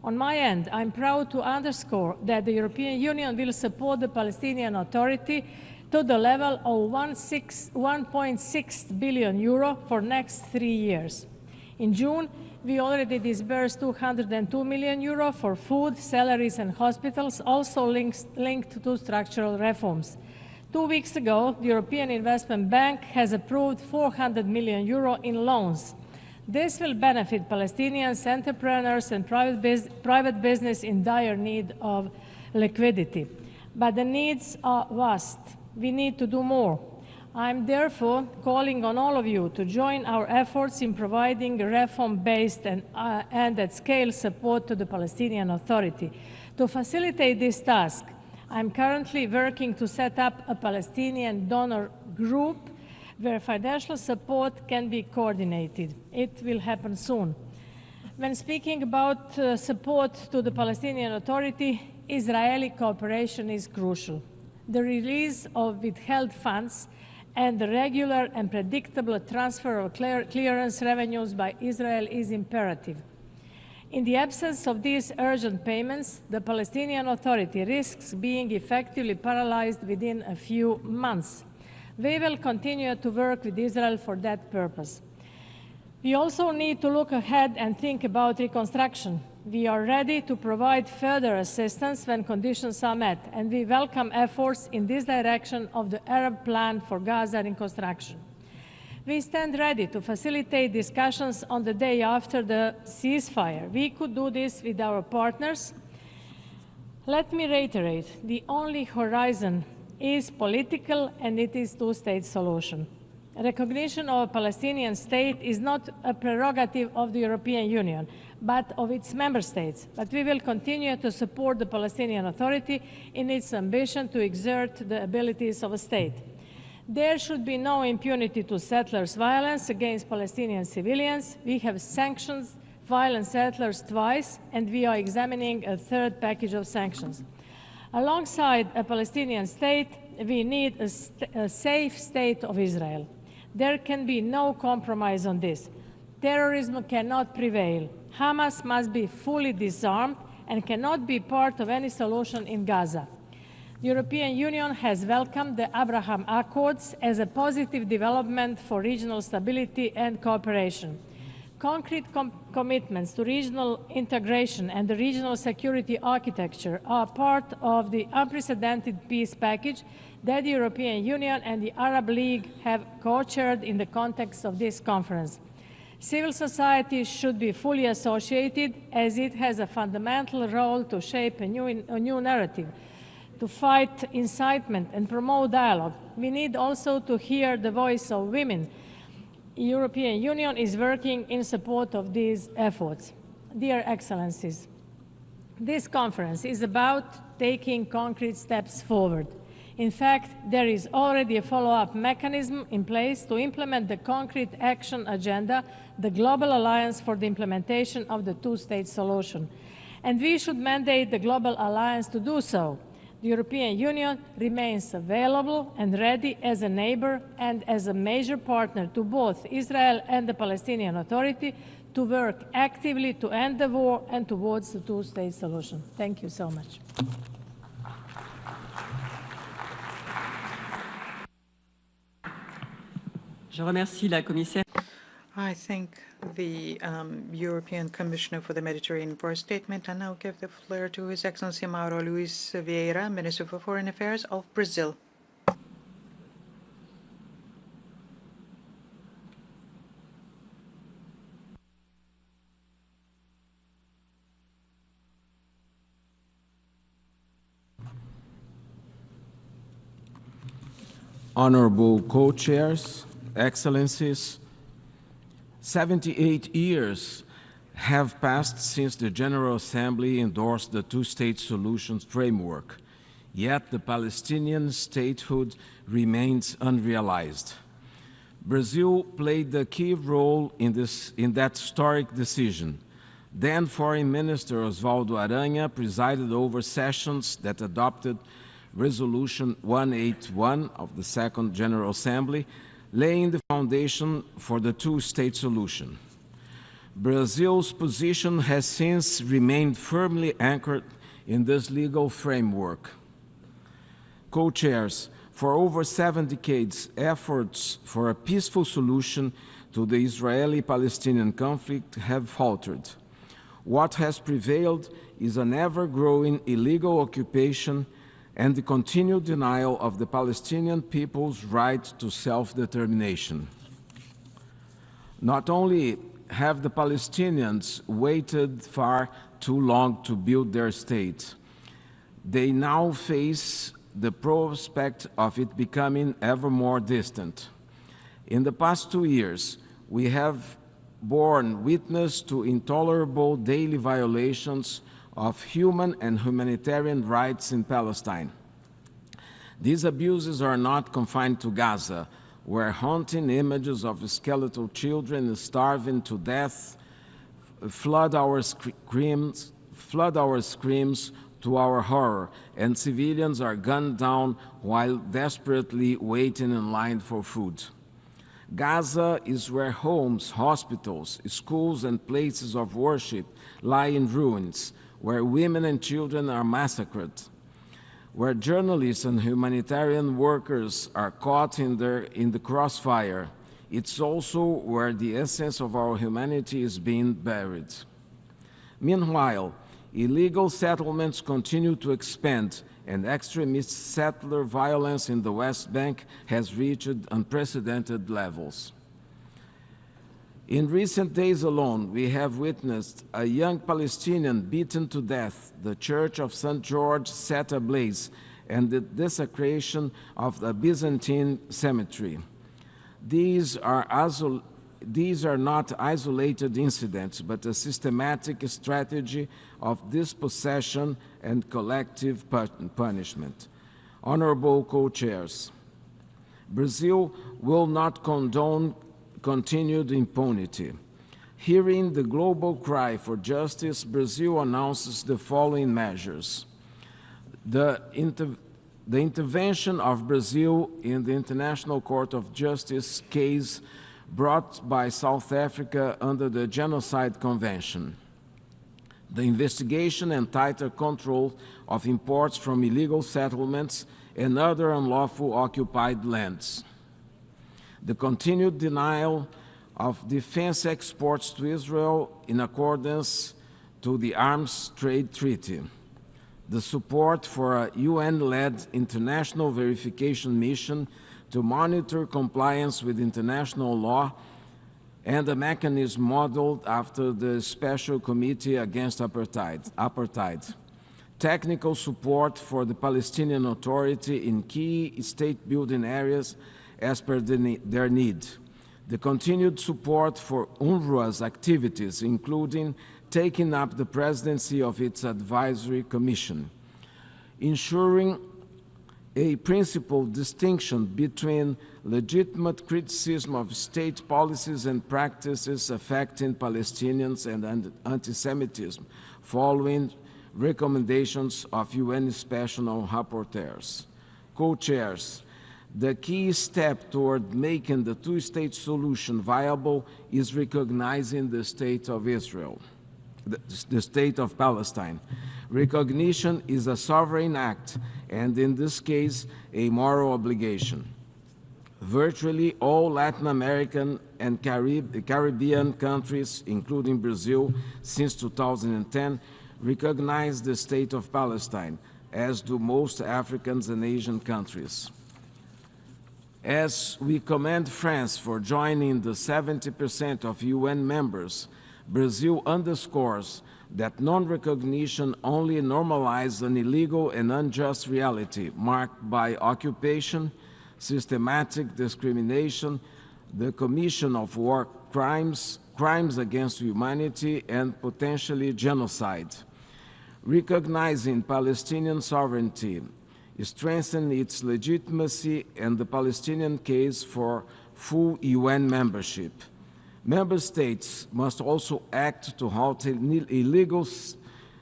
On my end, I'm proud to underscore that the European Union will support the Palestinian Authority to the level of 1.6 billion euro for next 3 years. In June, we already disbursed 202 million euro for food, salaries and hospitals, also linked to structural reforms. 2 weeks ago, the European Investment Bank has approved 400 million euro in loans. This will benefit Palestinians, entrepreneurs and private business in dire need of liquidity. But the needs are vast. We need to do more. I'm therefore calling on all of you to join our efforts in providing reform-based and at-scale support to the Palestinian Authority. To facilitate this task, I'm currently working to set up a Palestinian donor group where financial support can be coordinated. It will happen soon. When speaking about support to the Palestinian Authority, Israeli cooperation is crucial. The release of withheld funds and the regular and predictable transfer of clearance revenues by Israel is imperative. In the absence of these urgent payments, the Palestinian Authority risks being effectively paralyzed within a few months. We will continue to work with Israel for that purpose. We also need to look ahead and think about reconstruction. We are ready to provide further assistance when conditions are met, and we welcome efforts in this direction of the Arab Plan for Gaza reconstruction. We stand ready to facilitate discussions on the day after the ceasefire. We could do this with our partners. Let me reiterate, the only horizon is political, and it is a two-state solution. Recognition of a Palestinian state is not a prerogative of the European Union, but of its member states. But we will continue to support the Palestinian Authority in its ambition to exert the abilities of a state. There should be no impunity to settlers' violence against Palestinian civilians. We have sanctioned violent settlers twice, and we are examining a third package of sanctions. Alongside a Palestinian state, we need a safe state of Israel. There can be no compromise on this. Terrorism cannot prevail. Hamas must be fully disarmed and cannot be part of any solution in Gaza. The European Union has welcomed the Abraham Accords as a positive development for regional stability and cooperation. Concrete commitments to regional integration and the regional security architecture are part of the unprecedented peace package that the European Union and the Arab League have co-chaired in the context of this conference. Civil society should be fully associated, as it has a fundamental role to shape a new narrative, to fight incitement and promote dialogue. We need also to hear the voice of women. The European Union is working in support of these efforts. Dear Excellencies, this conference is about taking concrete steps forward. In fact, there is already a follow-up mechanism in place to implement the concrete action agenda, the Global Alliance for the Implementation of the Two-State Solution. And we should mandate the Global Alliance to do so. The European Union remains available and ready as a neighbor and as a major partner to both Israel and the Palestinian Authority to work actively to end the war and towards the two-state solution. Thank you so much. Je remercie la commissaire. I thank the European Commissioner for the Mediterranean for a statement. I now give the floor to His Excellency Mauro Luis Vieira, Minister for Foreign Affairs of Brazil. Honorable co-chairs, Excellencies, 78 years have passed since the General Assembly endorsed the two-state solution framework, yet the Palestinian statehood remains unrealized. Brazil played a key role in that historic decision. Then Foreign Minister Oswaldo Aranha presided over sessions that adopted Resolution 181 of the Second General Assembly, laying the foundation for the two-state solution. Brazil's position has since remained firmly anchored in this legal framework. Co-chairs, for over 7 decades, efforts for a peaceful solution to the Israeli-Palestinian conflict have faltered. What has prevailed is an ever-growing illegal occupation and the continued denial of the Palestinian people's right to self-determination. Not only have the Palestinians waited far too long to build their state, they now face the prospect of it becoming ever more distant. In the past 2 years, we have borne witness to intolerable daily violations of human and humanitarian rights in Palestine. These abuses are not confined to Gaza, where haunting images of skeletal children starving to death flood our screams to our horror, and civilians are gunned down while desperately waiting in line for food. Gaza is where homes, hospitals, schools, and places of worship lie in ruins, where women and children are massacred, where journalists and humanitarian workers are caught in the crossfire. It's also where the essence of our humanity is being buried. Meanwhile, illegal settlements continue to expand, and extremist settler violence in the West Bank has reached unprecedented levels. In recent days alone, we have witnessed a young Palestinian beaten to death, the Church of St. George set ablaze, and the desecration of the Byzantine cemetery. These are not isolated incidents, but a systematic strategy of dispossession and collective punishment. Honorable co-chairs, Brazil will not condone continued impunity. Hearing the global cry for justice, Brazil announces the following measures. The intervention of Brazil in the International Court of Justice case brought by South Africa under the Genocide Convention. The investigation and tighter control of imports from illegal settlements and other unlawful occupied lands. The continued denial of defense exports to Israel in accordance to the Arms Trade Treaty. The support for a UN-led international verification mission to monitor compliance with international law and a mechanism modeled after the Special Committee Against Apartheid. Technical support for the Palestinian Authority in key state-building areas as per their need. The continued support for UNRWA's activities, including taking up the presidency of its advisory commission. Ensuring a principled distinction between legitimate criticism of state policies and practices affecting Palestinians and anti-Semitism, following recommendations of UN Special Rapporteurs. Co-chairs, the key step toward making the two-state solution viable is recognizing the state of Israel, the state of Palestine. Recognition is a sovereign act, and in this case, a moral obligation. Virtually all Latin American and Caribbean countries, including Brazil, since 2010, recognize the state of Palestine, as do most African and Asian countries. As we commend France for joining the 70% of UN members, Brazil underscores that non-recognition only normalizes an illegal and unjust reality marked by occupation, systematic discrimination, the commission of war crimes, crimes against humanity, and potentially genocide. Recognizing Palestinian sovereignty strengthens its legitimacy, and the Palestinian case for full UN membership. Member states must also act to halt illegal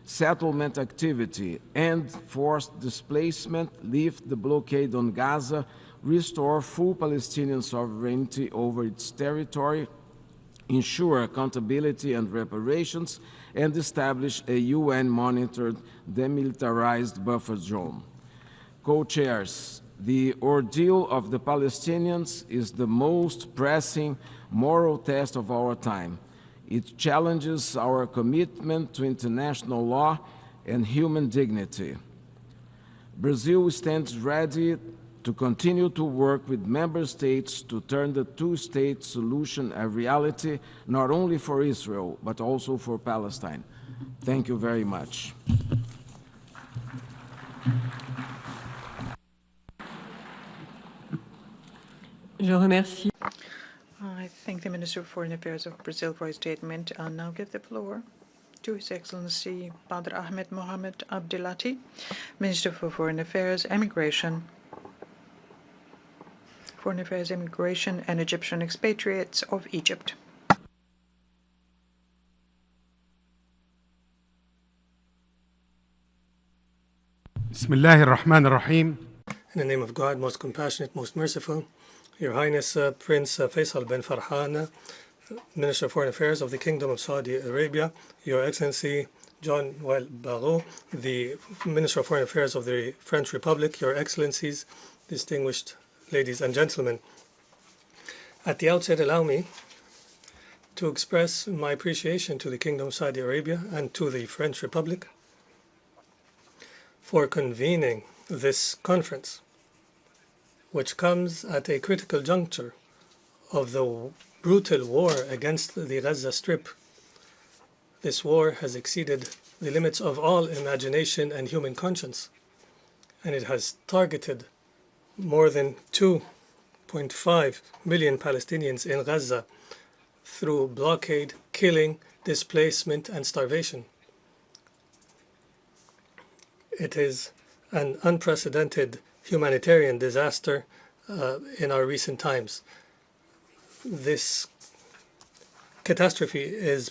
settlement activity, end forced displacement, lift the blockade on Gaza, restore full Palestinian sovereignty over its territory, ensure accountability and reparations, and establish a UN-monitored demilitarized buffer zone. Co-chairs, the ordeal of the Palestinians is the most pressing moral test of our time. It challenges our commitment to international law and human dignity. Brazil stands ready to continue to work with member states to turn the two-state solution a reality, not only for Israel, but also for Palestine. Thank you very much. Je remercie. I thank the Minister of Foreign Affairs of Brazil for his statement. I'll now give the floor to His Excellency Badr Ahmed Mohamed Abdelati, Minister for Foreign Affairs, Immigration and Egyptian expatriates of Egypt. Bismillah ar-Rahman ar-Rahim. In the name of God, most compassionate, most merciful, Your Highness Prince Faisal bin Farhan, Minister of Foreign Affairs of the Kingdom of Saudi Arabia, Your Excellency Jean-Noël Barrot, the Minister of Foreign Affairs of the French Republic, Your Excellencies, distinguished ladies and gentlemen. At the outset, allow me to express my appreciation to the Kingdom of Saudi Arabia and to the French Republic for convening this conference, which comes at a critical juncture of the brutal war against the Gaza Strip. This war has exceeded the limits of all imagination and human conscience, and it has targeted more than 2.5 million Palestinians in Gaza through blockade, killing, displacement, and starvation. It is an unprecedented humanitarian disaster in our recent times. This catastrophe is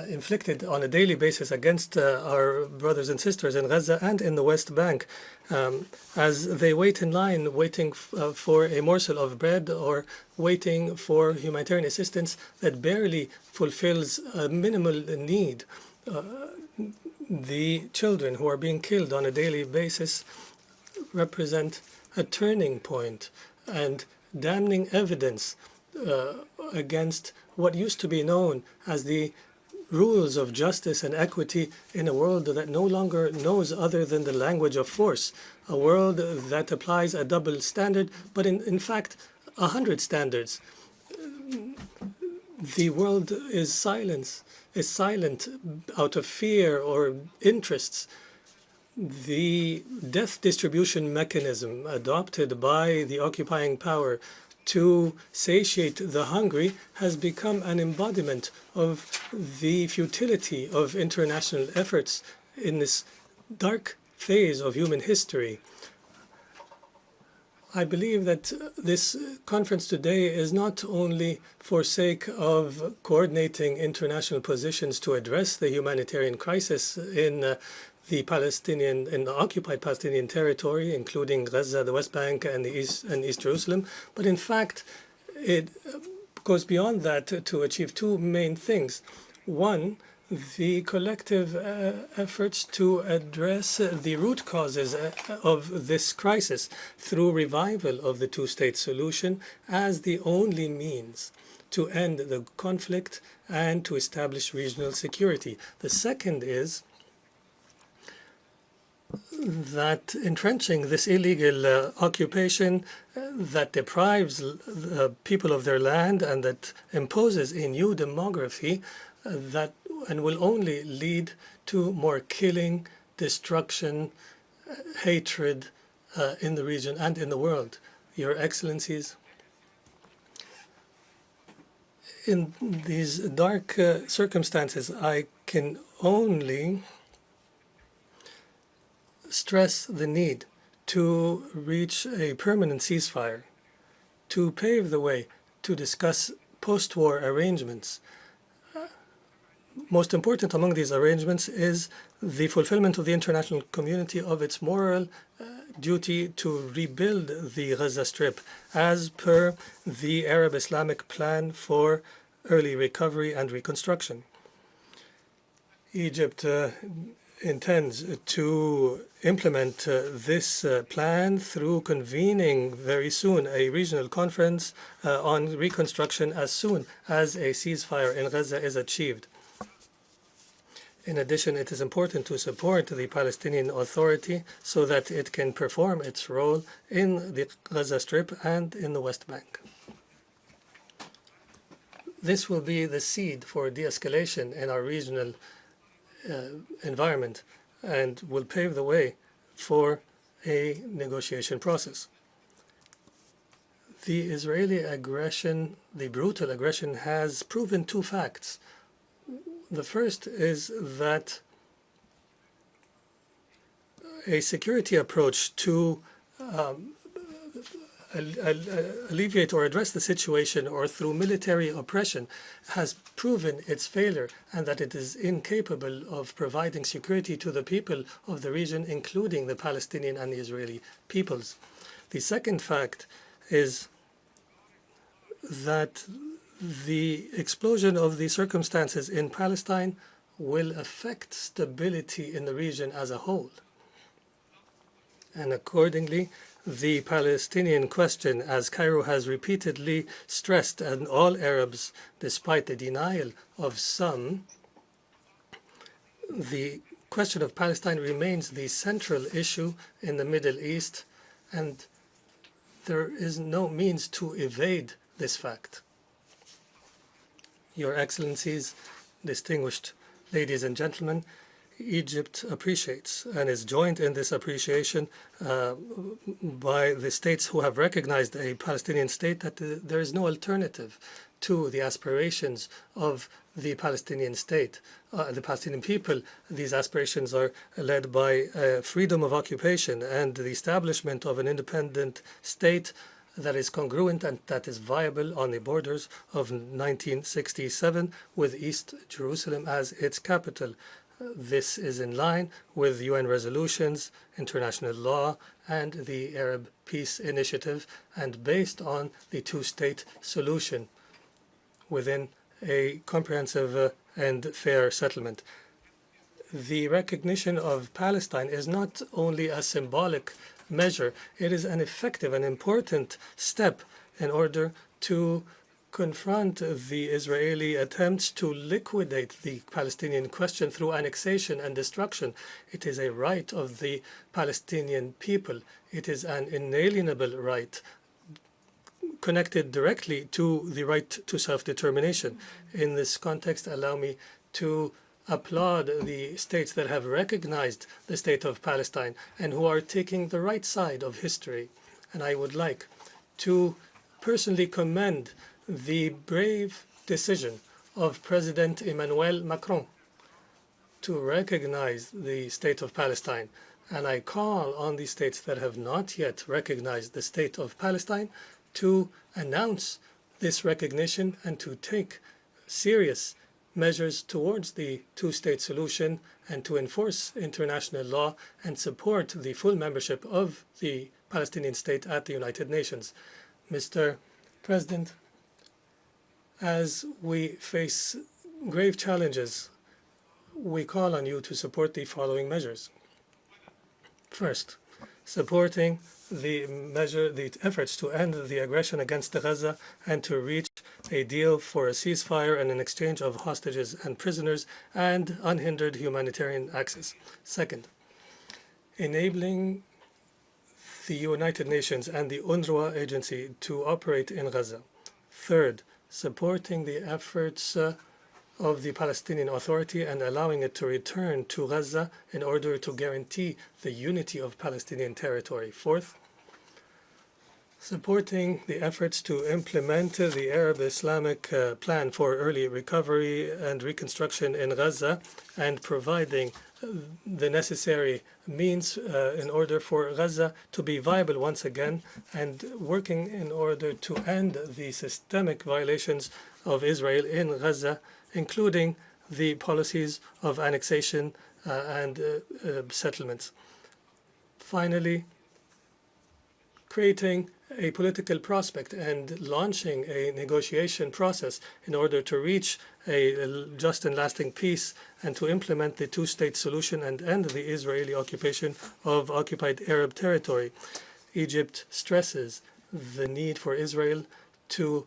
inflicted on a daily basis against our brothers and sisters in Gaza and in the West Bank as they wait in line, waiting for a morsel of bread or waiting for humanitarian assistance that barely fulfills a minimal need. The children who are being killed on a daily basis represent a turning point and damning evidence against what used to be known as the rules of justice and equity in a world that no longer knows other than the language of force, a world that applies a double standard, but in fact 100 standards. The world is silent out of fear or interests. The death distribution mechanism adopted by the occupying power to satiate the hungry has become an embodiment of the futility of international efforts in this dark phase of human history. I believe that this conference today is not only for sake of coordinating international positions to address the humanitarian crisis in the occupied Palestinian territory, including Gaza, the West Bank, and East Jerusalem, but in fact, it goes beyond that to achieve two main things. One, the collective efforts to address the root causes of this crisis through revival of the two-state solution as the only means to end the conflict and to establish regional security. The second is that entrenching this illegal occupation that deprives the people of their land and that imposes a new demography and will only lead to more killing, destruction, hatred in the region and in the world. Your Excellencies, in these dark circumstances, I can only stress the need to reach a permanent ceasefire to pave the way to discuss post-war arrangements. Most important among these arrangements is the fulfillment of the international community of its moral duty to rebuild the Gaza Strip as per the Arab Islamic plan for early recovery and reconstruction. Egypt intends to implement this plan through convening very soon a regional conference on reconstruction as soon as a ceasefire in Gaza is achieved. In addition, it is important to support the Palestinian Authority so that it can perform its role in the Gaza Strip and in the West Bank. This will be the seed for de-escalation in our regional environment and will pave the way for a negotiation process. The Israeli aggression, the brutal aggression, has proven two facts. The first is that a security approach to alleviate or address the situation or through military oppression has proven its failure and that it is incapable of providing security to the people of the region, including the Palestinian and the Israeli peoples. The second fact is that the explosion of the circumstances in Palestine will affect stability in the region as a whole. And accordingly, the Palestinian question, as Cairo has repeatedly stressed, and all Arabs, despite the denial of some, the question of Palestine remains the central issue in the Middle East, and there is no means to evade this fact. Your Excellencies, distinguished ladies and gentlemen, Egypt appreciates and is joined in this appreciation by the states who have recognized a Palestinian state, that there is no alternative to the aspirations of the Palestinian state, the Palestinian people. These aspirations are led by freedom of occupation and the establishment of an independent state that is congruent and that is viable on the borders of 1967 with East Jerusalem as its capital. This is in line with UN resolutions, international law, and the Arab Peace Initiative, and based on the two-state solution within a comprehensive and fair settlement. The recognition of Palestine is not only a symbolic measure, it is an effective and important step in order to confront the Israeli attempts to liquidate the Palestinian question through annexation and destruction. It is a right of the Palestinian people. It is an inalienable right connected directly to the right to self-determination. In this context, allow me to applaud the states that have recognized the state of Palestine and who are taking the right side of history. And I would like to personally commend the brave decision of President Emmanuel Macron to recognize the state of Palestine. And I call on the states that have not yet recognized the state of Palestine to announce this recognition and to take serious measures towards the two-state solution and to enforce international law and support the full membership of the Palestinian state at the United Nations. Mr. President, as we face grave challenges, we call on you to support the following measures. First, supporting the efforts to end the aggression against Gaza and to reach a deal for a ceasefire and an exchange of hostages and prisoners and unhindered humanitarian access. Second, enabling the United Nations and the UNRWA agency to operate in Gaza. Third, supporting the efforts of the Palestinian Authority and allowing it to return to Gaza in order to guarantee the unity of Palestinian territory. Fourth, supporting the efforts to implement the Arab Islamic plan for early recovery and reconstruction in Gaza and providing the necessary means in order for Gaza to be viable once again, and working in order to end the systemic violations of Israel in Gaza, including the policies of annexation and settlements. Finally, creating a political prospect and launching a negotiation process in order to reach a just and lasting peace and to implement the two-state solution and end the Israeli occupation of occupied Arab territory. Egypt stresses the need for Israel to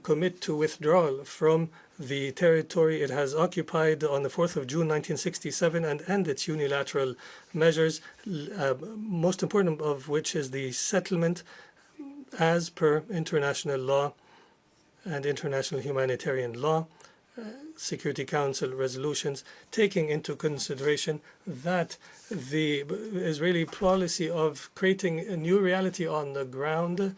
commit to withdrawal from the territory it has occupied on the 4th of June 1967 and end its unilateral measures, most important of which is the settlement as per international law and international humanitarian law, Security Council resolutions, taking into consideration that the Israeli policy of creating a new reality on the ground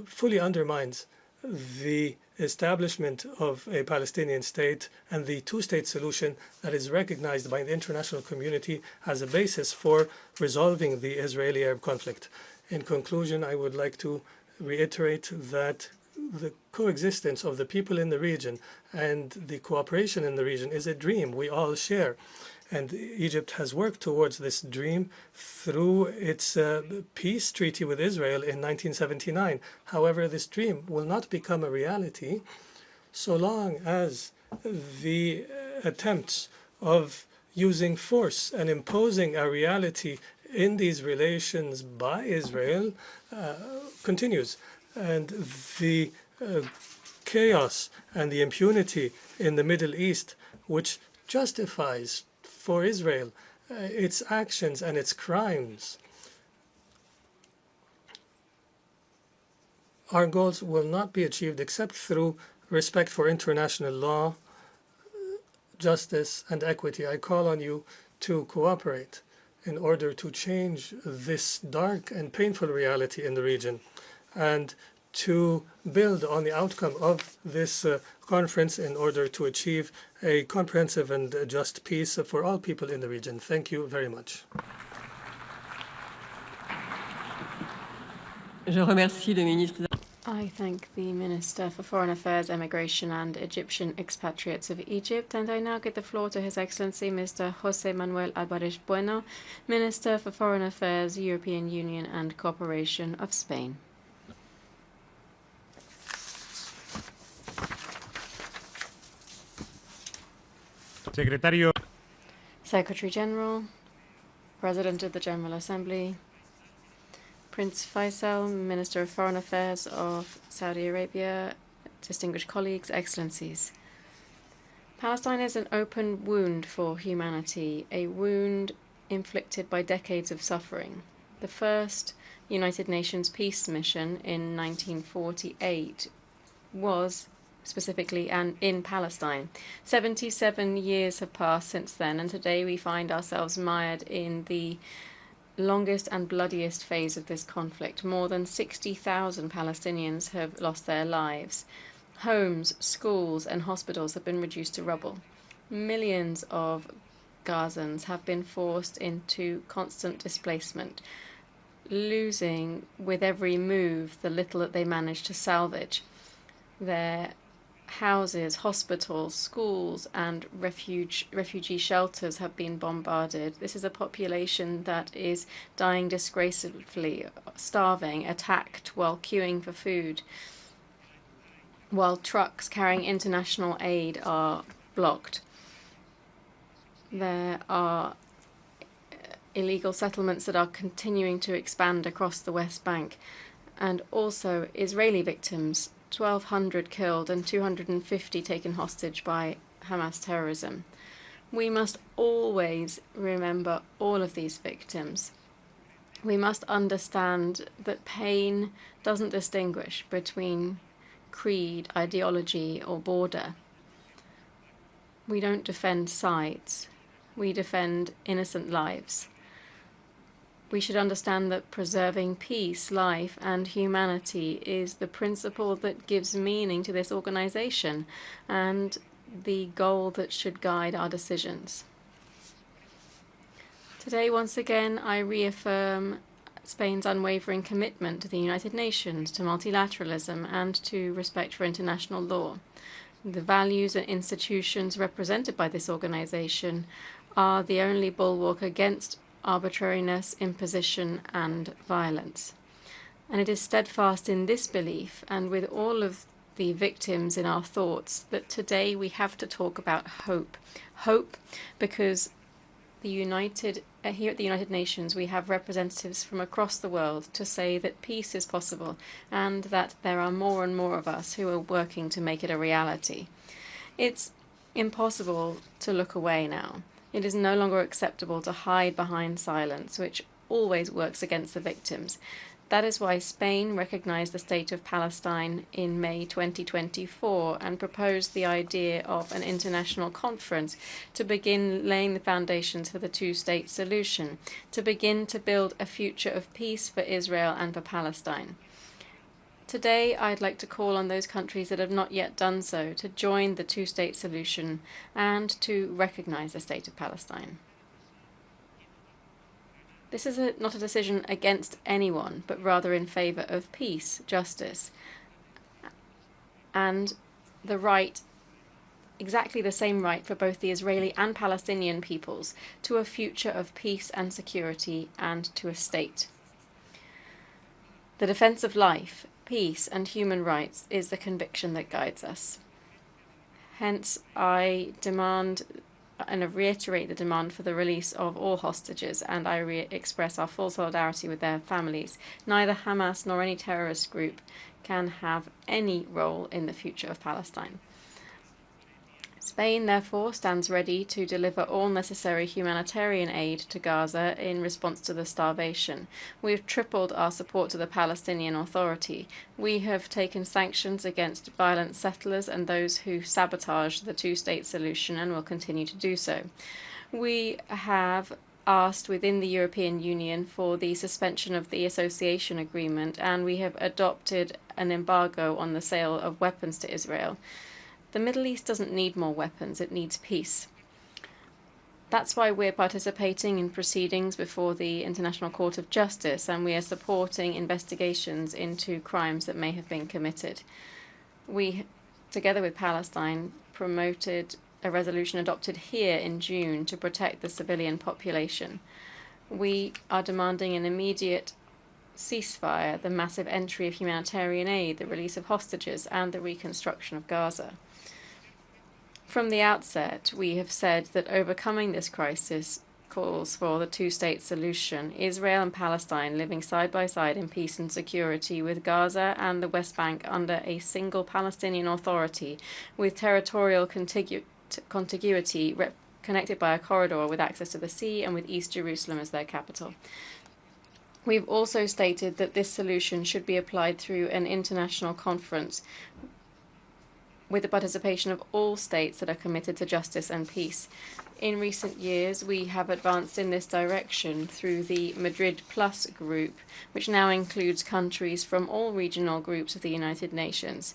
fully undermines the establishment of a Palestinian state and the two-state solution that is recognized by the international community as a basis for resolving the Israeli-Arab conflict. In conclusion, I would like to reiterate that the coexistence of the people in the region and the cooperation in the region is a dream we all share. And Egypt has worked towards this dream through its peace treaty with Israel in 1979. However, this dream will not become a reality so long as the attempts of using force and imposing a reality in these relations by Israel continues. And the chaos and the impunity in the Middle East, which justifies for Israel its actions and its crimes, our goals will not be achieved except through respect for international law, justice, and equity. I call on you to cooperate in order to change this dark and painful reality in the region and to build on the outcome of this conference in order to achieve a comprehensive and just peace for all people in the region. Thank you very much. Je remercie le ministre. I thank the Minister for Foreign Affairs, Immigration and Egyptian Expatriates of Egypt, and I now give the floor to His Excellency Mr. José Manuel Álvarez Bueno, Minister for Foreign Affairs, European Union and Cooperation of Spain. Secretario. Secretary General, President of the General Assembly, Prince Faisal, Minister of Foreign Affairs of Saudi Arabia, distinguished colleagues, excellencies. Palestine is an open wound for humanity, a wound inflicted by decades of suffering. The first United Nations peace mission in 1948 was specifically in Palestine. 77 years have passed since then, and today we find ourselves mired in the longest and bloodiest phase of this conflict. More than 60,000 Palestinians have lost their lives. Homes, schools, and hospitals have been reduced to rubble. Millions of Gazans have been forced into constant displacement, losing with every move the little that they manage to salvage. Their houses, hospitals, schools, and refugee shelters have been bombarded. This is a population that is dying disgracefully, starving, attacked while queuing for food, while trucks carrying international aid are blocked. There are illegal settlements that are continuing to expand across the West Bank, and also Israeli victims, 1,200 killed and 250 taken hostage by Hamas terrorism. We must always remember all of these victims. We must understand that pain doesn't distinguish between creed, ideology, or border. We don't defend sides. We defend innocent lives. We should understand that preserving peace, life, and humanity is the principle that gives meaning to this organization, and the goal that should guide our decisions. Today, once again, I reaffirm Spain's unwavering commitment to the United Nations, to multilateralism, and to respect for international law. The values and institutions represented by this organization are the only bulwark against arbitrariness, imposition, and violence. And it is steadfast in this belief, and with all of the victims in our thoughts, that today we have to talk about hope. Hope because here at the United Nations we have representatives from across the world to say that peace is possible and that there are more and more of us who are working to make it a reality. It's impossible to look away now. It is no longer acceptable to hide behind silence, which always works against the victims. That is why Spain recognized the State of Palestine in May 2024 and proposed the idea of an international conference to begin laying the foundations for the two-state solution, to begin to build a future of peace for Israel and for Palestine. Today, I'd like to call on those countries that have not yet done so to join the two-state solution and to recognize the State of Palestine. This is not a decision against anyone, but rather in favor of peace, justice, and the right, exactly the same right for both the Israeli and Palestinian peoples, to a future of peace and security and to a state. The defense of life, peace, and human rights is the conviction that guides us. Hence, I demand and reiterate the demand for the release of all hostages, and I express our full solidarity with their families. Neither Hamas nor any terrorist group can have any role in the future of Palestine. Spain, therefore, stands ready to deliver all necessary humanitarian aid to Gaza in response to the starvation. We have tripled our support to the Palestinian Authority. We have taken sanctions against violent settlers and those who sabotage the two-state solution and will continue to do so. We have asked within the European Union for the suspension of the association agreement, and we have adopted an embargo on the sale of weapons to Israel. The Middle East doesn't need more weapons, it needs peace. That's why we're participating in proceedings before the International Court of Justice, and we are supporting investigations into crimes that may have been committed. We, together with Palestine, promoted a resolution adopted here in June to protect the civilian population. We are demanding an immediate ceasefire, the massive entry of humanitarian aid, the release of hostages, and the reconstruction of Gaza. From the outset, we have said that overcoming this crisis calls for the two-state solution, Israel and Palestine living side by side in peace and security, with Gaza and the West Bank under a single Palestinian Authority, with territorial contiguity connected by a corridor with access to the sea and with East Jerusalem as their capital. We've also stated that this solution should be applied through an international conference with the participation of all states that are committed to justice and peace. In recent years, we have advanced in this direction through the Madrid Plus group, which now includes countries from all regional groups of the United Nations,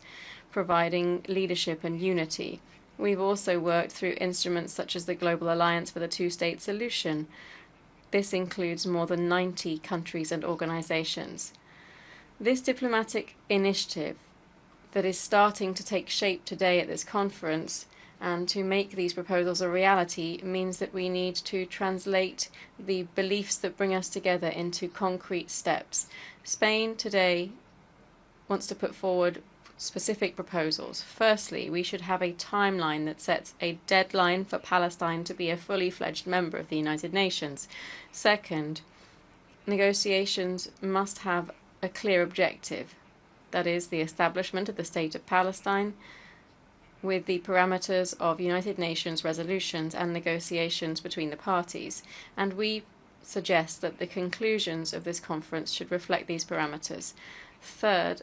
providing leadership and unity. We've also worked through instruments such as the Global Alliance for the Two-State Solution. This includes more than 90 countries and organizations. This diplomatic initiative that is starting to take shape today at this conference and to make these proposals a reality means that we need to translate the beliefs that bring us together into concrete steps. Spain today wants to put forward specific proposals. Firstly, we should have a timeline that sets a deadline for Palestine to be a fully fledged member of the United Nations. Second, negotiations must have a clear objective. That is the establishment of the State of Palestine with the parameters of United Nations resolutions and negotiations between the parties. And we suggest that the conclusions of this conference should reflect these parameters. Third,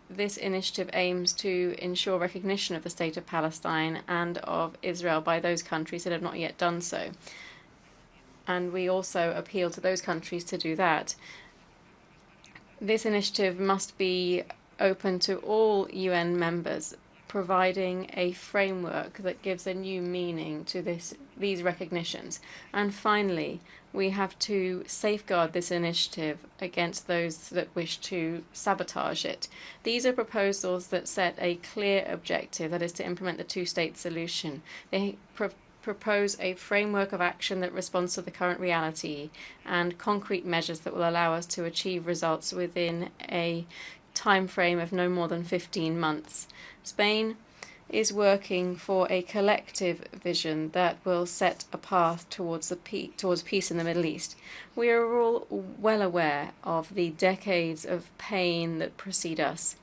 this initiative aims to ensure recognition of the State of Palestine and of Israel by those countries that have not yet done so. And we also appeal to those countries to do that. This initiative must be open to all UN members, providing a framework that gives a new meaning to these recognitions. And finally, we have to safeguard this initiative against those that wish to sabotage it. These are proposals that set a clear objective, that is to implement the two-state solution. They propose a framework of action that responds to the current reality and concrete measures that will allow us to achieve results within a time frame of no more than 15 months. Spain is working for a collective vision that will set a path towards peace in the Middle East. We are all well aware of the decades of pain that precede us.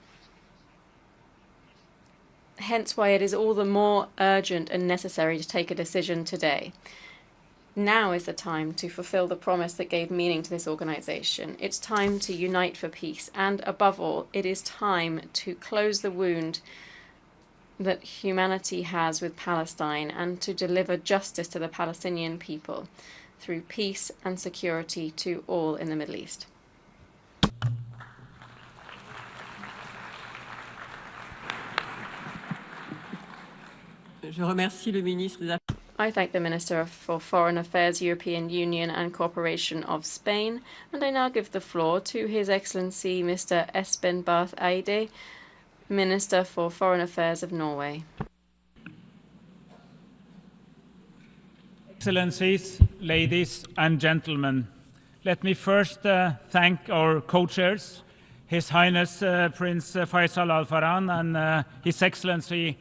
Hence why it is all the more urgent and necessary to take a decision today. Now is the time to fulfill the promise that gave meaning to this organization. It's time to unite for peace, and above all, it is time to close the wound that humanity has with Palestine and to deliver justice to the Palestinian people through peace and security to all in the Middle East. Je remercie le ministre des Affaires. I thank the Minister for Foreign Affairs, European Union and Cooperation of Spain, and I now give the floor to His Excellency Mr. Espen Barth Eide, Minister for Foreign Affairs of Norway. Excellencies, ladies and gentlemen, let me first thank our co-chairs, His Highness Prince Faisal Al Farhan and His Excellency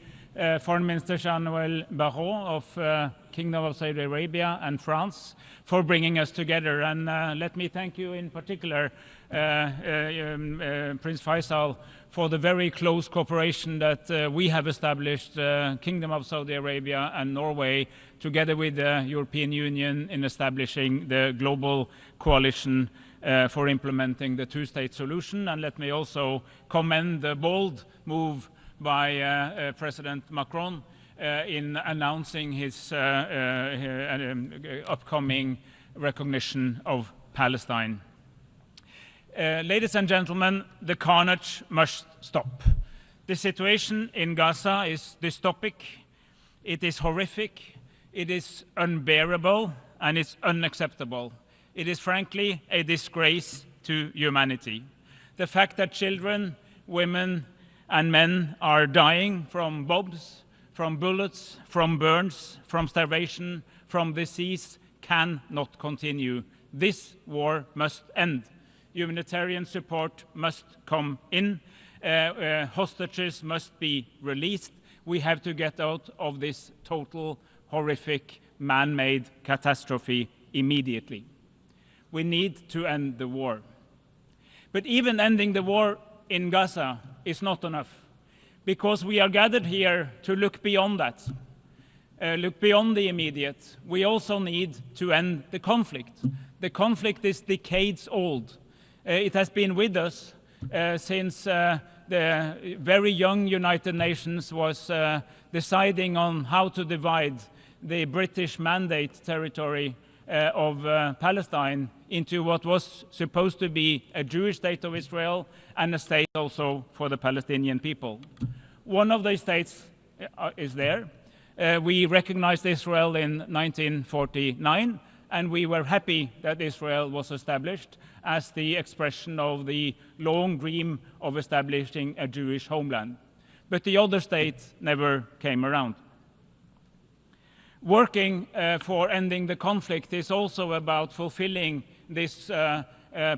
Foreign Minister Jean-Noël Barrot of Kingdom of Saudi Arabia and France for bringing us together. And let me thank you in particular, Prince Faisal, for the very close cooperation that we have established, Kingdom of Saudi Arabia and Norway, together with the European Union in establishing the global coalition for implementing the two-state solution. And let me also commend the bold move by President Macron in announcing his upcoming recognition of Palestine. Ladies and gentlemen, the carnage must stop. The situation in Gaza is dystopic, it is horrific, it is unbearable, and it's unacceptable. It is frankly a disgrace to humanity. The fact that children, women, and men are dying from bombs, from bullets, from burns, from starvation, from disease cannot continue. This war must end. Humanitarian support must come in. Hostages must be released. We have to get out of this total, horrific, man-made catastrophe immediately. We need to end the war. But even ending the war in Gaza is not enough, because we are gathered here to look beyond that, look beyond the immediate. We also need to end the conflict. The conflict is decades old. It has been with us since the very young United Nations was deciding on how to divide the British Mandate territory of Palestine into what was supposed to be a Jewish state of Israel and a state also for the Palestinian people. One of these states is there. We recognized Israel in 1949, and we were happy that Israel was established as the expression of the long dream of establishing a Jewish homeland. But the other state never came around. Working for ending the conflict is also about fulfilling this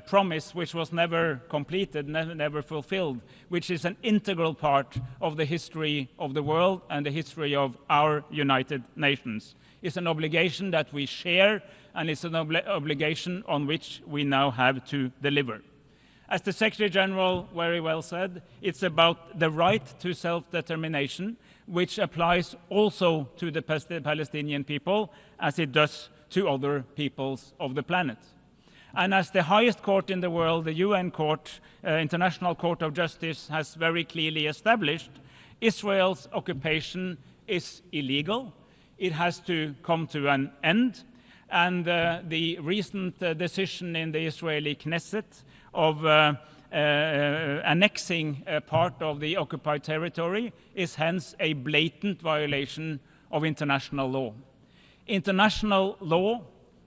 promise, which was never completed, never fulfilled, which is an integral part of the history of the world and the history of our United Nations. It's an obligation that we share, and it's an obligation on which we now have to deliver. As the Secretary General very well said, it's about the right to self-determination, which applies also to the Palestinian people, as it does to other peoples of the planet. And as the highest court in the world, the UN Court, International Court of Justice, has very clearly established, Israel's occupation is illegal. It has to come to an end. And the recent decision in the Israeli Knesset of annexing part of the occupied territory is hence a blatant violation of international law. International law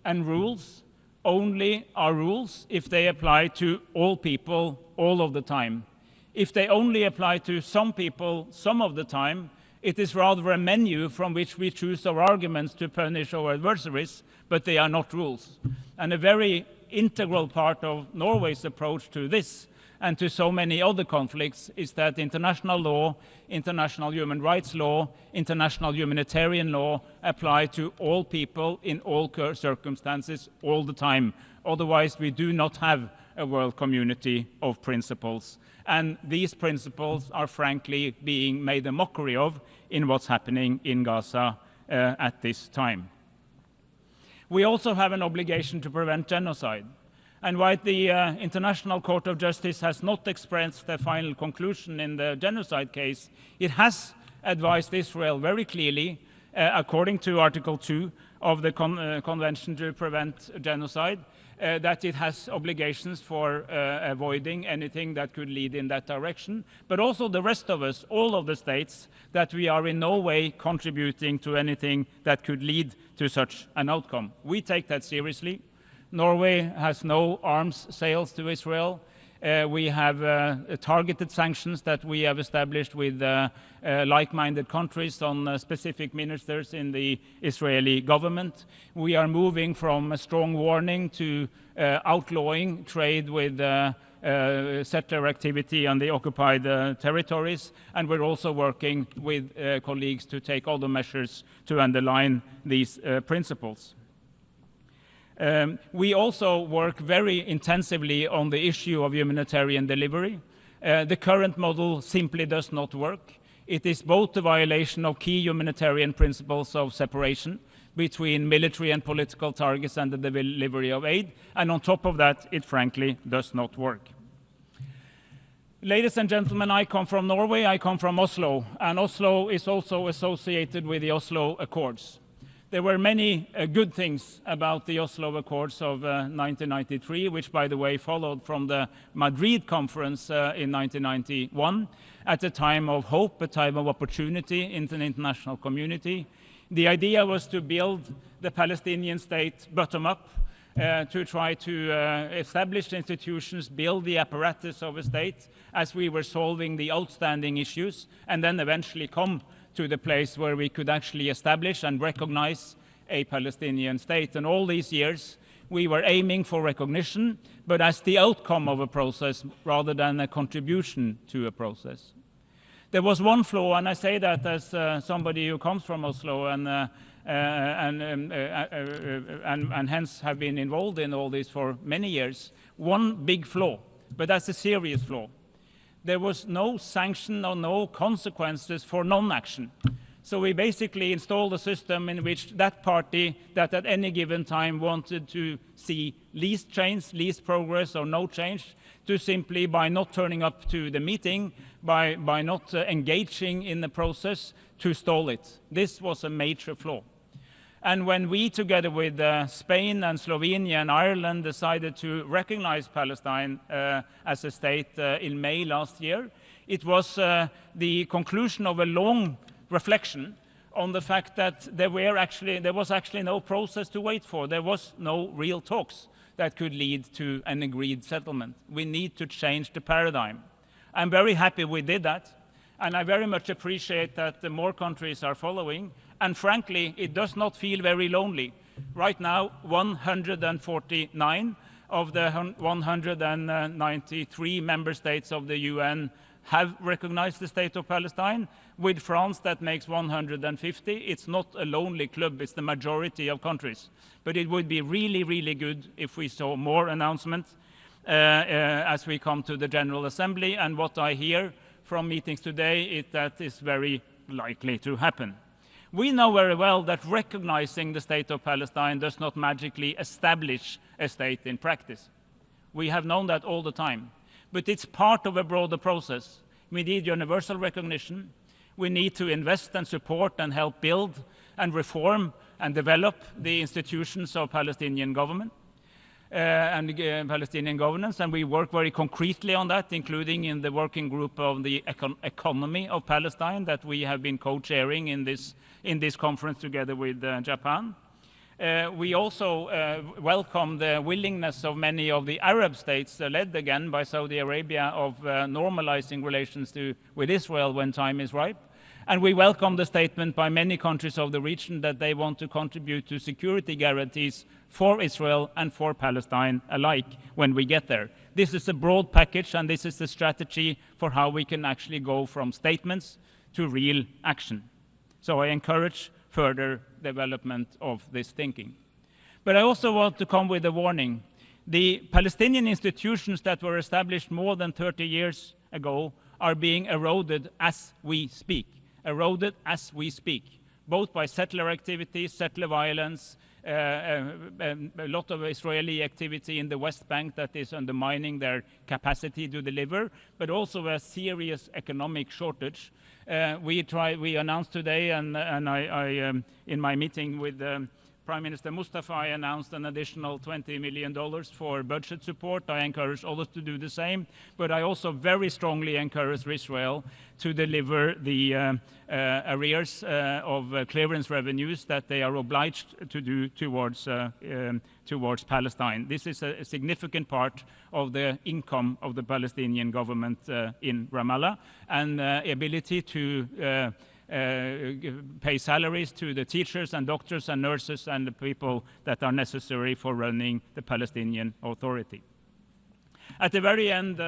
and rules only are rules if they apply to all people all of the time. If they only apply to some people some of the time, it is rather a menu from which we choose our arguments to punish our adversaries, but they are not rules. And a very integral part of Norway's approach to this and to so many other conflicts is that international law, international human rights law, international humanitarian law apply to all people in all circumstances all the time. Otherwise, we do not have a world community of principles. And these principles are frankly being made a mockery of in what's happening in Gaza at this time. We also have an obligation to prevent genocide. And while the International Court of Justice has not expressed a final conclusion in the genocide case, it has advised Israel very clearly, according to Article 2 of the Convention to Prevent Genocide, that it has obligations for avoiding anything that could lead in that direction, but also the rest of us, all of the states, that we are in no way contributing to anything that could lead to such an outcome. We take that seriously. Norway has no arms sales to Israel. We have targeted sanctions that we have established with like-minded countries on specific ministers in the Israeli government. We are moving from a strong warning to outlawing trade with settler activity on the occupied territories, and we're also working with colleagues to take other measures to underline these principles. We also work very intensively on the issue of humanitarian delivery. The current model simply does not work. It is both a violation of key humanitarian principles of separation between military and political targets and the delivery of aid, and on top of that, it frankly does not work. Ladies and gentlemen, I come from Norway, I come from Oslo, and Oslo is also associated with the Oslo Accords. There were many good things about the Oslo Accords of 1993, which, by the way, followed from the Madrid conference in 1991, at a time of hope, a time of opportunity in the international community. The idea was to build the Palestinian state bottom up, to try to establish institutions, build the apparatus of a state as we were solving the outstanding issues, and then eventually come to the place where we could actually establish and recognize a Palestinian state. And all these years, we were aiming for recognition, but as the outcome of a process rather than a contribution to a process. There was one flaw, and I say that as somebody who comes from Oslo and hence have been involved in all this for many years. One big flaw, but that's a serious flaw. There was no sanction or no consequences for non-action. So we basically installed a system in which that party that at any given time wanted to see least change, least progress or no change, to simply by not turning up to the meeting, by not engaging in the process, to stall it. This was a major flaw. And when we, together with Spain and Slovenia and Ireland, decided to recognize Palestine as a state in May last year, it was the conclusion of a long reflection on the fact that there was actually no process to wait for. There was no real talks that could lead to an agreed settlement. We need to change the paradigm. I'm very happy we did that, and I very much appreciate that more countries are following. And frankly, it does not feel very lonely. Right now, 149 of the 193 member states of the UN have recognized the state of Palestine. With France, that makes 150. It's not a lonely club, it's the majority of countries. But it would be really, really good if we saw more announcements as we come to the General Assembly. And what I hear from meetings today is that is very likely to happen. We know very well that recognizing the state of Palestine does not magically establish a state in practice. We have known that all the time. But it's part of a broader process. We need universal recognition. We need to invest and support and help build and reform and develop the institutions of Palestinian government. and Palestinian governance, and we work very concretely on that, including in the working group of the economy of Palestine that we have been co-chairing in this conference together with Japan. We also welcome the willingness of many of the Arab states, led again by Saudi Arabia, of normalizing relations with Israel when time is ripe. And we welcome the statement by many countries of the region that they want to contribute to security guarantees for Israel and for Palestine alike when we get there. This is a broad package, and this is the strategy for how we can actually go from statements to real action. So I encourage further development of this thinking. But I also want to come with a warning. The Palestinian institutions that were established more than 30 years ago are being eroded as we speak. Both by settler activities, settler violence, a lot of Israeli activity in the West Bank that is undermining their capacity to deliver, but also a serious economic shortage. We announced today, and I in my meeting with Prime Minister Mustafa, I announced an additional $20 million for budget support. I encourage others to do the same, but I also very strongly encourage Israel to deliver the arrears of clearance revenues that they are obliged to do towards Palestine. This is a significant part of the income of the Palestinian government in Ramallah, and ability to pay salaries to the teachers and doctors and nurses and the people that are necessary for running the Palestinian Authority. At the very end,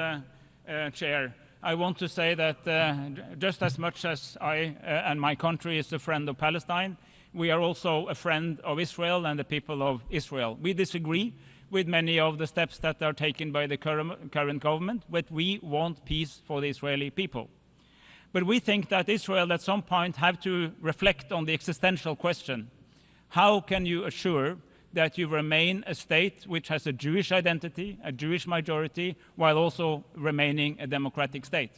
Chair, I want to say that just as much as I and my country is a friend of Palestine, we are also a friend of Israel and the people of Israel. We disagree with many of the steps that are taken by the current government, but we want peace for the Israeli people. But we think that Israel at some point have to reflect on the existential question: how can you assure that you remain a state which has a Jewish identity, a Jewish majority, while also remaining a democratic state?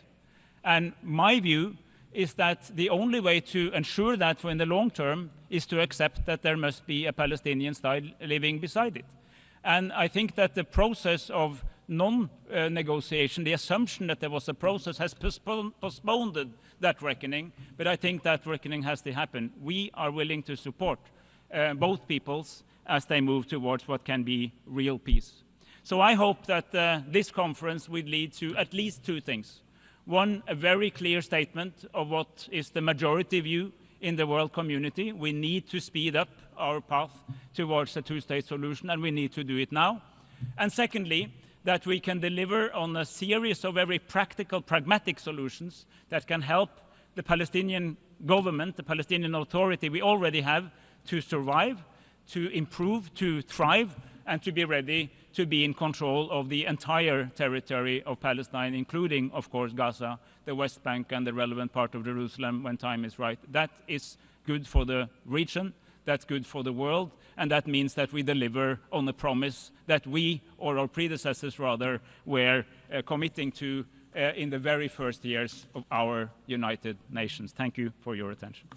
And my view is that the only way to ensure that in the long term is to accept that there must be a Palestinian state living beside it. And I think that the process of non-negotiation, the assumption that there was a process, has postponed that reckoning, but I think that reckoning has to happen. We are willing to support both peoples as they move towards what can be real peace. So I hope that this conference will lead to at least two things. One, a very clear statement of what is the majority view in the world community. We need to speed up our path towards a two-state solution, and we need to do it now. And secondly, that we can deliver on a series of very practical, pragmatic solutions that can help the Palestinian government, the Palestinian Authority we already have, to survive, to improve, to thrive, and to be ready to be in control of the entire territory of Palestine, including, of course, Gaza, the West Bank, and the relevant part of Jerusalem when time is right. That is good for the region, that's good for the world, and that means that we deliver on the promise that we, or our predecessors rather, were committing to in the very first years of our United Nations. Thank you for your attention.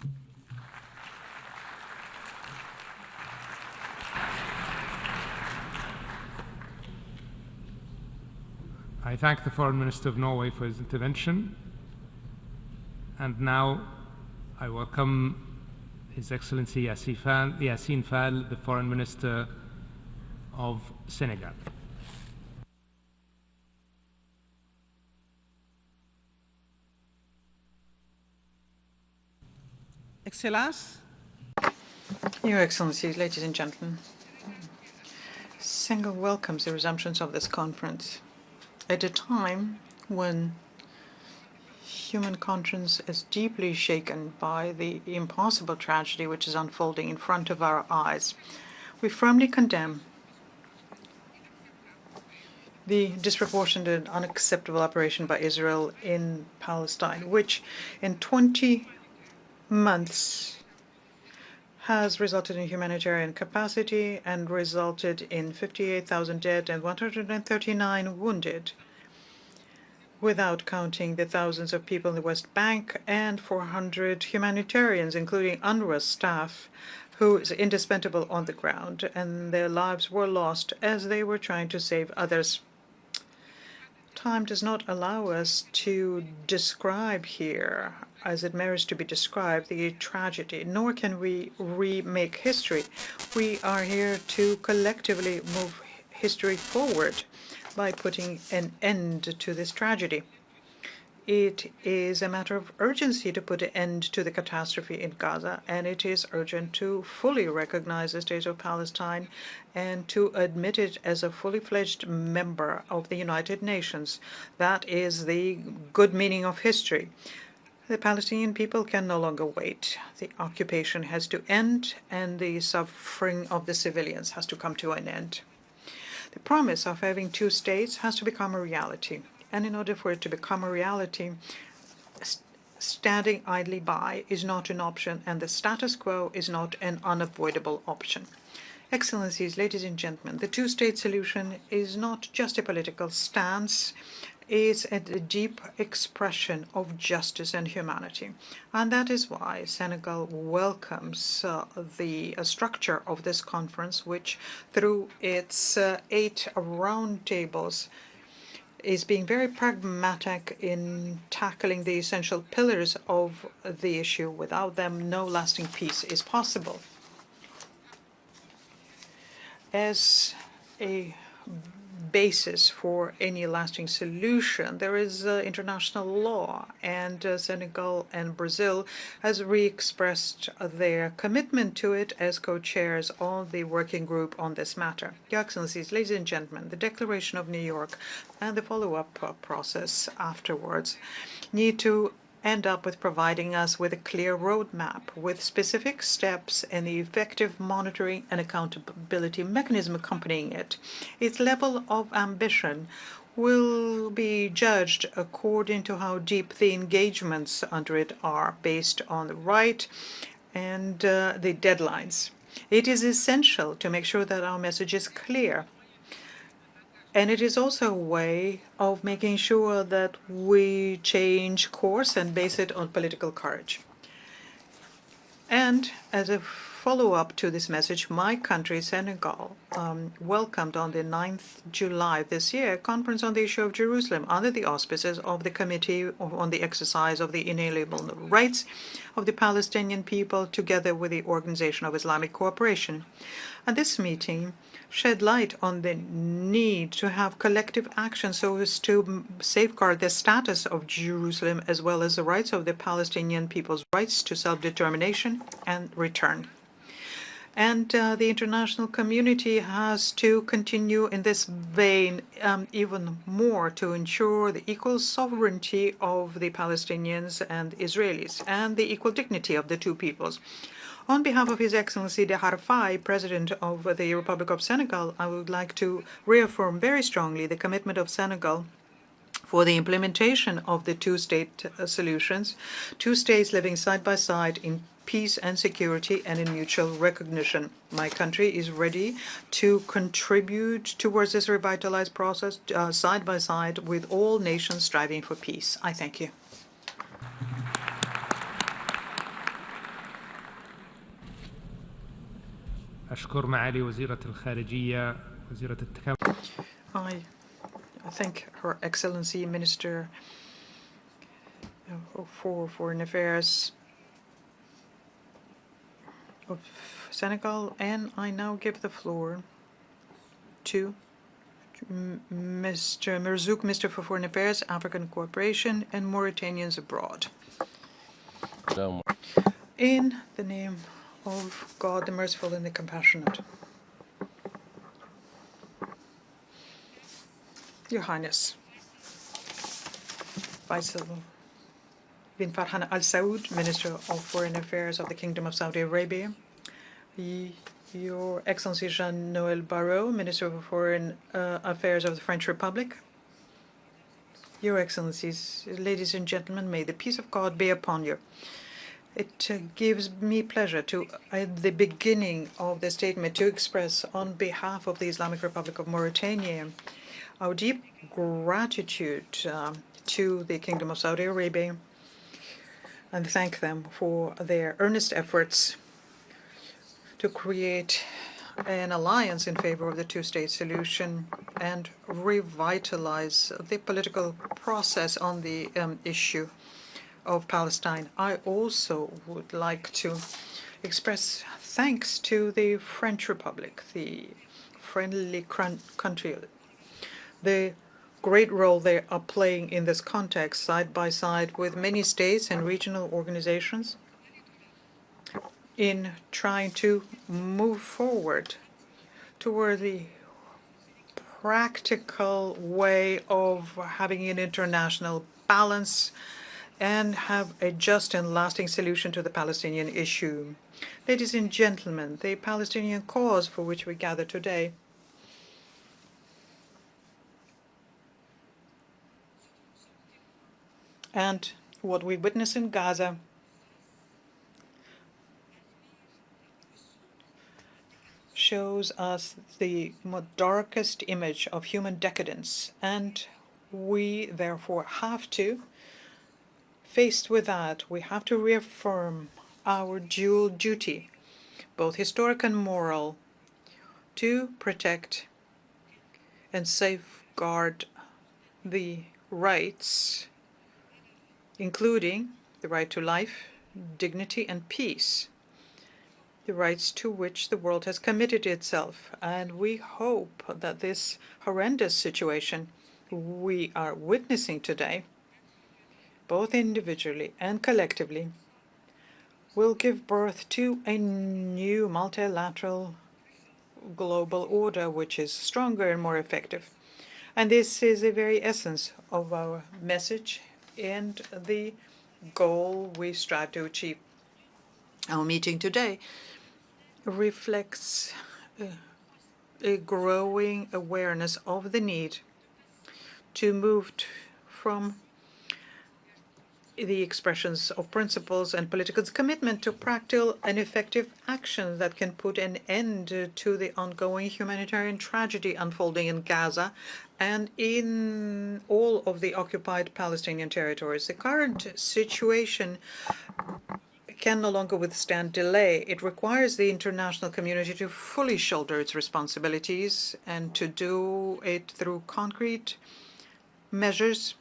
I thank the Foreign Minister of Norway for his intervention. And now I welcome His Excellency Yassine Fall, the Foreign Minister of Senegal. Excellences, Your Excellencies, ladies and gentlemen, Senegal welcomes the resumption of this conference at a time when human conscience is deeply shaken by the impossible tragedy which is unfolding in front of our eyes. We firmly condemn the disproportionate and unacceptable operation by Israel in Palestine, which in 20 months has resulted in humanitarian capacity and resulted in 58,000 dead and 139 wounded, without counting the thousands of people in the West Bank and 400 humanitarians, including UNRWA staff, who is indispensable on the ground, and their lives were lost as they were trying to save others. Time does not allow us to describe here, as it merits to be described, the tragedy, nor can we remake history. We are here to collectively move history forward by putting an end to this tragedy. It is a matter of urgency to put an end to the catastrophe in Gaza, and it is urgent to fully recognize the state of Palestine and to admit it as a fully fledged member of the United Nations. That is the good meaning of history. The Palestinian people can no longer wait. The occupation has to end, and the suffering of the civilians has to come to an end. The promise of having two states has to become a reality. And in order for it to become a reality, standing idly by is not an option, and the status quo is not an unavoidable option. Excellencies, ladies and gentlemen, the two-state solution is not just a political stance, it's a deep expression of justice and humanity. And that is why Senegal welcomes the structure of this conference, which through its 8 roundtables is being very pragmatic in tackling the essential pillars of the issue. Without them, no lasting peace is possible. As a basis for any lasting solution, there is international law, and Senegal and Brazil has re-expressed their commitment to it as co-chairs of the working group on this matter. Your Excellencies, ladies and gentlemen, the Declaration of New York and the follow-up process afterwards need to end up with providing us with a clear roadmap with specific steps and the effective monitoring and accountability mechanism accompanying it. Its level of ambition will be judged according to how deep the engagements under it are, based on the right and the deadlines. It is essential to make sure that our message is clear. And it is also a way of making sure that we change course and base it on political courage. And as a follow-up to this message, my country, Senegal, welcomed on the 9th July this year a conference on the issue of Jerusalem under the auspices of the Committee on the Exercise of the Inalienable Rights of the Palestinian People, together with the Organization of Islamic Cooperation. And this meeting shed light on the need to have collective action so as to safeguard the status of Jerusalem as well as the rights of the Palestinian people's rights to self-determination and return. And the international community has to continue in this vein even more to ensure the equal sovereignty of the Palestinians and Israelis and the equal dignity of the two peoples. On behalf of His Excellency De Harfai, President of the Republic of Senegal, I would like to reaffirm very strongly the commitment of Senegal for the implementation of the two-state solutions, two states living side by side in peace and security and in mutual recognition. My country is ready to contribute towards this revitalized process side by side with all nations striving for peace. I thank you. أشكر معالي وزيرة الخارجية وزيرة التكامل. I thank Her Excellency Minister for Foreign Affairs of Senegal, and I now give the floor to Mr. Merzouk, Minister for Foreign Affairs, African Cooperation, and Mauritanians abroad. In the name of God, the merciful and the compassionate. Your Highness, Faisal bin Farhan Al Saud, Minister of Foreign Affairs of the Kingdom of Saudi Arabia, Your Excellency Jean-Noël Barrot, Minister of Foreign Affairs of the French Republic, Your Excellencies, ladies and gentlemen, may the peace of God be upon you. It gives me pleasure to, at the beginning of the statement, to express on behalf of the Islamic Republic of Mauritania our deep gratitude to the Kingdom of Saudi Arabia and thank them for their earnest efforts to create an alliance in favor of the two-state solution and revitalize the political process on the issue of Palestine. I also would like to express thanks to the French Republic, the friendly country, the great role they are playing in this context, side by side with many states and regional organizations, in trying to move forward toward the practical way of having an international balance and have a just and lasting solution to the Palestinian issue. Ladies and gentlemen, the Palestinian cause for which we gather today and what we witness in Gaza shows us the darkest image of human decadence, and we therefore have to, faced with that, we have to reaffirm our dual duty, both historic and moral, to protect and safeguard the rights, including the right to life, dignity, and peace, the rights to which the world has committed itself. And we hope that this horrendous situation we are witnessing today, both individually and collectively, will give birth to a new multilateral global order which is stronger and more effective. And this is the very essence of our message and the goal we strive to achieve. Our meeting today reflects a growing awareness of the need to move from the expressions of principles and political commitment to practical and effective action that can put an end to the ongoing humanitarian tragedy unfolding in Gaza and in all of the occupied Palestinian territories. The current situation can no longer withstand delay. It requires the international community to fully shoulder its responsibilities and to do it through concrete measures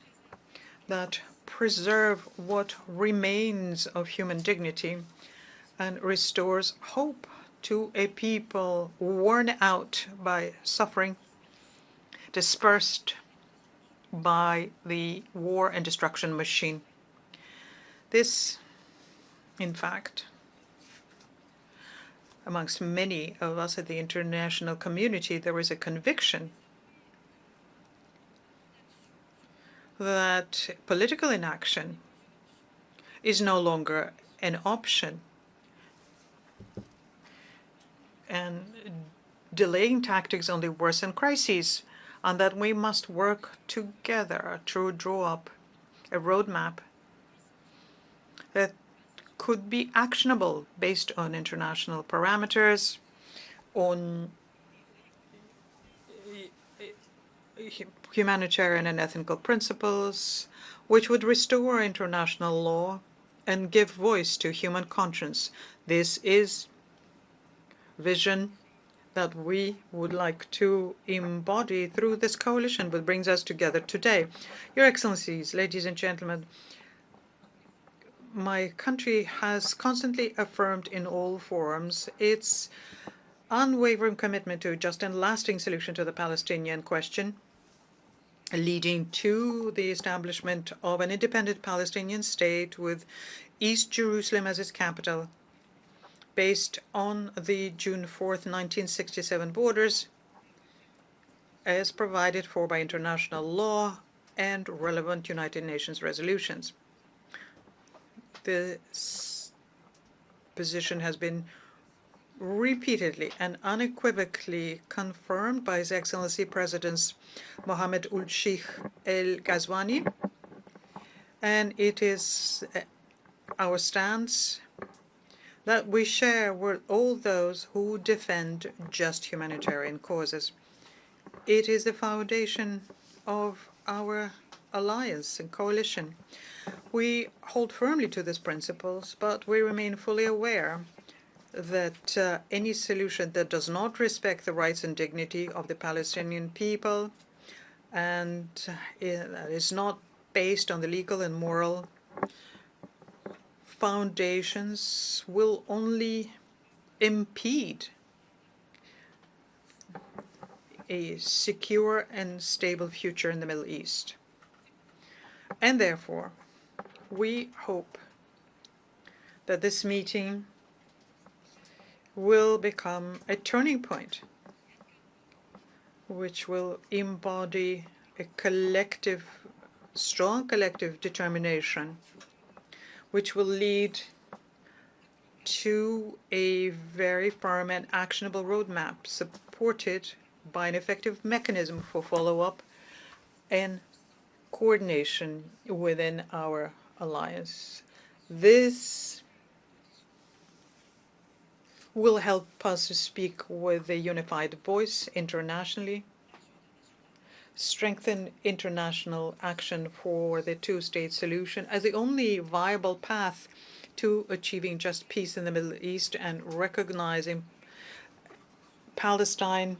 that preserve what remains of human dignity and restores hope to a people worn out by suffering, dispersed by the war and destruction machine. This, in fact, amongst many of us at the international community, there is a conviction that political inaction is no longer an option, and delaying tactics only worsen crises, and that we must work together to draw up a roadmap that could be actionable based on international parameters, on humanitarian and ethical principles, which would restore international law and give voice to human conscience. This is vision that we would like to embody through this coalition that brings us together today. Your Excellencies, ladies and gentlemen, my country has constantly affirmed in all forums its unwavering commitment to a just and lasting solution to the Palestinian question, leading to the establishment of an independent Palestinian state with East Jerusalem as its capital, based on the June 4th, 1967 borders, as provided for by international law and relevant United Nations resolutions. This position has been repeatedly and unequivocally confirmed by His Excellency Presidents Mohammed Ul-Sheikh El-Ghazwani, and it is our stance that we share with all those who defend just humanitarian causes. It is the foundation of our alliance and coalition. We hold firmly to these principles, but we remain fully aware that any solution that does not respect the rights and dignity of the Palestinian people and that is not based on the legal and moral foundations will only impede a secure and stable future in the Middle East. And therefore, we hope that this meeting will become a turning point, which will embody a collective, strong collective determination, which will lead to a very firm and actionable roadmap supported by an effective mechanism for follow-up and coordination within our alliance. This will help us to speak with a unified voice internationally, strengthen international action for the two-state solution as the only viable path to achieving just peace in the Middle East and recognizing Palestine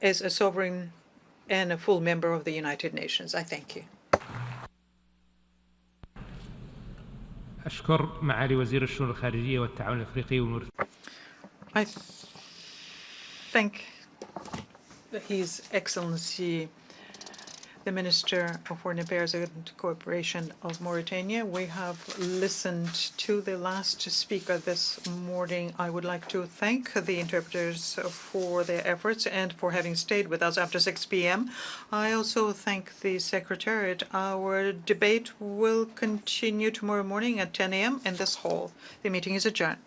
as a sovereign and a full member of the United Nations. I thank you. أشكر معالي وزير الشؤون الخارجية والتعاون الأفريقي والموريتاني. I thank His Excellency, the Minister of Foreign Affairs and Cooperation of Mauritania. We have listened to the last speaker this morning. I would like to thank the interpreters for their efforts and for having stayed with us after 6 p.m. I also thank the Secretariat. Our debate will continue tomorrow morning at 10 a.m. in this hall. The meeting is adjourned.